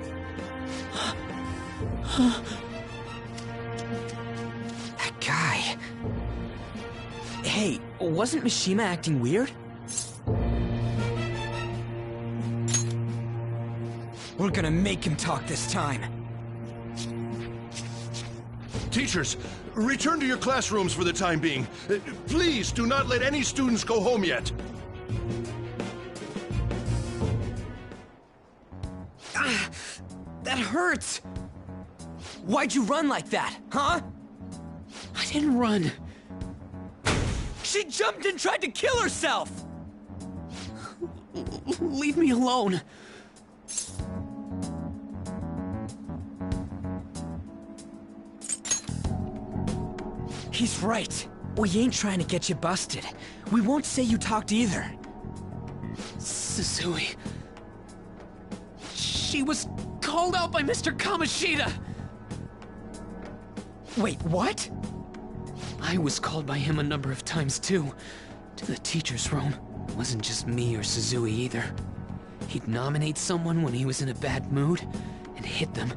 That guy... Hey, wasn't Mishima acting weird? We're gonna make him talk this time. Teachers, return to your classrooms for the time being. Please do not let any students go home yet. Ah, that hurts! Why'd you run like that, huh? I didn't run. She jumped and tried to kill herself! Leave me alone. He's right. We ain't trying to get you busted. We won't say you talked either. Suzui... She was called out by Mr. Kamoshida! Wait, what? I was called by him a number of times too. To the teacher's room. It wasn't just me or Suzui either. He'd nominate someone when he was in a bad mood, and hit them.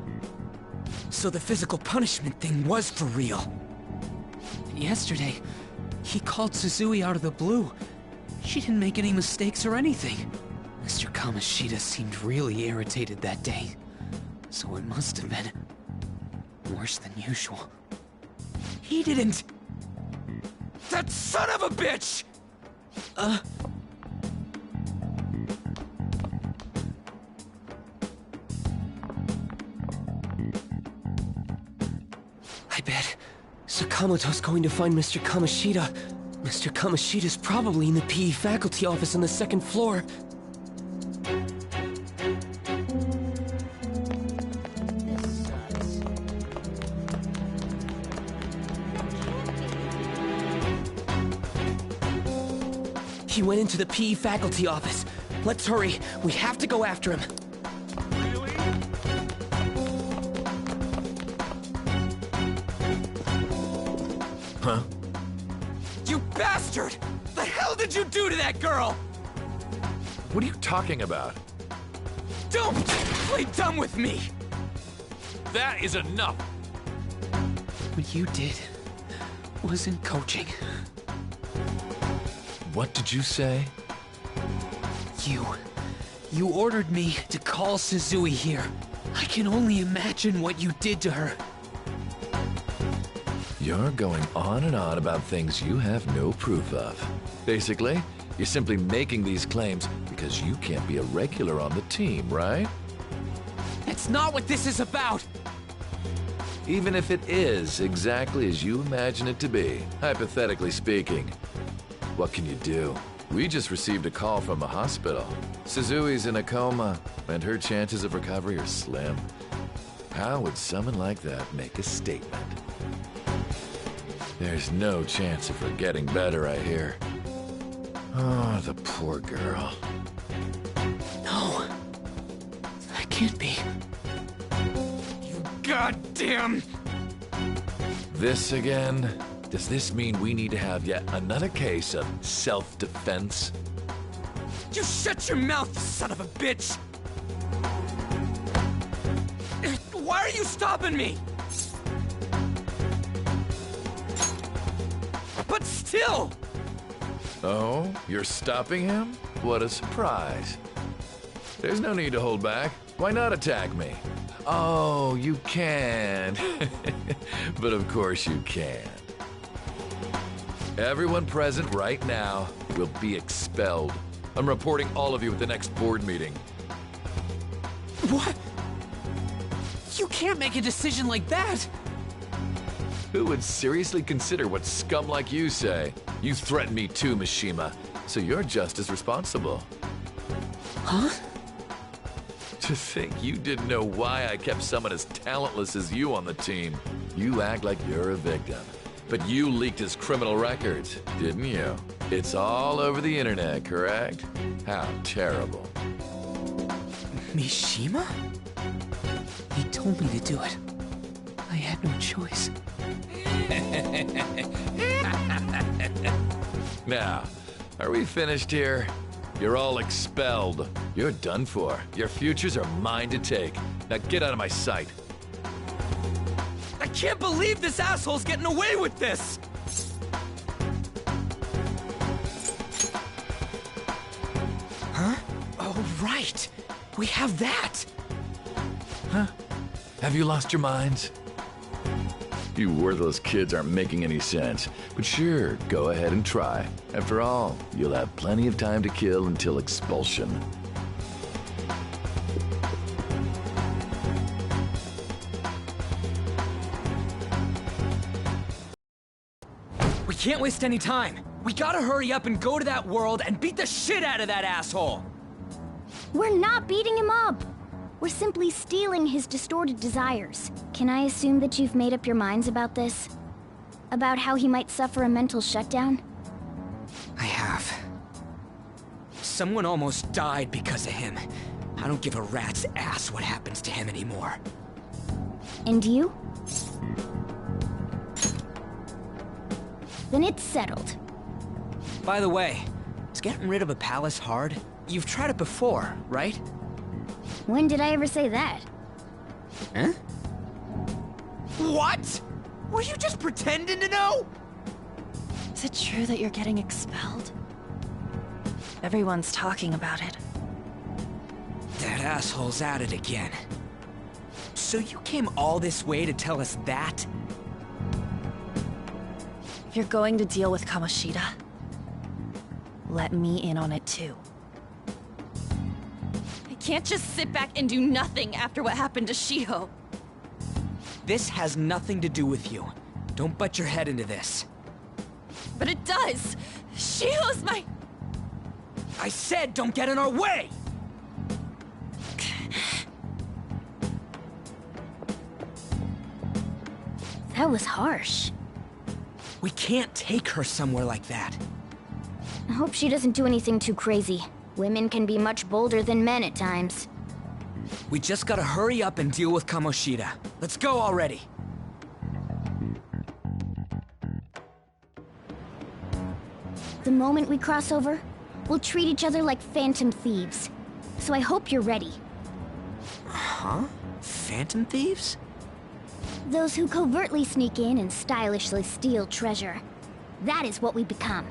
So the physical punishment thing was for real. And yesterday, he called Suzui out of the blue. She didn't make any mistakes or anything. Mr. Kamoshida seemed really irritated that day. So it must have been worse than usual. He didn't... That son of a bitch! I bet Sakamoto's going to find Mr. Kamoshida. Mr. Kamoshida's probably in the PE faculty office on the second floor. He went into the PE faculty office. Let's hurry. We have to go after him. Huh? You bastard! The hell did you do to that girl? What are you talking about? Don't play dumb with me! That is enough! What you did wasn't coaching. What did you say? You ordered me to call Suzui here. I can only imagine what you did to her. You're going on and on about things you have no proof of. Basically, you're simply making these claims because you can't be a regular on the team, right? That's not what this is about! Even if it is exactly as you imagine it to be, hypothetically speaking, what can you do? We just received a call from the hospital. Suzui's in a coma, and her chances of recovery are slim. How would someone like that make a statement? There's no chance of her getting better, I hear. Oh, the poor girl. No. That can't be. You goddamn... This again? Does this mean we need to have yet another case of self-defense? You shut your mouth, you son of a bitch! Why are you stopping me? But still! Oh, you're stopping him? What a surprise. There's no need to hold back. Why not attack me? Oh, you can. But of course you can. Everyone present right now will be expelled. I'm reporting all of you at the next board meeting. What? You can't make a decision like that! Who would seriously consider what scum like you say? You threatened me too, Mishima, so you're just as responsible. Huh? To think you didn't know why I kept someone as talentless as you on the team. You act like you're a victim. But you leaked his criminal records, didn't you? It's all over the internet, correct? How terrible. Mishima? He told me to do it. I had no choice. Now, are we finished here? You're all expelled. You're done for. Your futures are mine to take. Now get out of my sight. I can't believe this asshole's getting away with this! Huh? Oh, right. We have that. Huh? Have you lost your minds? You worthless kids aren't making any sense. But sure, go ahead and try. After all, you'll have plenty of time to kill until expulsion. We can't waste any time. We gotta hurry up and go to that world and beat the shit out of that asshole! We're not beating him up! We're simply stealing his distorted desires. Can I assume that you've made up your minds about this? About how he might suffer a mental shutdown? I have. Someone almost died because of him. I don't give a rat's ass what happens to him anymore. And you? Then it's settled. By the way, is getting rid of a palace hard? You've tried it before, right? When did I ever say that? Huh? What? Were you just pretending to know? Is it true that you're getting expelled? Everyone's talking about it. That asshole's at it again. So you came all this way to tell us that? If you're going to deal with Kamoshida, let me in on it too. I can't just sit back and do nothing after what happened to Shiho. This has nothing to do with you. Don't butt your head into this. But it does! Shiho's my... I said don't get in our way! That was harsh. We can't take her somewhere like that. I hope she doesn't do anything too crazy. Women can be much bolder than men at times. We just gotta hurry up and deal with Kamoshida. Let's go already. The moment we cross over, we'll treat each other like phantom thieves. So I hope you're ready. Huh? Phantom thieves? Those who covertly sneak in and stylishly steal treasure. That is what we become.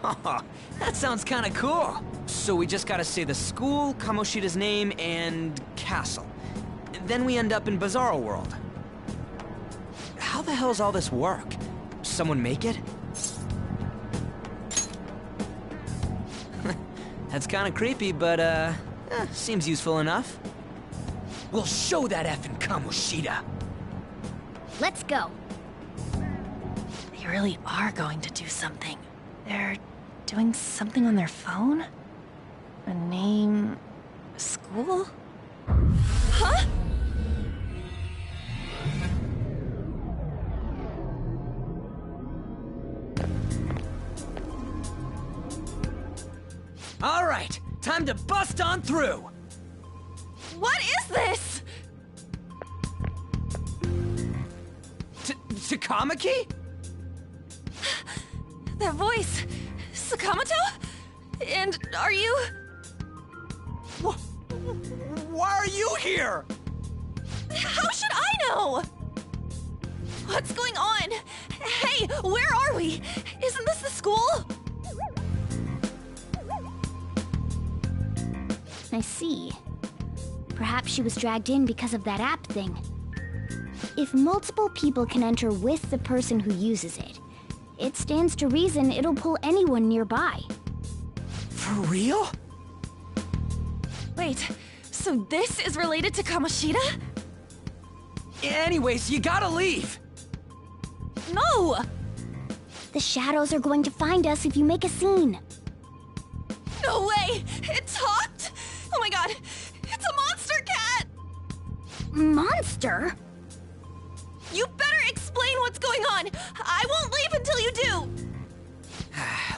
That sounds kinda cool. So we just gotta say the school, Kamoshida's name, and castle. Then we end up in Bizarro World. How the hell's all this work? Someone make it? That's kinda creepy, but seems useful enough. We'll show that effing Kamoshida. Let's go. They really are going to do something. They're doing something on their phone? A name... a school? Huh? All right, time to bust on through. What is this? Takamaki? That voice... Sakamoto? And are you... Why are you here? How should I know? What's going on? Hey, where are we? Isn't this the school? I see. Perhaps she was dragged in because of that app thing. If multiple people can enter with the person who uses it, it stands to reason it'll pull anyone nearby. For real? Wait, so this is related to Kamoshida? Anyways, you gotta leave. No! The shadows are going to find us if you make a scene. No way! It talked? Oh my god! It's a monster cat! Monster? You better explain what's going on! I won't leave until you do!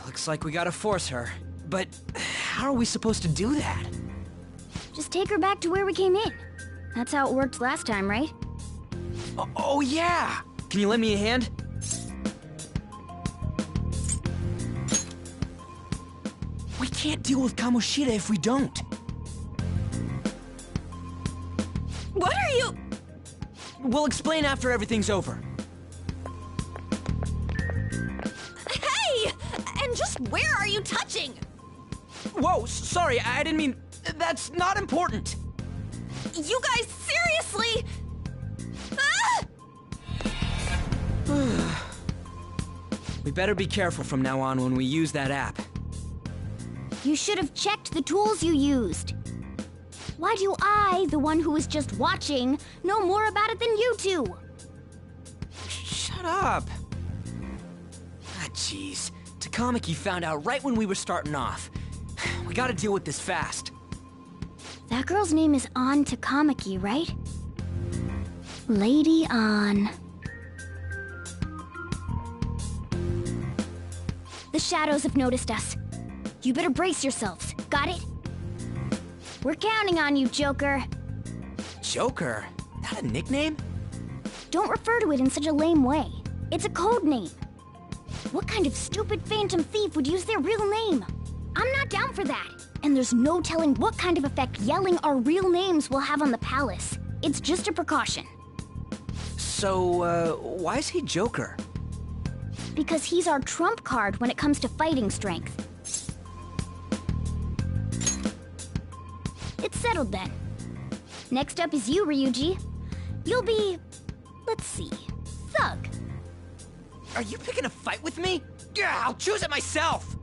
Looks like we gotta force her. But how are we supposed to do that? Just take her back to where we came in. That's how it worked last time, right? Oh yeah! Can you lend me a hand? can't deal with Kamoshida if we don't. What are you... We'll explain after everything's over. Hey! And just where are you touching? Whoa, sorry, I didn't mean... That's not important. You guys, seriously? Ah! We better be careful from now on when we use that app. You should have checked the tools you used. Why do I, the one who was just watching, know more about it than you two? Shut up. Ah, jeez. Takamaki found out right when we were starting off. We gotta deal with this fast. That girl's name is An Takamaki, right? Lady An. The shadows have noticed us. You better brace yourselves. Got it? We're counting on you, Joker. Joker? That a nickname? Don't refer to it in such a lame way. It's a code name. What kind of stupid phantom thief would use their real name? I'm not down for that. And there's no telling what kind of effect yelling our real names will have on the palace. It's just a precaution. So, why is he Joker? Because he's our trump card when it comes to fighting strength. It's settled then. Next up is you, Ryuji. You'll be... let's see... Thug. Are you picking a fight with me? Yeah, I'll choose it myself!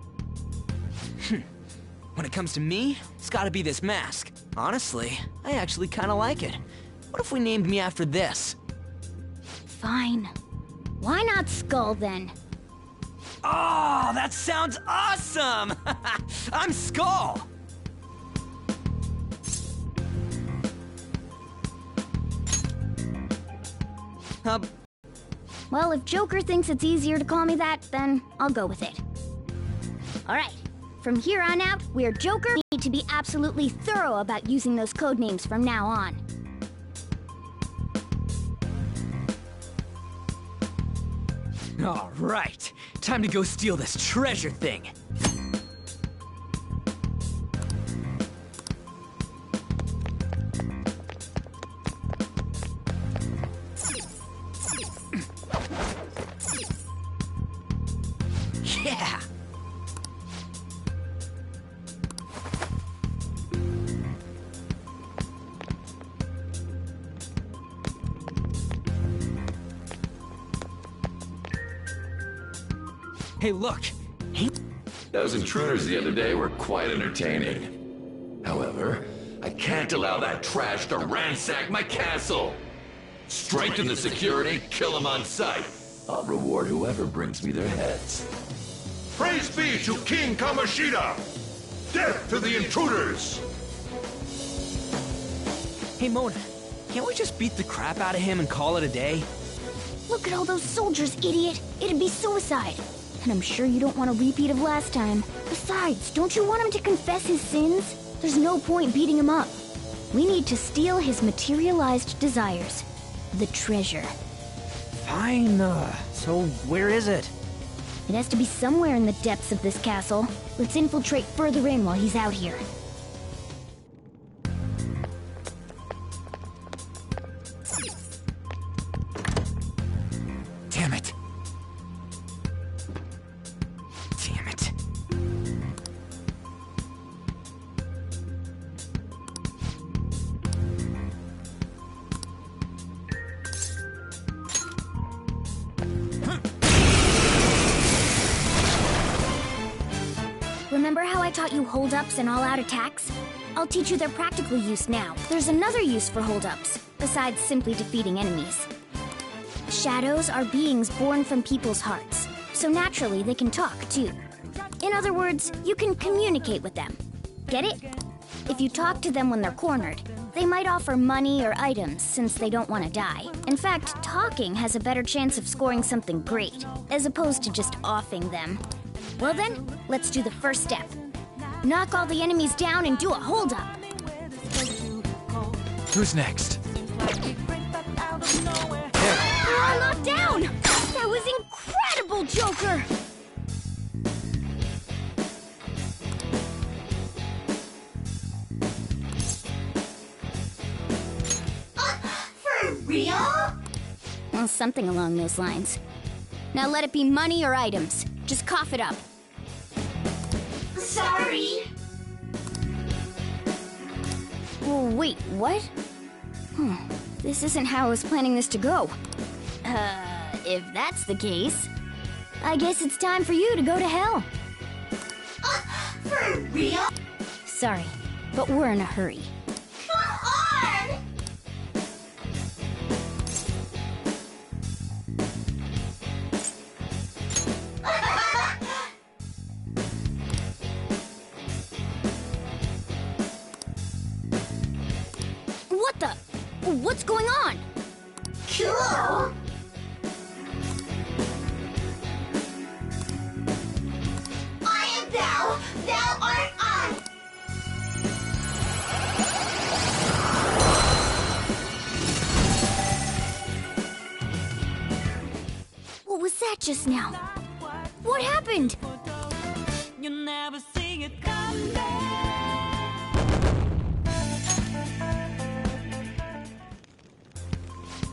When it comes to me, it's gotta be this mask. Honestly, I actually kinda like it. What if we named me after this? Fine. Why not Skull, then? Oh, that sounds awesome! I'm Skull! Well, if Joker thinks it's easier to call me that, then I'll go with it. Alright, from here on out, we're Joker. We need to be absolutely thorough about using those code names from now on. Alright, time to go steal this treasure thing. Yeah! Hey, look! Those intruders the other day were quite entertaining. However, I can't allow that trash to ransack my castle! Strengthen the security, kill them on sight. I'll reward whoever brings me their heads. Praise be to King Kamoshida! Death to the intruders! Hey, Mona, can't we just beat the crap out of him and call it a day? Look at all those soldiers, idiot! It'd be suicide. And I'm sure you don't want a repeat of last time. Besides, don't you want him to confess his sins? There's no point beating him up. We need to steal his materialized desires. The treasure. Fine, so where is it? It has to be somewhere in the depths of this castle. Let's infiltrate further in while he's out here. Damn it. Damn it. Remember how I taught you hold-ups and all-out attacks? I'll teach you their practical use now. There's another use for hold-ups, besides simply defeating enemies. Shadows are beings born from people's hearts, so naturally they can talk, too. In other words, you can communicate with them. Get it? If you talk to them when they're cornered, they might offer money or items since they don't want to die. In fact, talking has a better chance of scoring something great, as opposed to just offing them. Well then, let's do the first step. Knock all the enemies down and do a hold-up. Who's next? They're all knocked down! That was incredible, Joker! Well, something along those lines. Now let it be money or items. Just cough it up. Sorry. Oh, wait, what? This isn't how I was planning this to go. If that's the case, I guess it's time for you to go to hell. For real? Sorry, but we're in a hurry. Come on! What the? What's going on? Cool! I am thou, thou art I! What was that just now? What happened? You'll never see it come back.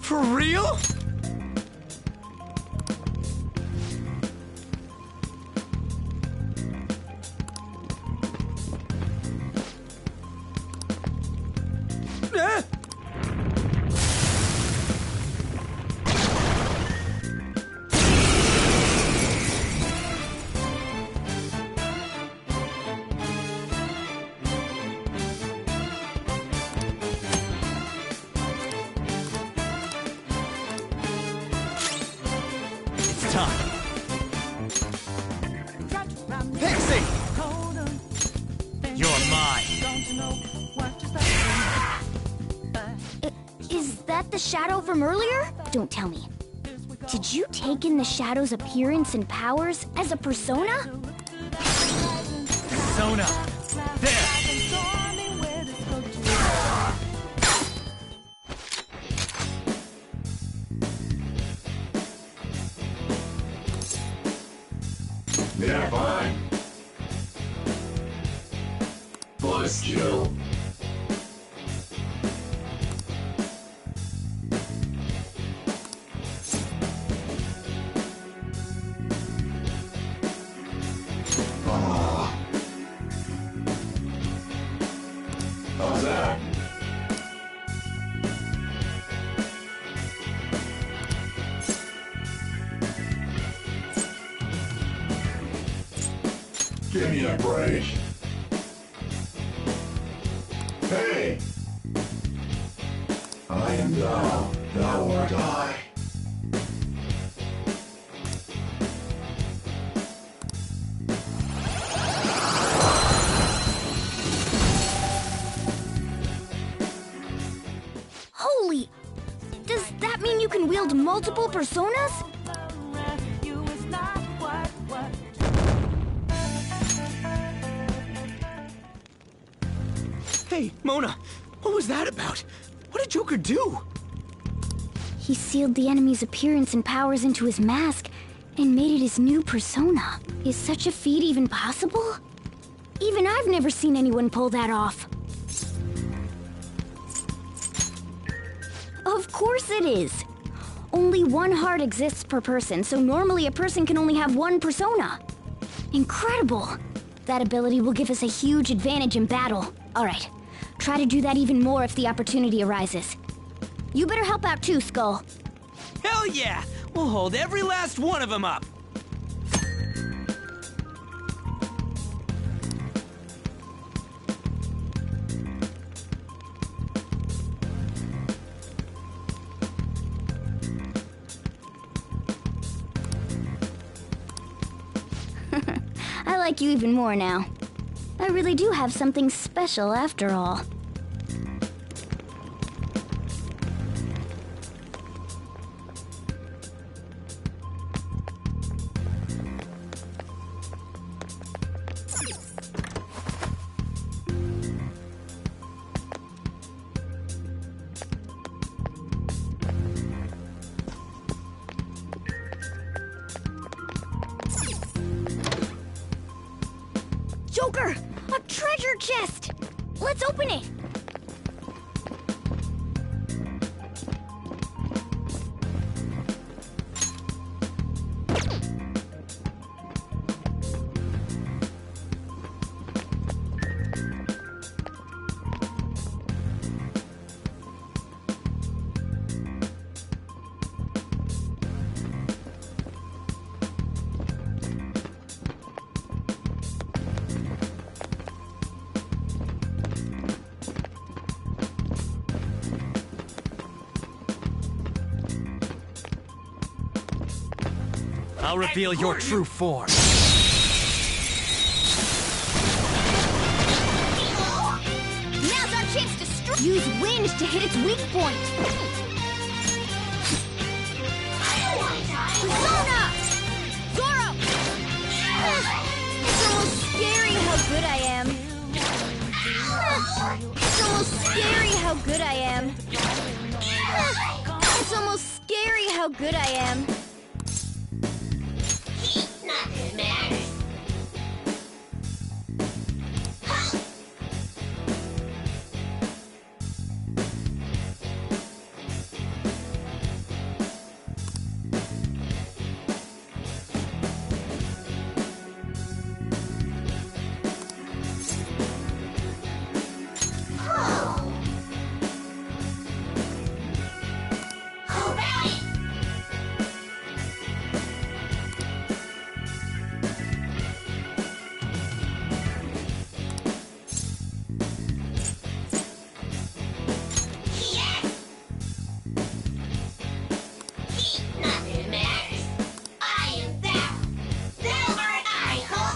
For real? Pixie! You're mine. Is that the shadow from earlier? Don't tell me. Did you take in the shadow's appearance and powers as a persona? Persona. There. Yeah, fine. First kill. How's that? Give me a break. Hey! I am thou, thou art I. Holy! Does that mean you can wield multiple personas? Hey, Mona, what was that about? What did Joker do? He sealed the enemy's appearance and powers into his mask and made it his new persona. Is such a feat even possible? Even I've never seen anyone pull that off. Of course it is. Only one heart exists per person, so normally a person can only have one persona. Incredible! That ability will give us a huge advantage in battle. Alright, try to do that even more if the opportunity arises. You better help out too, Skull. Hell yeah! We'll hold every last one of them up! I like you even more now. I really do have something special after all. Joker! A treasure chest! Let's open it! I'll reveal your true form. Now's our chance to strike. Use wind to hit its weak point. Persona! Zoro! It's almost scary how good I am. It's almost scary how good I am. It's almost scary how good I am. Nothing matters. Nothing matters. I am thou. Thou art I, huh?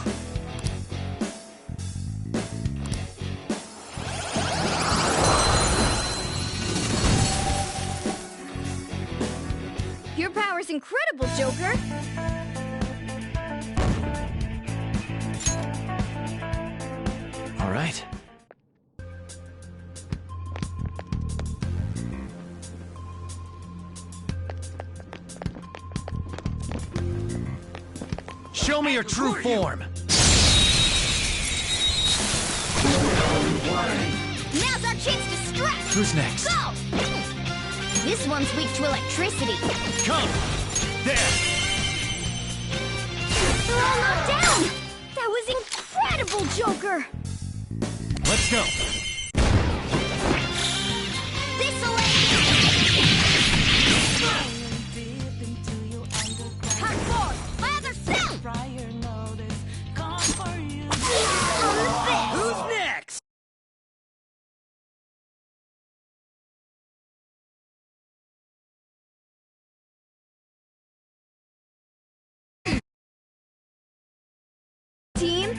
Your power's incredible, Joker. All right. Show me your true form. Now's our chance to strike. Who's next? Go! This one's weak to electricity. Come! There! They're all knocked down! That was incredible, Joker! Let's go! This'll Come forward! My other self! Who's next? Team?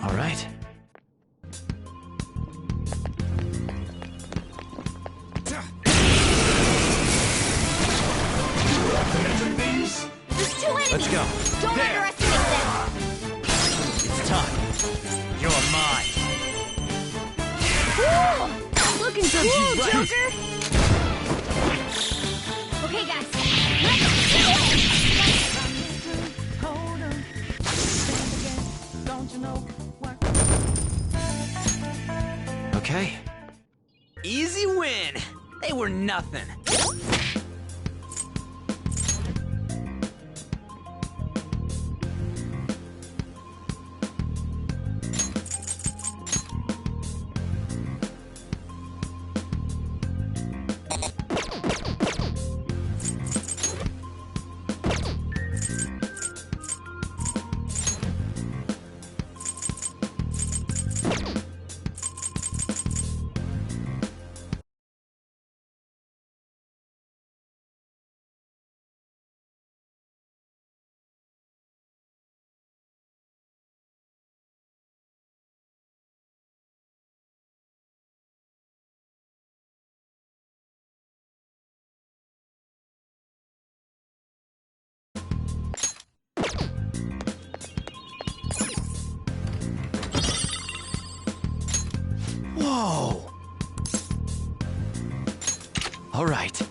All right. There's two enemies! Let's go. Don't There. underestimate them! It's time. You're mine. Cool! Looking Serves you cool, right. Joker! Okay, guys. Let's do it! Okay. Easy win. They were nothing. Whoa! All right.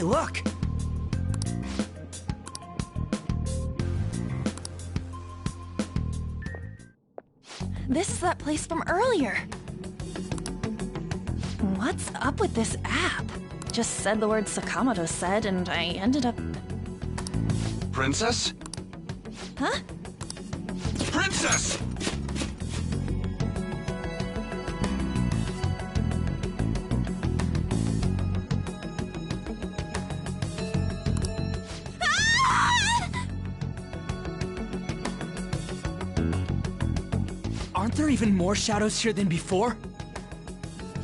look! This is that place from earlier. What's up with this app? Just said the word Sakamoto said, and I ended up... Princess? Huh? Princess! Aren't there even more shadows here than before?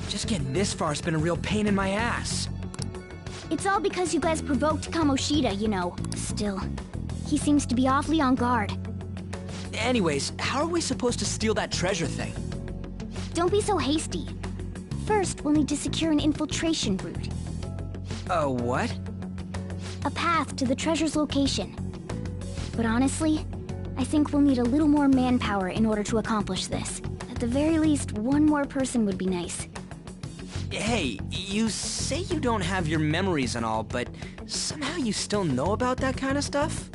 Just getting this far's been a real pain in my ass. It's all because you guys provoked Kamoshida, you know. Still, he seems to be awfully on guard. Anyways, how are we supposed to steal that treasure thing? Don't be so hasty. First, we'll need to secure an infiltration route. What? A path to the treasure's location. But honestly, I think we'll need a little more manpower in order to accomplish this. At the very least, one more person would be nice. Hey, you say you don't have your memories and all, but somehow you still know about that kind of stuff?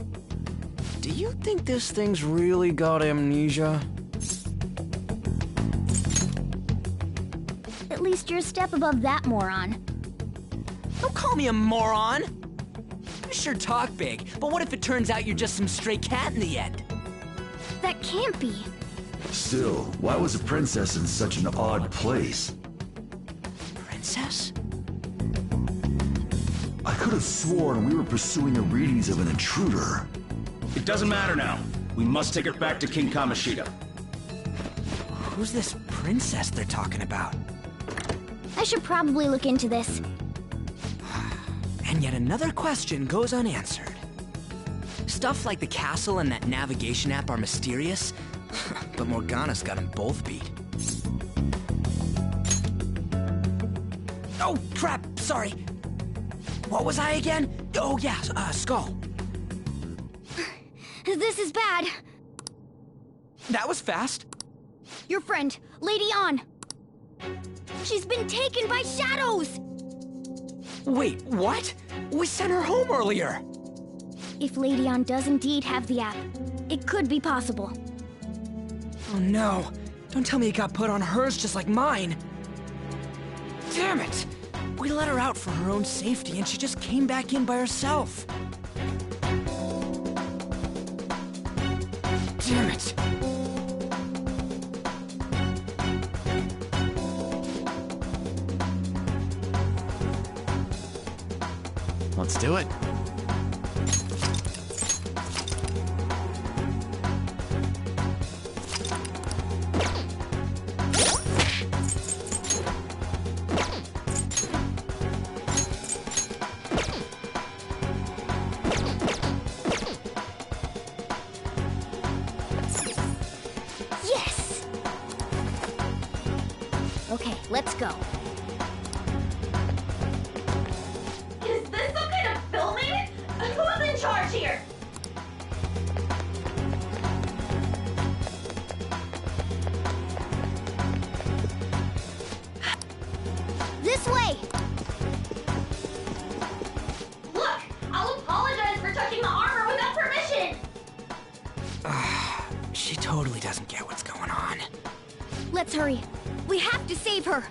Do you think this thing's really got amnesia? At least you're a step above that moron. Don't call me a moron! You sure talk big, but what if it turns out you're just some stray cat in the end? That can't be. Still, why was a princess in such an odd place? Princess? I could have sworn we were pursuing the readings of an intruder. It doesn't matter now. We must take her back to King Kamoshida. Who's this princess they're talking about? I should probably look into this. And yet another question goes unanswered. Stuff like the castle and that navigation app are mysterious, but Morgana's got them both beat. Oh, crap! Sorry! What was I again? Oh, yeah, Skull. This is bad. That was fast. Your friend, Lady Ann. She's been taken by shadows! Wait, what? We sent her home earlier! If Lady Ann does indeed have the app, it could be possible. Oh no! Don't tell me it got put on hers just like mine! Damn it! We let her out for her own safety and she just came back in by herself! Damn it! Let's do it. Yes! Okay, let's go. Is this some kind of filming? Who's in charge here? This way! Look, I'll apologize for touching the armor without permission. She totally doesn't get what's going on. Let's hurry. We have to save her.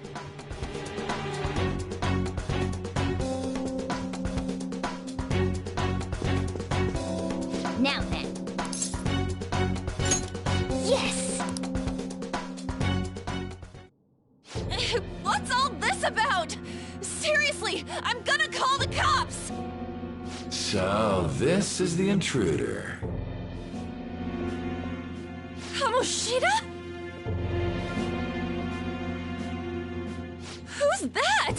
Now then. Yes! What's all this about? Seriously, I'm gonna call the cops! So, this is the intruder. Kamoshida? Who's that?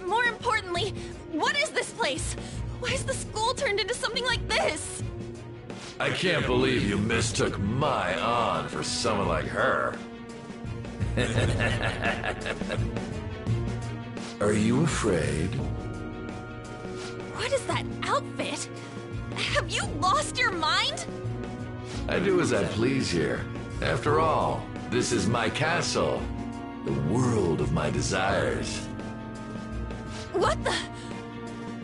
More importantly, what is this place? Why is the school turned into something like this? I can't believe you mistook my Ann for someone like her. Are you afraid? What is that outfit? Have you lost your mind? I do as I please here. After all, this is my castle. The world of my desires. What the?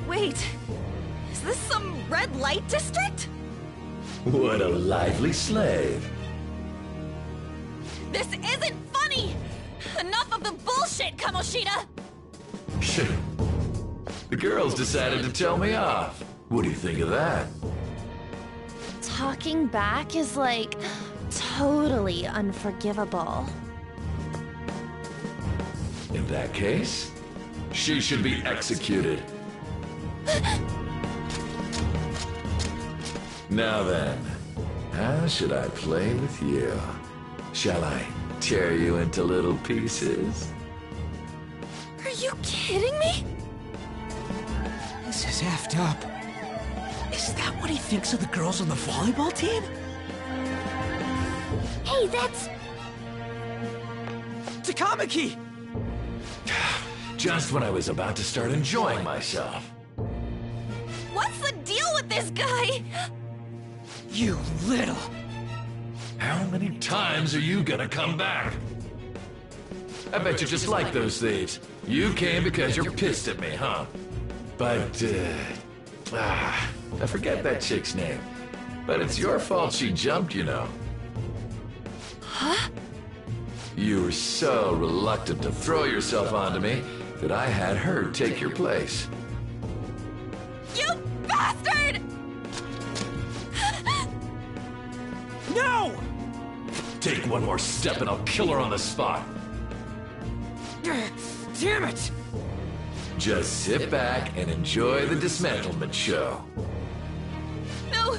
Wait, is this some red light district? What a lively slave. This isn't funny! Enough of the bullshit, Kamoshida! The girls decided to tell me off. What do you think of that? Talking back is like totally unforgivable. In that case, she should be executed. Now then, how should I play with you? Shall I tear you into little pieces? Are you kidding me? This is effed up. Is that what he thinks of the girls on the volleyball team? Hey, that's... Takamaki! Just when I was about to start enjoying myself. What's the deal with this guy? You little... How many times are you gonna come back? I bet you just like those thieves. You came because you're pissed at me, huh? But, I forget that chick's name. But it's your fault she jumped, you know. Huh? You were so reluctant to throw yourself onto me that I had her take your place. You bastard! No! Take one more step and I'll kill her on the spot. Damn it! Just sit back and enjoy the dismantlement show. No,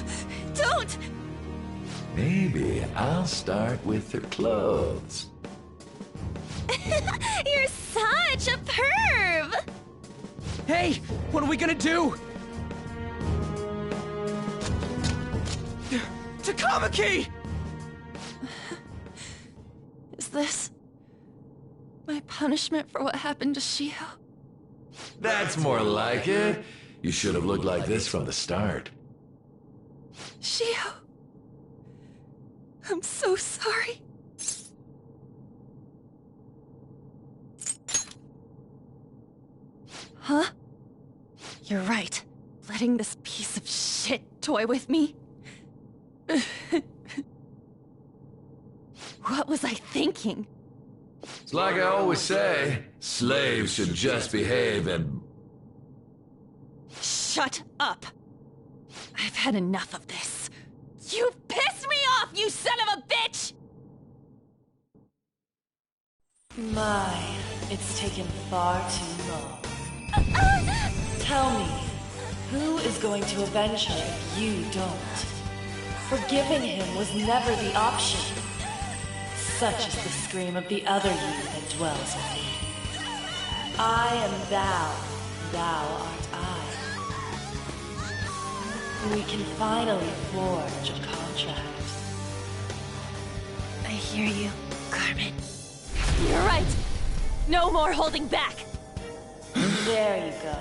don't! Maybe I'll start with her clothes. You're such a perv! Hey, what are we gonna do? Takamaki! Is this my punishment for what happened to Shiho? That's more like it. You should have looked like this from the start. Shiho, I'm so sorry. Huh? You're right. Letting this piece of shit toy with me? What was I thinking? It's like I always say, slaves should just behave and... Shut up! I've had enough of this. You've pissed me off, you son of a bitch! My, it's taken far too long. Tell me, who is going to avenge her if you don't? Forgiving him was never the option. Such is the scream of the other you that dwells in me. I am thou, thou art I. We can finally forge a contract. I hear you, Carmen. You're right. No more holding back. There you go.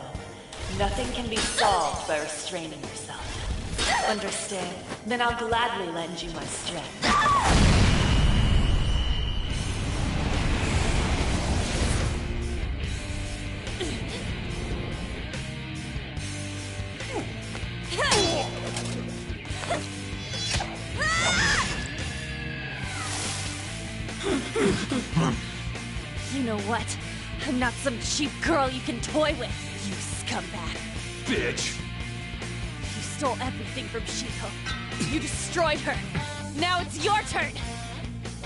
Nothing can be solved by restraining yourself. Understand? Then I'll gladly lend you my strength. You know what? I'm not some cheap girl you can toy with, you scumbag. Bitch! You stole everything from Shiho. You destroyed her. Now it's your turn.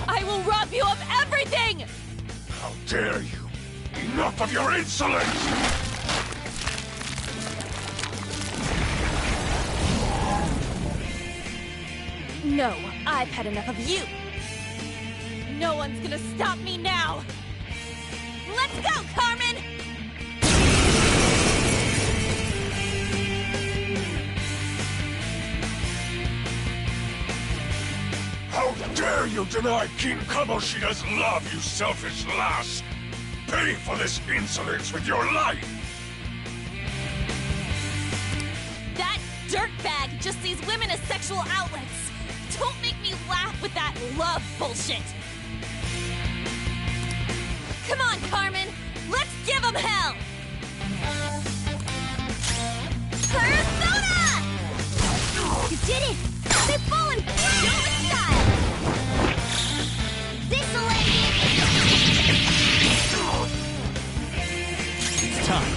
I will rob you of everything! How dare you! Enough of your insolence! No, I've had enough of you. No one's gonna stop me now. Let's go, Carmen! How dare you deny King Kamoshida's love, you selfish lass! Pay for this insolence with your life! That dirtbag just sees women as sexual outlets. Don't make me laugh with that love bullshit. Come on, Carmen! Let's give him hell! did it! They've fallen flat with style! This'll end it! It's time.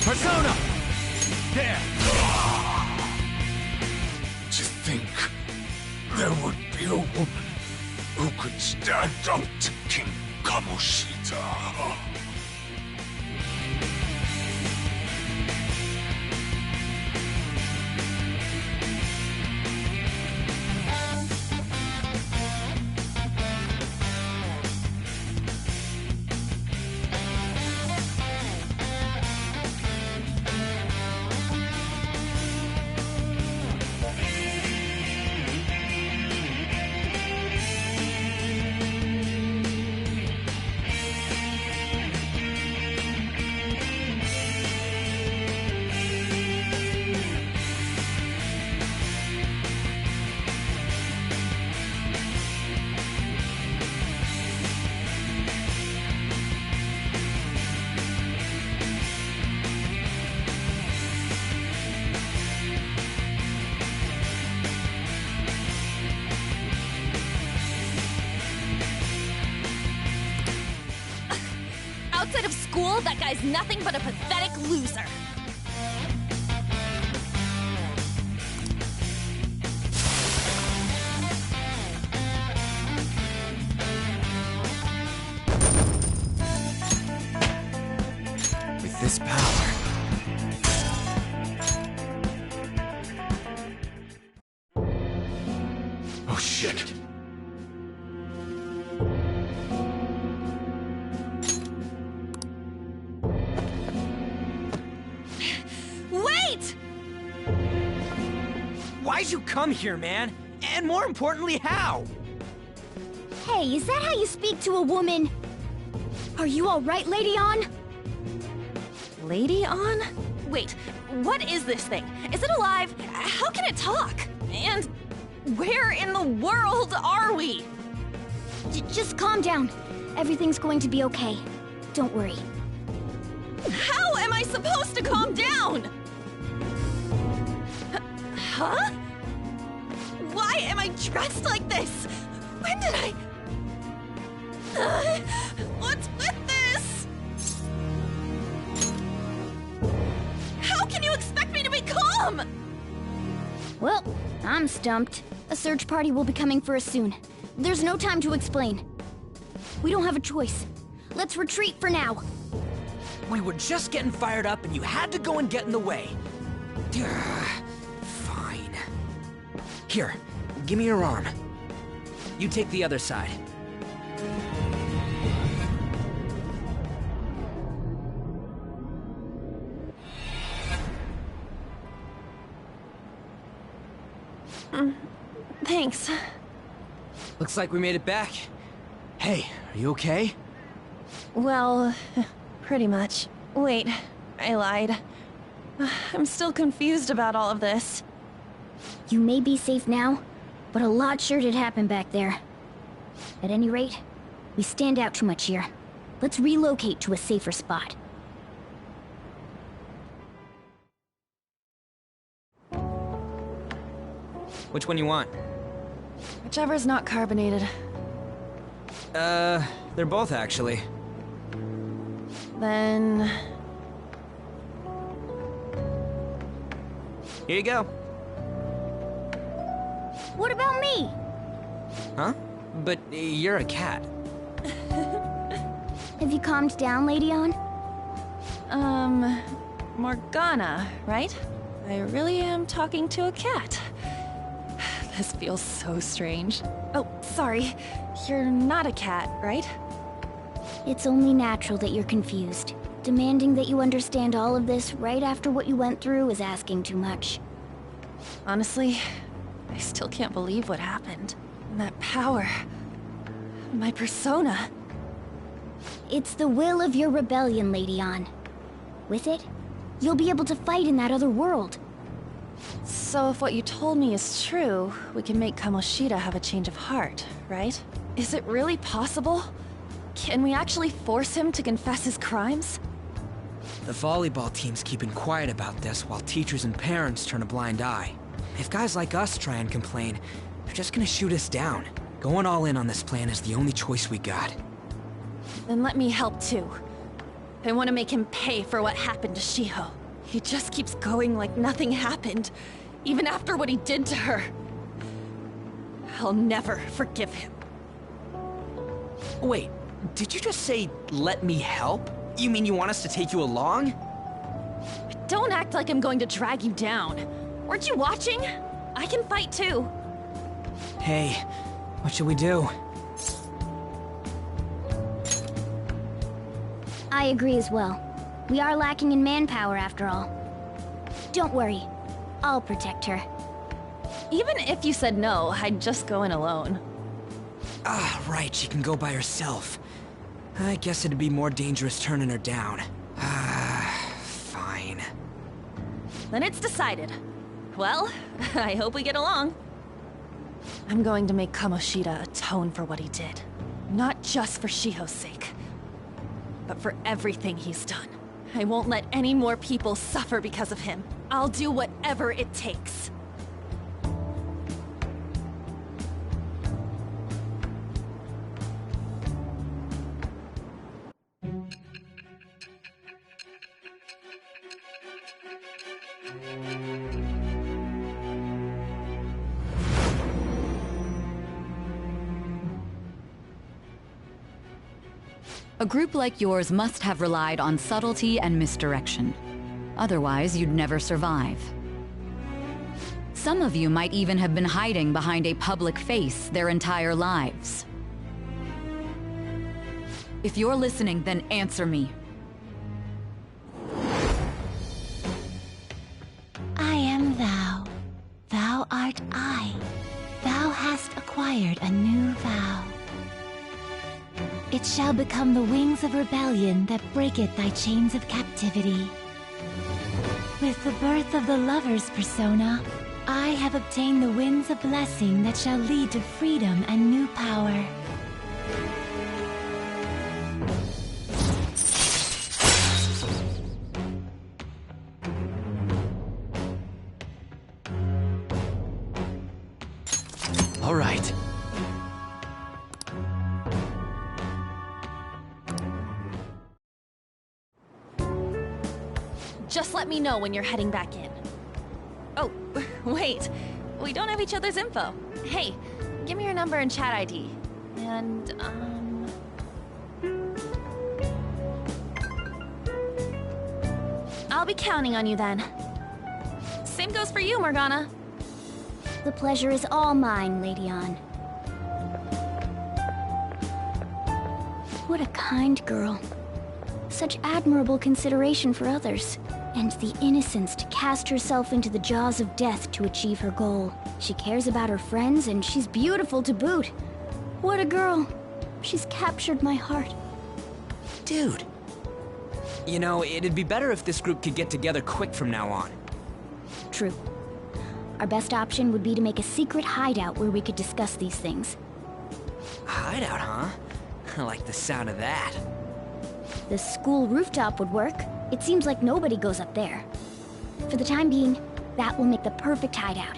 Persona! There! To think there would be a woman who could stand up to King Kamoshida. Outside of school, that guy's nothing but a pathetic loser. With this power... Oh, shit. Wait! Why'd you come here, man? And more importantly, how? Hey, is that how you speak to a woman? Are you alright, Lady On? Lady On? Wait, what is this thing? Is it alive? How can it talk? And where in the world are we? Just calm down. Everything's going to be okay. Don't worry. How am I supposed to calm down? Huh? Why am I dressed like this? When did I... what's with this? How can you expect me to be calm? Well, I'm stumped. A search party will be coming for us soon. There's no time to explain. We don't have a choice. Let's retreat for now. We were just getting fired up and you had to go and get in the way. Fine. Here, give me your arm. You take the other side. Thanks. Looks like we made it back. Hey, are you okay? Well, pretty much. Wait, I lied. I'm still confused about all of this. You may be safe now, but a lot sure did happen back there. At any rate, we stand out too much here. Let's relocate to a safer spot. Which one you want? Whichever's not carbonated. They're both actually. Then... Here you go. What about me? Huh? But you're a cat. Have you calmed down, Lady On? Morgana, right? I really am talking to a cat. This feels so strange. Oh, sorry. You're not a cat, right? It's only natural that you're confused. Demanding that you understand all of this right after what you went through is asking too much. Honestly, I still can't believe what happened. That power. My persona. It's the will of your rebellion, Lady Ann. With it, you'll be able to fight in that other world. So if what you told me is true, we can make Kamoshida have a change of heart, right? Is it really possible? Can we actually force him to confess his crimes? The volleyball team's keeping quiet about this while teachers and parents turn a blind eye. If guys like us try and complain, they're just gonna shoot us down. Going all in on this plan is the only choice we got. Then let me help too. I want to make him pay for what happened to Shiho. He just keeps going like nothing happened, even after what he did to her. I'll never forgive him. Wait, did you just say, let me help? You mean you want us to take you along? Don't act like I'm going to drag you down. Weren't you watching? I can fight too. Hey, what should we do? I agree as well. We are lacking in manpower after all. Don't worry, I'll protect her. Even if you said no, I'd just go in alone. Ah, right, she can go by herself. I guess it'd be more dangerous turning her down. Fine. Then it's decided. Well, I hope we get along. I'm going to make Kamoshida atone for what he did. Not just for Shiho's sake, but for everything he's done. I won't let any more people suffer because of him. I'll do whatever it takes. A group like yours must have relied on subtlety and misdirection. Otherwise, you'd never survive. Some of you might even have been hiding behind a public face their entire lives. If you're listening, then answer me. I am thou. Thou art I. Thou hast acquired a new vow. It shall become the wings of rebellion that breaketh thy chains of captivity. With the birth of the lover's persona, I have obtained the winds of blessing that shall lead to freedom and new power. All right. Just let me know when you're heading back in. Oh, wait. We don't have each other's info. Hey, give me your number and chat ID. And, I'll be counting on you then. Same goes for you, Morgana. The pleasure is all mine, Lady Ann. What a kind girl. Such admirable consideration for others. And the innocence to cast herself into the jaws of death to achieve her goal. She cares about her friends, and she's beautiful to boot. What a girl. She's captured my heart. Dude. You know, it'd be better if this group could get together quick from now on. True. Our best option would be to make a secret hideout where we could discuss these things. A hideout, huh? I like the sound of that. The school rooftop would work. It seems like nobody goes up there. For the time being, that will make the perfect hideout.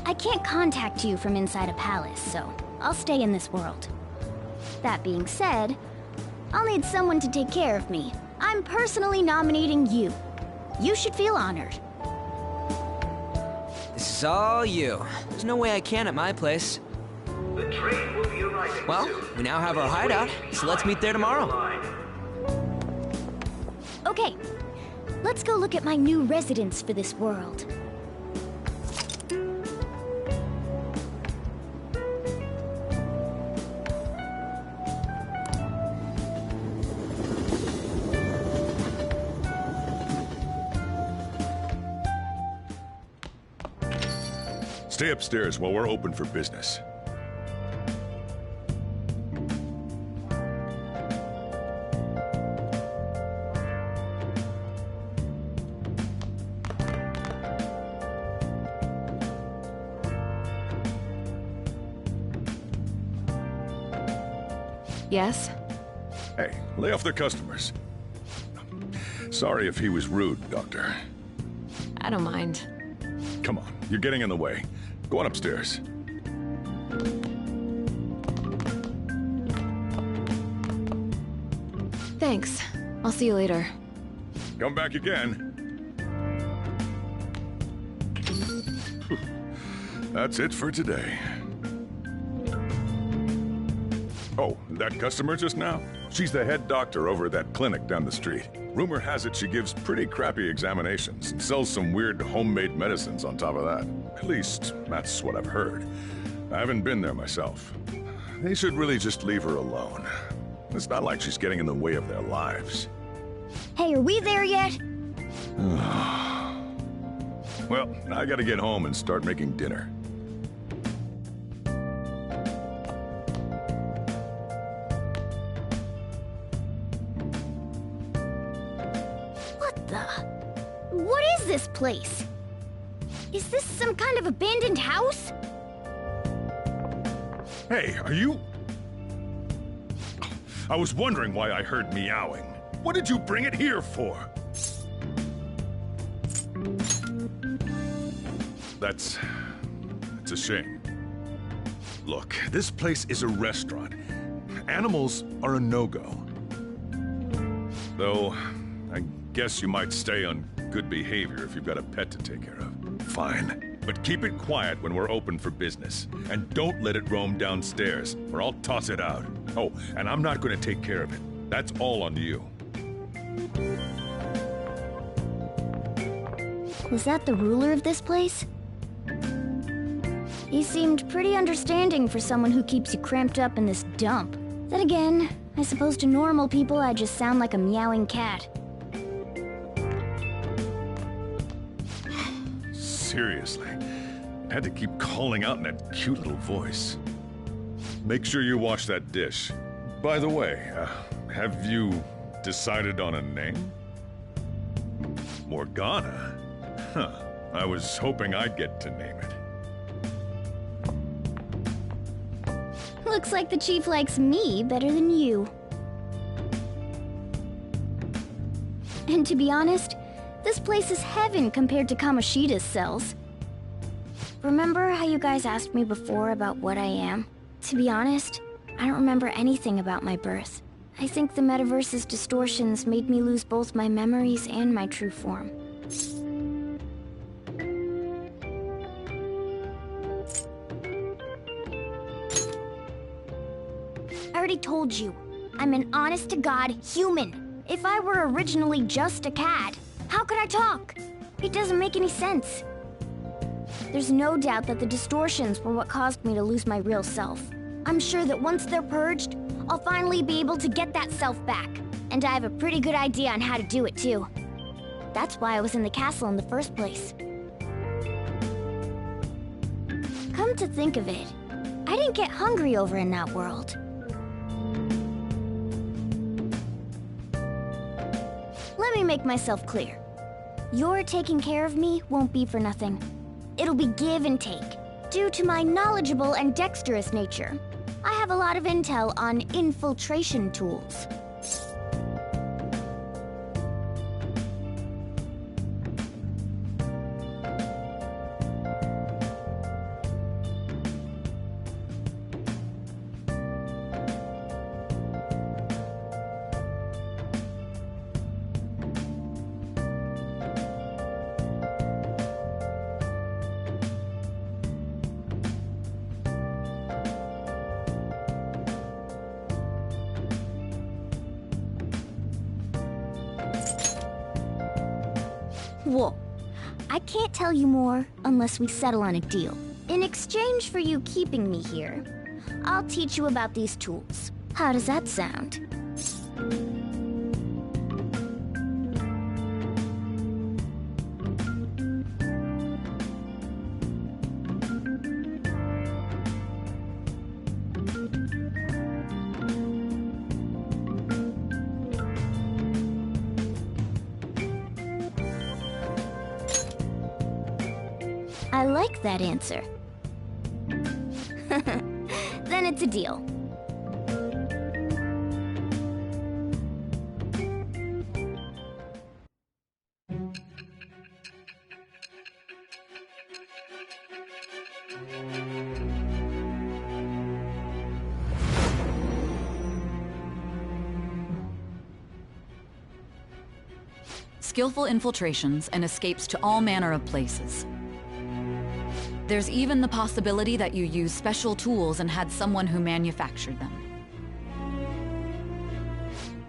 I can't contact you from inside a palace, so I'll stay in this world. That being said, I'll need someone to take care of me. I'm personally nominating you. You should feel honored. This is all you. There's no way I can at my place. The train will be arriving Well, soon. we now have our hideout, so let's meet there tomorrow. Okay, let's go look at my new residence for this world. Stay upstairs while we're open for business. Yes? Hey, lay off the customers. Sorry if he was rude, Doctor. I don't mind. Come on, you're getting in the way. Go on upstairs. Thanks. I'll see you later. Come back again. That's it for today. Oh, that customer just now? She's the head doctor over at that clinic down the street. Rumor has it she gives pretty crappy examinations and sells some weird homemade medicines on top of that. At least, that's what I've heard. I haven't been there myself. They should really just leave her alone. It's not like she's getting in the way of their lives. Hey, are we there yet? Well, I gotta get home and start making dinner. What is this place? Is this some kind of abandoned house? Hey, are you... I was wondering why I heard meowing. What did you bring it here for? That's a shame. Look, this place is a restaurant. Animals are a no-go. Though, I guess you might stay on good behavior if you've got a pet to take care of. Fine. But keep it quiet when we're open for business. And don't let it roam downstairs, or I'll toss it out. Oh, and I'm not going to take care of it. That's all on you. Was that the ruler of this place? He seemed pretty understanding for someone who keeps you cramped up in this dump. Then again, I suppose to normal people I just sound like a meowing cat. Seriously, I had to keep calling out in that cute little voice. Make sure you wash that dish. By the way, have you decided on a name? Morgana? Huh. I was hoping I'd get to name it. Looks like the chief likes me better than you. And to be honest, this place is heaven compared to Kamoshida's cells. Remember how you guys asked me before about what I am? To be honest, I don't remember anything about my birth. I think the metaverse's distortions made me lose both my memories and my true form. I already told you, I'm an honest-to-God human. If I were originally just a cat, how could I talk? It doesn't make any sense. There's no doubt that the distortions were what caused me to lose my real self. I'm sure that once they're purged, I'll finally be able to get that self back. And I have a pretty good idea on how to do it too. That's why I was in the castle in the first place. Come to think of it, I didn't get hungry over in that world. Let me make myself clear. Your taking care of me won't be for nothing. It'll be give and take. Due to my knowledgeable and dexterous nature, I have a lot of intel on infiltration tools. Whoa. I can't tell you more unless we settle on a deal. In exchange for you keeping me here, I'll teach you about these tools. How does that sound? I like that answer. Then it's a deal. Skillful infiltrations and escapes to all manner of places. There's even the possibility that you used special tools and had someone who manufactured them.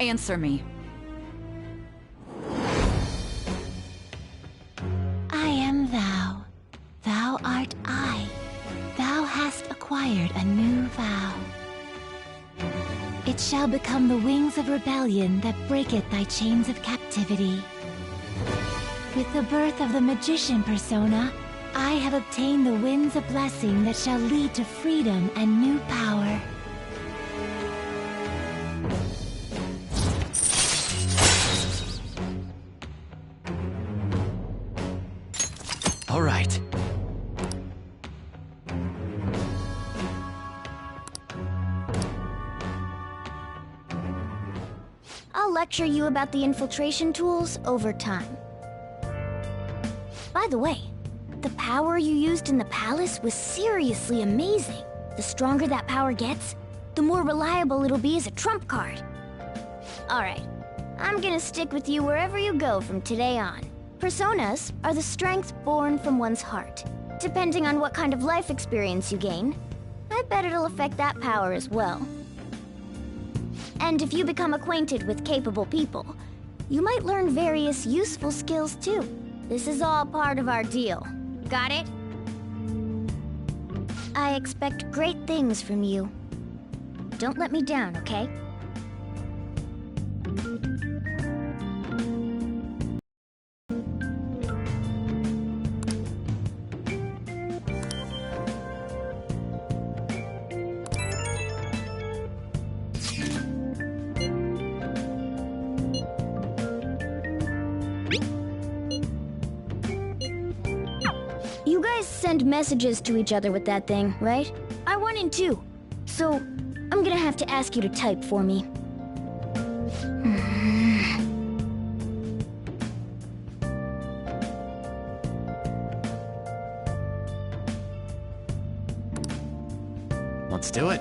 Answer me. I am thou. Thou art I. Thou hast acquired a new vow. It shall become the wings of rebellion that breaketh thy chains of captivity. With the birth of the magician persona, I have obtained the winds of blessing that shall lead to freedom and new power. All right. I'll lecture you about the infiltration tools over time. By the way, the power you used in the palace was seriously amazing. The stronger that power gets, the more reliable it'll be as a trump card. Alright, I'm gonna stick with you wherever you go from today on. Personas are the strength born from one's heart. Depending on what kind of life experience you gain, I bet it'll affect that power as well. And if you become acquainted with capable people, you might learn various useful skills too. This is all part of our deal. Got it? I expect great things from you. Don't let me down, okay? You guys send messages to each other with that thing, right? I 1 and 2. So, I'm gonna have to ask you to type for me. Let's do it.